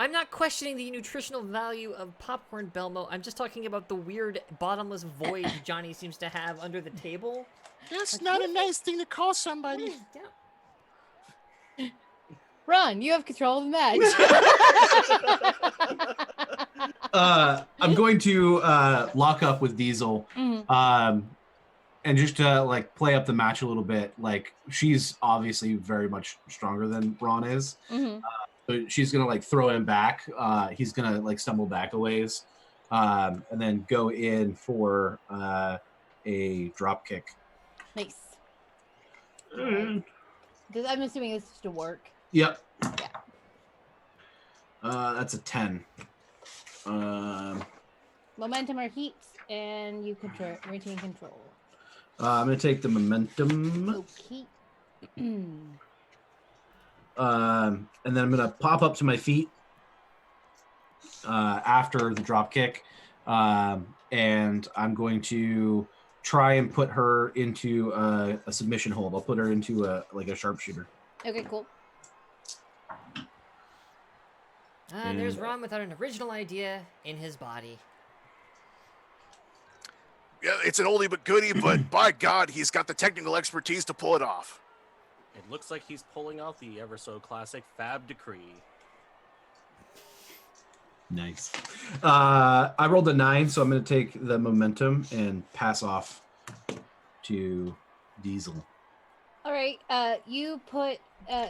I'm not questioning the nutritional value of popcorn, Belmo. I'm just talking about the weird bottomless void Johnny seems to have under the table. That's not a nice thing to call somebody. Ron, you have control of the match. I'm going to lock up with Diesel, and just to like play up the match a little bit. Like she's obviously very much stronger than Ron is. So she's gonna like throw him back. He's gonna like stumble back a ways, and then go in for a drop kick. Nice. I'm assuming this is to work. Yep. Yeah. That's a 10. Momentum or heat, and you retain control. I'm gonna take the momentum. Okay. And then I'm gonna pop up to my feet after the drop kick, and I'm going to try and put her into a submission hold. I'll put her into a sharpshooter. Okay, cool. There's Ron without an original idea in his body. Yeah, it's an oldie but goodie, but by God, he's got the technical expertise to pull it off. It looks like he's pulling off the ever so classic Fab Decree. Nice. I rolled a 9, so I'm going to take the momentum and pass off to Diesel. All right. You put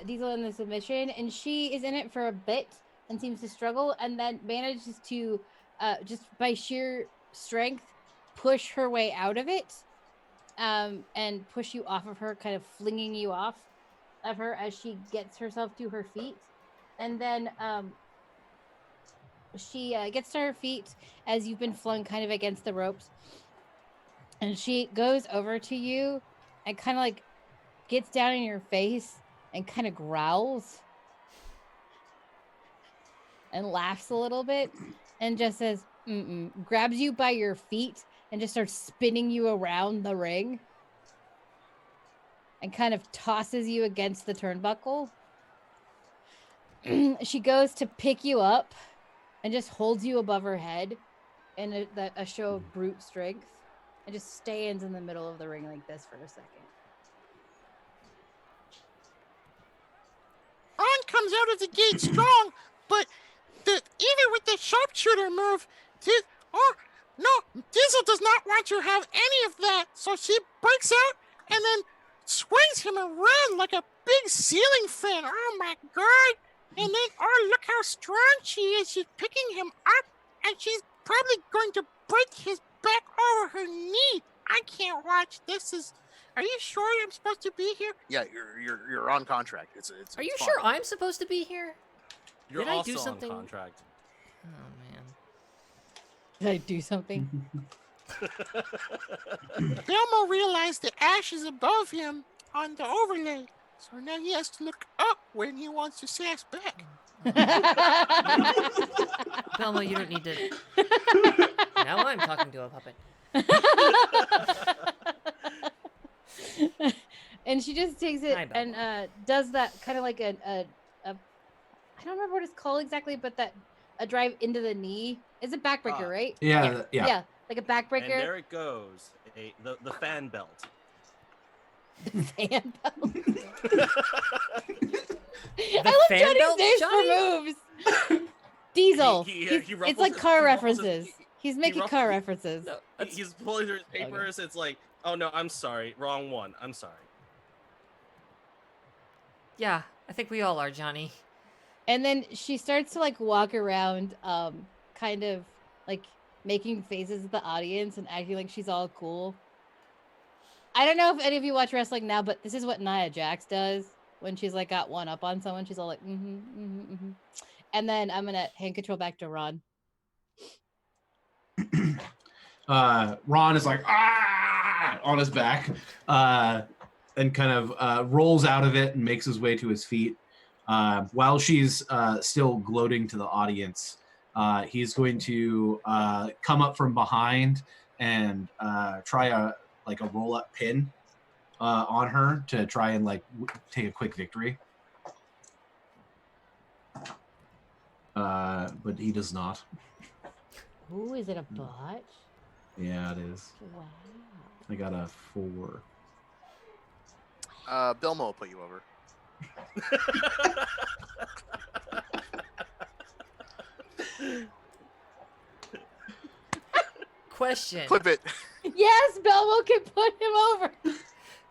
Diesel in the submission, and she is in it for a bit and seems to struggle, and then manages to, just by sheer strength, push her way out of it, and push you off of her, kind of flinging you off of her as she gets herself to her feet. And then she gets to her feet as you've been flung kind of against the ropes. And she goes over to you and kind of like gets down in your face and kind of growls and laughs a little bit and just says, grabs you by your feet and just starts spinning you around the ring and kind of tosses you against the turnbuckle. She goes to pick you up and just holds you above her head in a show of brute strength and just stands in the middle of the ring like this for a second. Ron comes out of the gate strong, but even with the sharpshooter move, Diesel does not want to have any of that, so she breaks out and then swings him around like a big ceiling fan. Oh my god! And then, oh, look how strong she is. She's picking him up, and she's probably going to break his back over her knee. I can't watch. Are you sure I'm supposed to be here? Yeah, you're on contract. Are you it's sure fine. I'm supposed to be here? You're Did I also do something? on contract. Oh man. Did I do something? Belmo realized the ash is above him on the overlay, so now he has to look up when he wants to sass back. Belmo, you don't need to. Now I'm talking to a puppet. And she just takes it Hi, and does that kind of like a I don't remember what it's called exactly, but that a drive into the knee. It's a backbreaker, right? Yeah. Yeah, like a backbreaker. And there it goes. The fan belt. Fan belt. The I love fan Johnny's belt, names Johnny? for moves. Diesel. He it's ruffles like his- car he ruffles his- references. He's making ruffles- car references. No, He's pulling through his papers. It's like, oh no, I'm sorry, wrong one. I'm sorry. Yeah, I think we all are, Johnny. And then she starts to like walk around, kind of like making faces at the audience and acting like she's all cool. I don't know if any of you watch wrestling now, but this is what Nia Jax does when she's like got one up on someone. She's all like, And then I'm gonna hand control back to Ron. Ron is like on his back, and kind of rolls out of it and makes his way to his feet. While she's still gloating to the audience, he's going to come up from behind and try a roll up pin on her to try and take a quick victory. But he does not. Ooh, is it a botch? Yeah, it is. Wow. I got a 4. Bilmo will put you over. Question. Clip it. Yes, Belmo can put him over.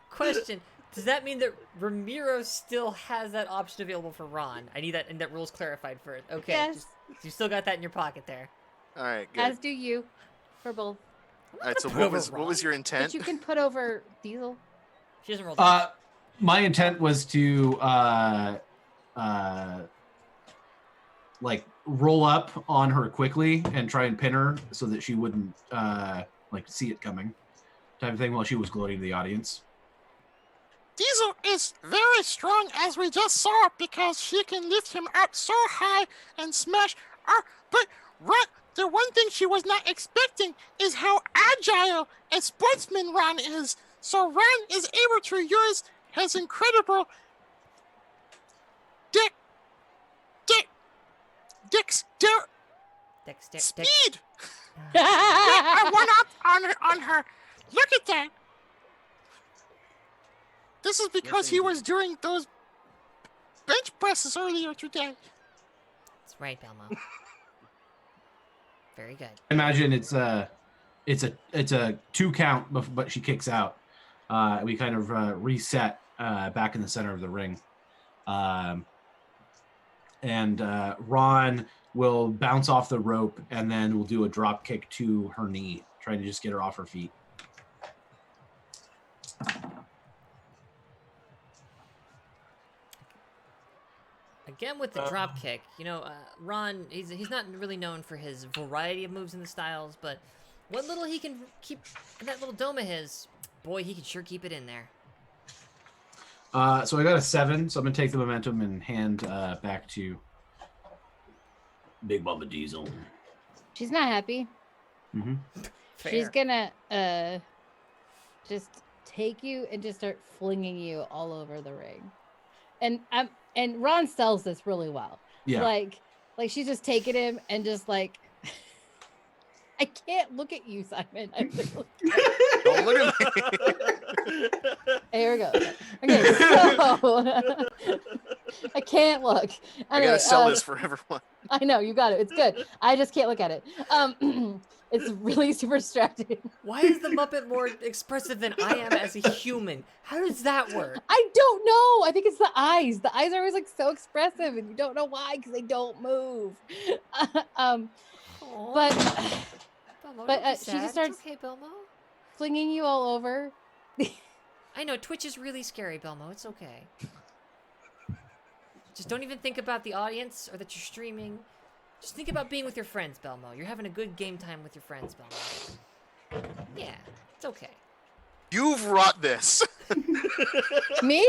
Question. Does that mean that Ramiro still has that option available for Ron? I need that, and that rule's clarified first. Okay. Yes. You still got that in your pocket there. All right, good. As do you, for both. All right, so Put what over was your But intent? you can put over Diesel. She doesn't roll dice. My intent was to roll up on her quickly and try and pin her so that she wouldn't see it coming, type of thing, while she was gloating to the audience. Diesel is very strong, as we just saw, because she can lift him up so high and smash. But the one thing she was not expecting is how agile a sportsman Ron is. So Ron is able to use his incredible speed. I one up on her. Look at that. This is because he was doing those bench presses earlier today. That's right, Belmo. Very good. Imagine it's a 2 count, but she kicks out. We kind of reset back in the center of the ring, and Ron will bounce off the rope, and then we'll do a drop kick to her knee, trying to just get her off her feet. Again with the drop kick, Ron, he's not really known for his variety of moves and the styles, but what little he can keep in that little dome of his, boy, he can sure keep it in there. So I got a 7, so I'm gonna take the momentum and hand back to Big Bubba Diesel. She's not happy. Mm-hmm. She's gonna just take you and just start flinging you all over the ring. And Ron sells this really well. Yeah. Like she's just taking him and just like, I can't look at you, Simon. Don't look at me. Here we go. Okay, so I can't look. I Anyway, gotta sell this for everyone. I know you got it. It's good. I just can't look at it. It's really super distracting. Why is the Muppet more expressive than I am as a human? How does that work? I don't know. I think it's the eyes. The eyes are always like so expressive, and you don't know why because they don't move. But Belmo, but don't be she sad. just It's starts okay, Belmo. flinging you all over. I know Twitch is really scary, Belmo. It's okay. Just don't even think about the audience or that you're streaming. Just think about being with your friends, Belmo. You're having a good game time with your friends, Belmo. Yeah, it's okay. You've wrought this. Me?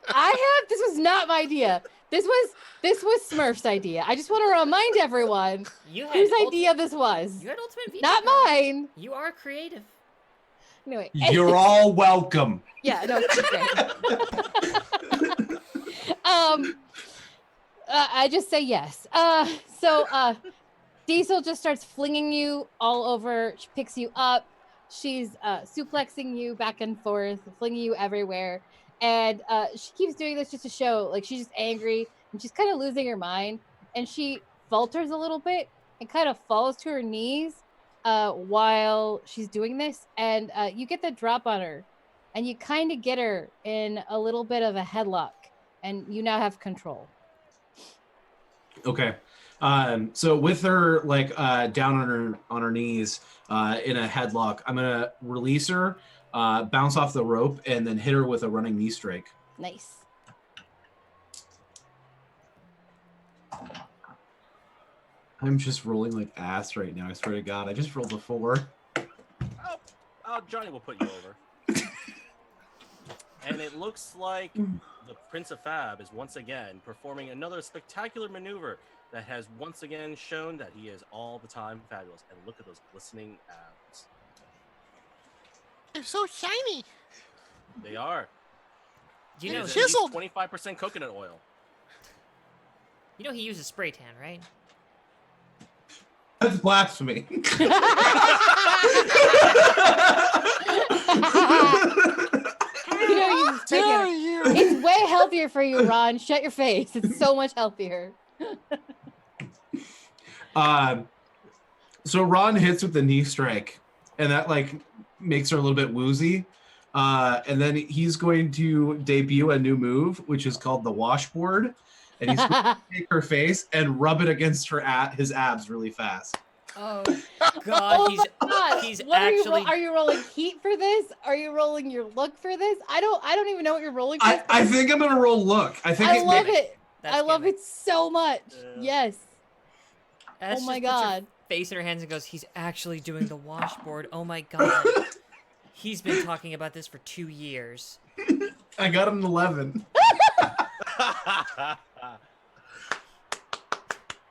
I have. This was not my idea. This was Smurf's idea. I just want to remind everyone You had whose idea this was. You had ultimate veto Not power. mine. You are creative. Anyway. You're all welcome. Yeah, no, it's great. I just say yes. So Diesel just starts flinging you all over. She picks you up. She's suplexing you back and forth, flinging you everywhere. And she keeps doing this just to show, like, she's just angry and she's kind of losing her mind. And she falters a little bit and kind of falls to her knees while she's doing this. And you get the drop on her and you kind of get her in a little bit of a headlock. And you now have control. Okay. So with her like down on her knees in a headlock, I'm gonna release her, bounce off the rope, and then hit her with a running knee strike. Nice. I'm just rolling like ass right now. I swear to God, I just rolled a 4. Oh, Johnny will put you over. And it looks like the Prince of Fab is once again performing another spectacular maneuver that has once again shown that he is all the time fabulous. And look at those glistening abs. They're so shiny. They are. You know, chiseled. 25% coconut oil. You know he uses spray tan, right? That's blasphemy. You know, you just take it. It's way healthier for you, Ron. Shut your face. It's so much healthier. So Ron hits with the knee strike, and that like makes her a little bit woozy. And then he's going to debut a new move, which is called the washboard. And he's going to take her face and rub it against his abs really fast. Oh God, Oh my God. he's What actually. are you rolling heat for this? Are you rolling your look for this? I don't even know what you're rolling for. I think I'm gonna roll look. I think I love it. That's I love gimmick. it so much. Yes. Ash Oh my just puts her God. face in her hands and goes, "He's actually doing the washboard. Oh my God." He's been talking about this for 2 years. I got an 11.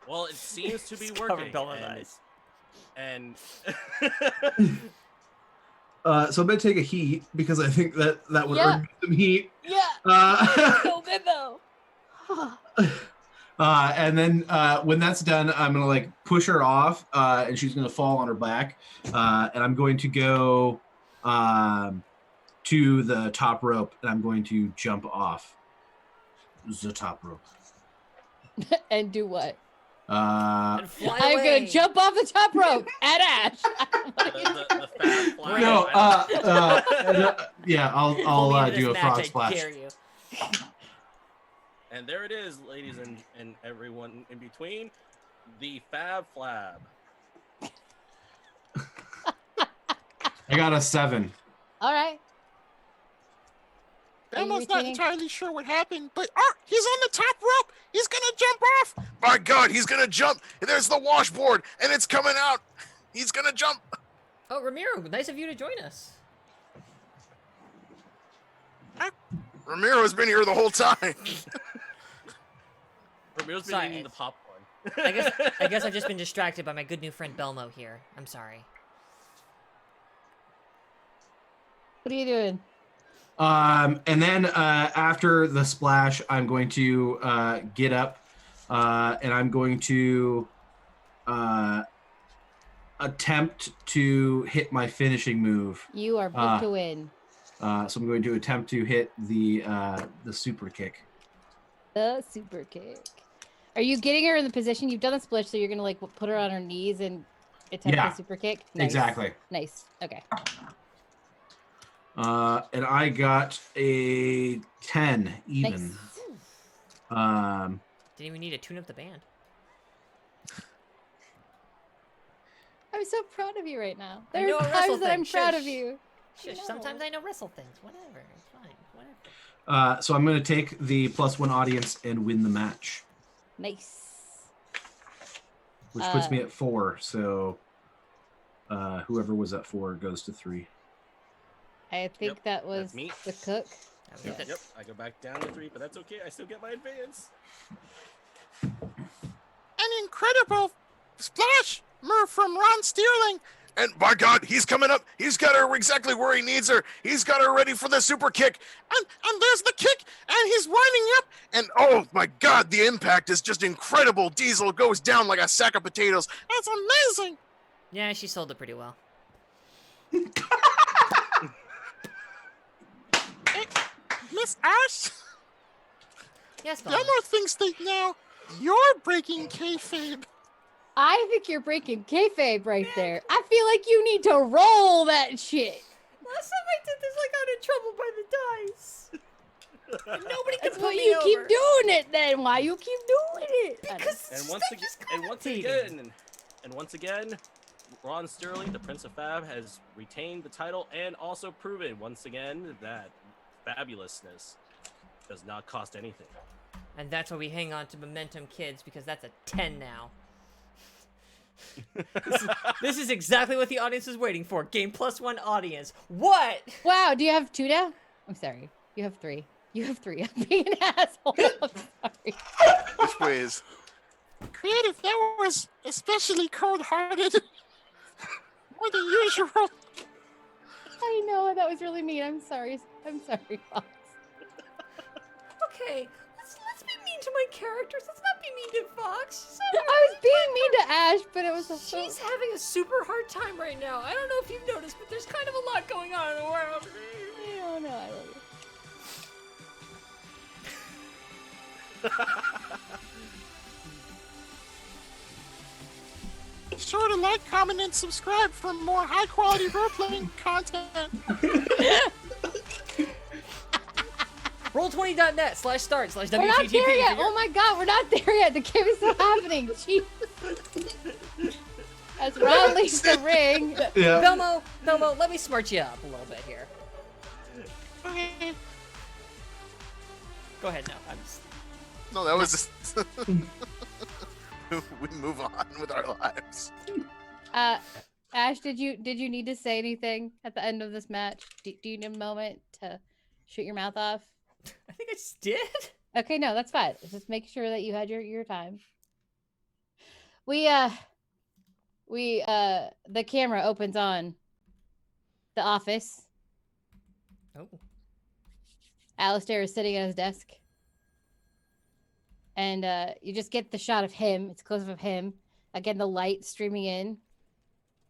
Well, it seems to be It's covered working. Bella's eyes. And So I'm gonna take a heat because I think that would Yeah. earn me some heat. Yeah. No bimbo. And then when that's done, I'm gonna like push her off, and she's gonna fall on her back. And I'm going to go to the top rope, and I'm going to jump off the top rope. And do what? And fly I'm away. gonna jump off the top rope at Ash. the fat fly. No, yeah, Pull me I'll into do this a frog match, I splash. dare you. And there it is, ladies and everyone in between, the Fab Flab. I got a 7. All right. Elmo's not retaining? entirely sure what happened, but he's on the top rope. He's gonna jump off. My God, he's gonna jump. There's the washboard, and it's coming out. He's gonna jump. Oh, Ramiro, nice of you to join us. Ramiro's been here the whole time. Ramiro's been Sorry, eating the it's- popcorn. I guess I've just been distracted by my good new friend Belmo here. I'm sorry. What are you doing? And then after the splash, I'm going to get up, and I'm going to attempt to hit my finishing move. You are booked to win. So I'm going to attempt to hit the super kick. The super kick. Are you getting her in the position? You've done a split, so you're gonna like put her on her knees and attempt Yeah, the super kick? Nice. Exactly. Nice. Okay. And I got a 10 even. Nice. Didn't even need to tune up the band. I'm so proud of you right now. I There know are a wrestle times that I'm thing. proud Shush. of you. Shush, No. sometimes I know wrestle things. Whatever. It's fine. Whatever. So I'm going to take the +1 audience and win the match, Nice. which puts me at 4. So whoever was at 4 goes to 3. I think Yep, that was that's me. the cook. Yep, I go back down to 3, but that's okay. I still get my advance. An incredible splash move from Ron Steerling. And by God, he's coming up. He's got her exactly where he needs her. He's got her ready for the super kick. And there's the kick, and he's winding up. And oh my God, the impact is just incredible. Diesel goes down like a sack of potatoes. That's amazing. Yeah, she sold it pretty well. Miss Ash, Yes, Velma. Delmore thinks that now you're breaking kayfabe. I think you're breaking kayfabe right there. I feel like you need to roll that shit. Last time I did this, I got in trouble by the dice. And nobody could That's put why me you over. keep doing it then. Why you keep doing it? Because And once again, Ron Sterling, the Prince of Fab, has retained the title and also proven once again that fabulousness does not cost anything. And that's why we hang on to Momentum Kids, because that's a 10 now. This is exactly what the audience is waiting for. Game +1 audience. What? Wow, do you have 2 now? I'm sorry. You have 3. You have 3. I'm being an asshole. I'm sorry. Which way is? Creative, that was especially cold-hearted. More than usual. I know, that was really mean. I'm sorry. I'm sorry, Fox. Okay, let's be mean to my characters. Let's not be mean to Fox. I was being mean to Ash, but it was She's having a super hard time right now. I don't know if you've noticed, but there's kind of a lot going on in the world. I don't know. I love you. Be sure to like, comment, and subscribe for more high-quality role-playing content. Roll20.net/start/WTTP. We're not there yet. Oh my God, we're not there yet. The game is still happening. Jesus. As Ron leaves the ring. Yeah. Belmo, let me smart you up a little bit here. Okay. Go ahead now. I'm just... No, that was just... We move on with our lives. Ash, did you need to say anything at the end of this match? Do you need a moment to shoot your mouth off? I think I just did. Okay, no, that's fine. Just make sure that you had your time. The camera opens on the office. Oh. Alistair is sitting at his desk. And you just get the shot of him. It's close up of him. Again, the light streaming in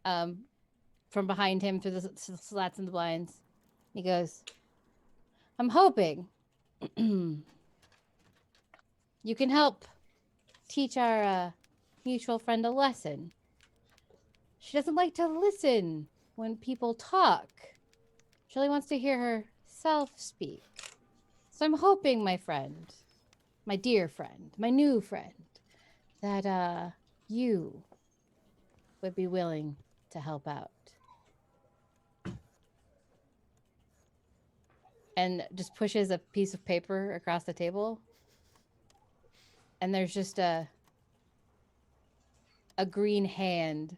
from behind him through the slats in the blinds. He goes, I'm hoping you can help teach our mutual friend a lesson. She doesn't like to listen when people talk. She only wants to hear herself speak. So I'm hoping, my friend, my dear friend, my new friend, that you would be willing to help out. And just pushes a piece of paper across the table. And there's just a green hand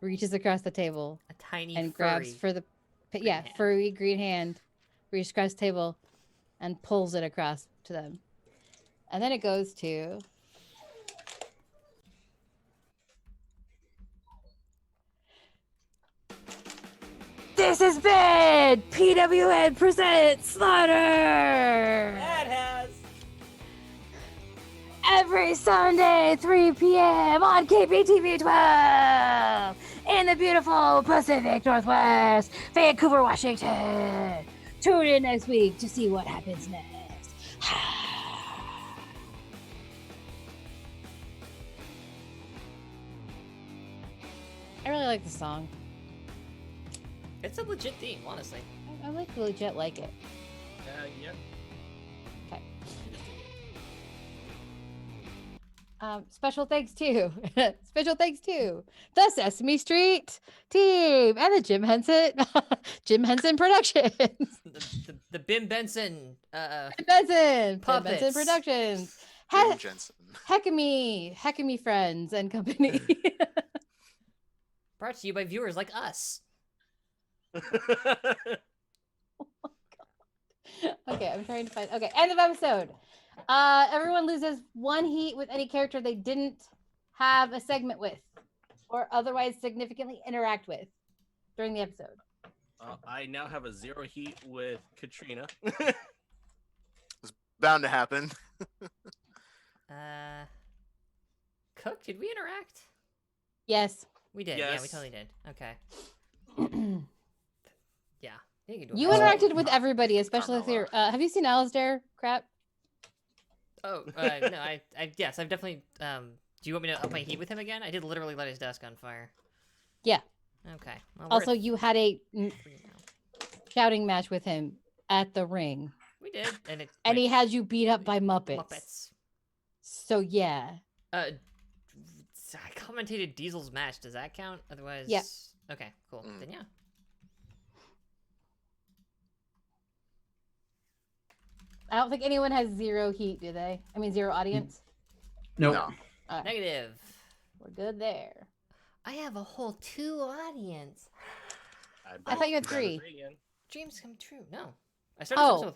reaches across the table. A tiny and furry grabs for the hand. furry green hand, reaches across the table and pulls it across to them. And then it goes to This has been PWN presents Slaughter! That has. Every Sunday, 3 p.m. on KPTV 12 in the beautiful Pacific Northwest, Vancouver, Washington. Tune in next week to see what happens next. I really like the song. It's a legit theme, honestly. I legit like it. Yeah. Okay. Special thanks to the Sesame Street team and the Jim Henson Productions. The Bim Benson Benson puppets. Productions. Jim Jensen. Heckamy Friends and Company. Brought to you by viewers like us. Okay, I'm trying to find. Okay, end of episode. Everyone loses 1 heat with any character they didn't have a segment with or otherwise significantly interact with during the episode. I now have a 0 heat with Katrina. It's bound to happen. Cook, did we interact? Yes. We did. Yes. Yeah, we totally did. Okay. Yeah. You interacted with everybody, especially with your. Have you seen Alistair? Crap. Oh, no, yes, I've definitely. Do you want me to up my heat with him again? I did literally light his desk on fire. Yeah. Okay. Well, Also, you had a shouting match with him at the ring. We did, and he had you beat up by Muppets. So yeah. I commentated Diesel's match. Does that count? Otherwise. Yeah. Okay. Cool. Then yeah. I don't think anyone has 0 heat, do they? I mean, 0 audience? Nope. No. Right. Negative. We're good there. I have a whole 2 audience. I thought you had 3. Dreams come true. No. I started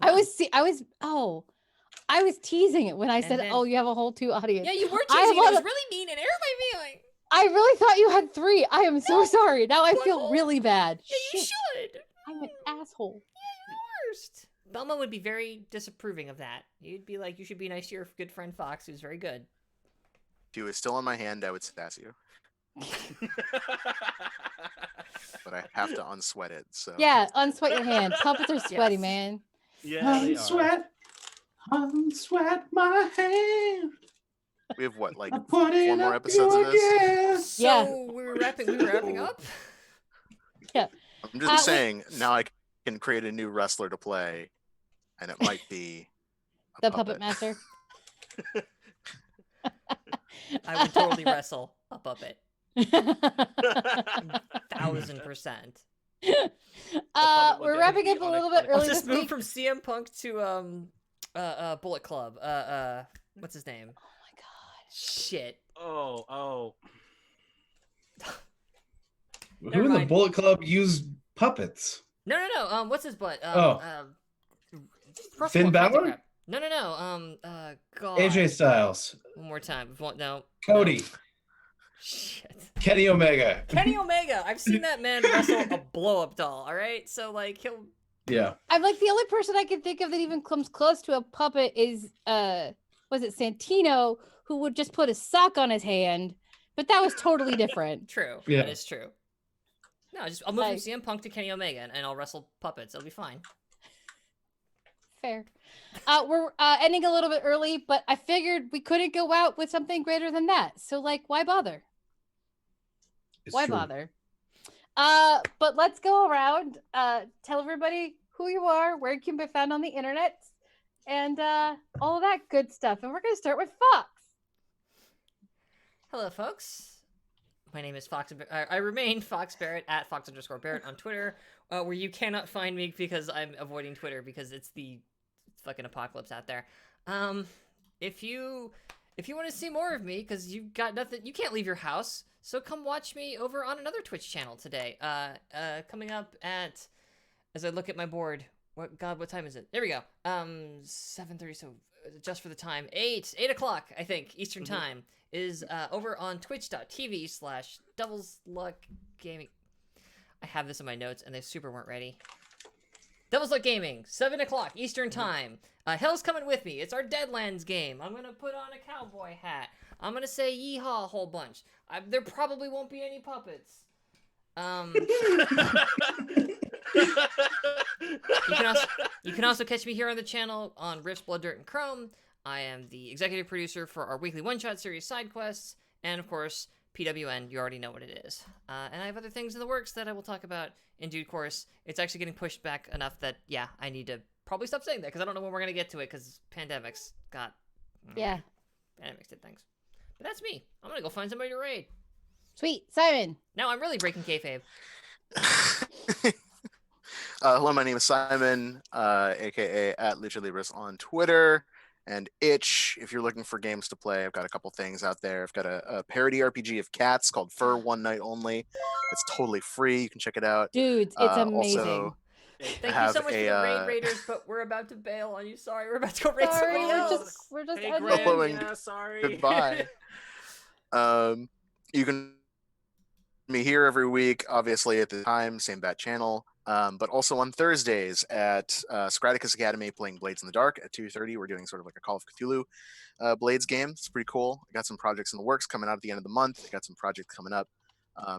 I was teasing it when I said, then- "Oh, you have a whole 2 audience." Yeah, you were teasing. It was really mean and hurt my feeling. I really thought you had 3. I am so sorry. Now I feel really bad. Yeah, you Shit. should. I'm an asshole. Yeah, you're the worst. Belma would be very disapproving of that. You'd be like, you should be nice to your good friend Fox, who's very good. If you was still in my hand, I would sass you. But I have to unsweat it. So Yeah, unsweat your hand. Puppets are sweaty, Yes. man. Yeah, they are. Unsweat my hand. we have what, like I'm 4 putting more up episodes of your this? gas. So Yeah. we were wrapping up. Yeah. I'm just saying, now I can create a new wrestler to play, and it might be a The Puppet Master. I would totally wrestle a puppet. 1000%. We're wrapping up a little bit I'll early just this move week. from CM Punk to Bullet Club. What's his name? Oh my god. Shit. Oh. Who Never in the mind. Bullet Club used puppets? No. What's his butt? Finn Balor? No. God. AJ Styles. One more time. No. Cody. No. Shit. Kenny Omega. Kenny Omega. I've seen that man wrestle a blow-up doll. All right, so like he'll. Yeah. I'm like, the only person I can think of that even comes close to a puppet is was it Santino, who would just put a sock on his hand, but that was totally different. True. Yeah. That is true. No, I'll move from CM Punk to Kenny Omega and I'll wrestle puppets. It'll be fine. Fair. We're ending a little bit early, but I figured we couldn't go out with something greater than that. So like, why bother? It's Why true. bother? But let's go around. Tell everybody who you are, where you can be found on the internet, and all of that good stuff. And we're gonna start with Fox. Hello, folks. My name is Fox. I remain Fox Barrett at Fox_Barrett on Twitter, where you cannot find me because I'm avoiding Twitter because it's the fucking apocalypse out there. If you want to see more of me, because you've got nothing, you can't leave your house, so come watch me over on another Twitch channel today. Coming up at, as I look at my board, what time is it? There we go. 7:30. So just for the time, 8 o'clock, I think, Eastern time, is over on twitch.tv/DevilsLuckGaming. I have this in my notes, and they super weren't ready. Devil's Luck Gaming, 7 o'clock Eastern time. Hell's coming with me. It's our Deadlands game. I'm gonna put on a cowboy hat. I'm gonna say yeehaw a whole bunch. There probably won't be any puppets. You can also catch me here on the channel on Rift's Blood, Dirt, and Chrome. I am the executive producer for our weekly one-shot series Side Quests, and of course, PWN, you already know what it is. And I have other things in the works that I will talk about in due course. It's actually getting pushed back enough that, yeah, I need to probably stop saying that because I don't know when we're going to get to it because pandemics got... Yeah. Pandemics did things. But that's me. I'm going to go find somebody to raid. Sweet. Simon. Now I'm really breaking kayfabe. Hello, my name is Simon, aka at Lucha Libris on Twitter and Itch. If you're looking for games to play, I've got a couple things out there. I've got a parody RPG of cats called Fur One Night Only. It's totally free. You can check it out. Dudes, it's amazing. Also, Thank you so much for the raid raiders, but we're about to bail on you. Sorry, we're about to go raid Sorry, somebody else. we're just Hey, ending. Graham, Following- yeah, sorry. Goodbye. You can me here every week, obviously at the time, same bat channel. But also on Thursdays at Scraticus Academy playing Blades in the Dark at 2:30. We're doing sort of like a Call of Cthulhu Blades game. It's pretty cool. I got some projects in the works coming out at the end of the month. I got some projects coming up.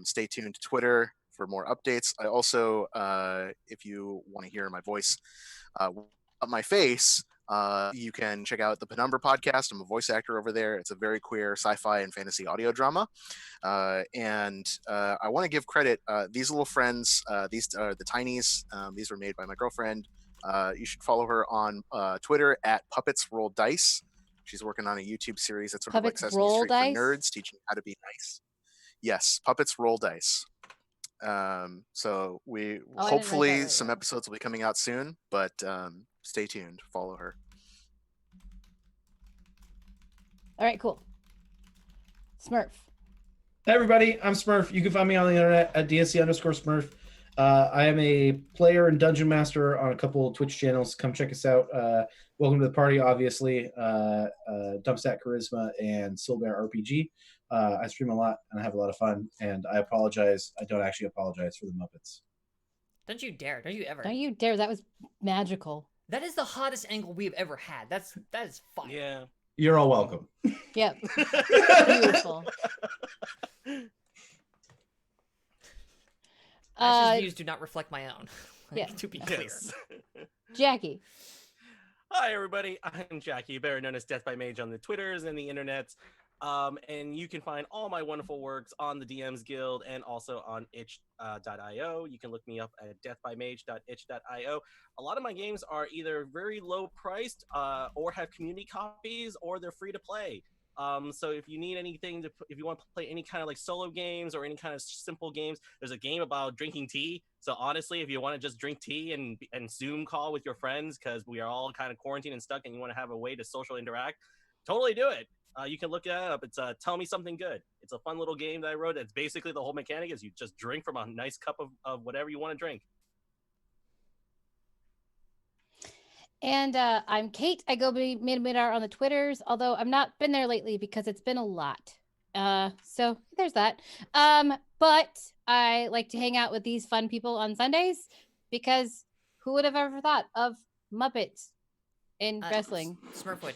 Stay tuned to Twitter for more updates. I also, if you want to hear my voice up my face, you can check out the Penumbra podcast. I'm a voice actor over there. It's a very queer sci-fi and fantasy audio drama. And I want to give credit. These little friends, these are the Tinies. These were made by my girlfriend. You should follow her on Twitter at Puppets Roll Dice. She's working on a YouTube series that's sort of like Puppets Sesame Roll Street Dice? for nerds, teaching how to be nice. Yes, Puppets Roll Dice. So we Oh, I didn't write hopefully that right, some yeah. episodes will be coming out soon, but stay tuned. Follow her. All right, cool. Smurf. Hey everybody, I'm Smurf. You can find me on the internet at DSC_Smurf. I am a player and dungeon master on a couple of Twitch channels. Come check us out. Welcome to the party, obviously. Dumpstat Charisma and Silbear RPG. I stream a lot and I have a lot of fun. And I apologize. I don't actually apologize for the Muppets. Don't you dare. Don't you ever. Don't you dare. That was magical. That is the hottest angle we've ever had. That is fire. Yeah. You're all welcome. Yep. Beautiful. Ash's views do not reflect my own. Yeah. To be clear. Yes. Jackie. Hi, everybody. I'm Jackie, better known as Death by Mage on the Twitters and the internets. And you can find all my wonderful works on the DMs Guild and also on itch.io. You can look me up at deathbymage.itch.io. A lot of my games are either very low priced or have community copies, or they're free to play. So if you need anything if you want to play any kind of like solo games or any kind of simple games, there's a game about drinking tea. So honestly, if you want to just drink tea and Zoom call with your friends because we are all kind of quarantined and stuck and you want to have a way to social interact, totally do it. You can look that up. It's Tell Me Something Good. It's a fun little game that I wrote. It's basically the whole mechanic is you just drink from a nice cup of whatever you want to drink. And I'm Kate. I go by Midar on the Twitters, although I've not been there lately because it's been a lot. So there's that. But I like to hang out with these fun people on Sundays because who would have ever thought of Muppets in wrestling? Smurfwood.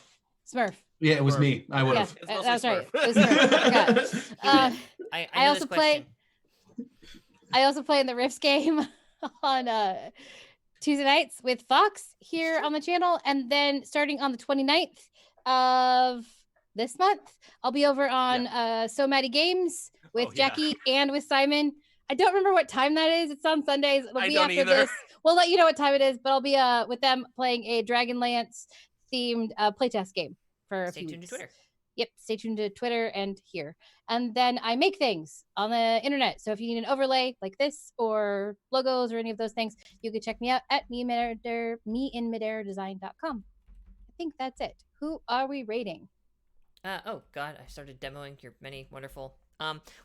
Smurf. Yeah, it was me. I would Yeah, have. that's right. It was Smurf. I forgot. I I know also this play. question. I also play in the Rifts game on Tuesday nights with Fox here on the channel, and then starting on the 29th of this month, I'll be over on So Maddie Games with Jackie and with Simon. I don't remember what time that is. It's on Sundays. It'll be after this. We'll let you know what time it is, but I'll be with them playing a Dragonlance themed playtest game for a few Stay tuned to weeks. Twitter. Yep, stay tuned to Twitter and here. And then I make things on the internet. So if you need an overlay like this or logos or any of those things, you can check me out at meinmidairdesign.com. I think that's it. Who are we rating? Oh god, I started demoing your many wonderful.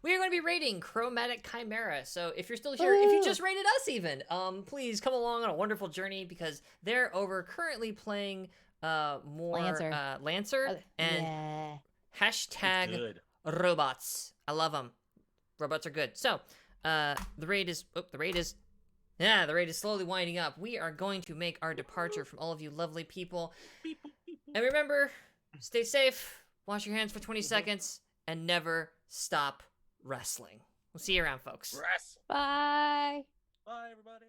We are going to be rating Chromatic Chimera. So if you're still here, if you just rated us even, please come along on a wonderful journey because they're over currently playing more Lancer and hashtag robots. I love them. Robots are good. So the raid is slowly winding up. We are going to make our departure from all of you lovely people. And remember, stay safe, wash your hands for 20 seconds, and never stop wrestling. We'll see you around, folks. Bye. Bye, everybody.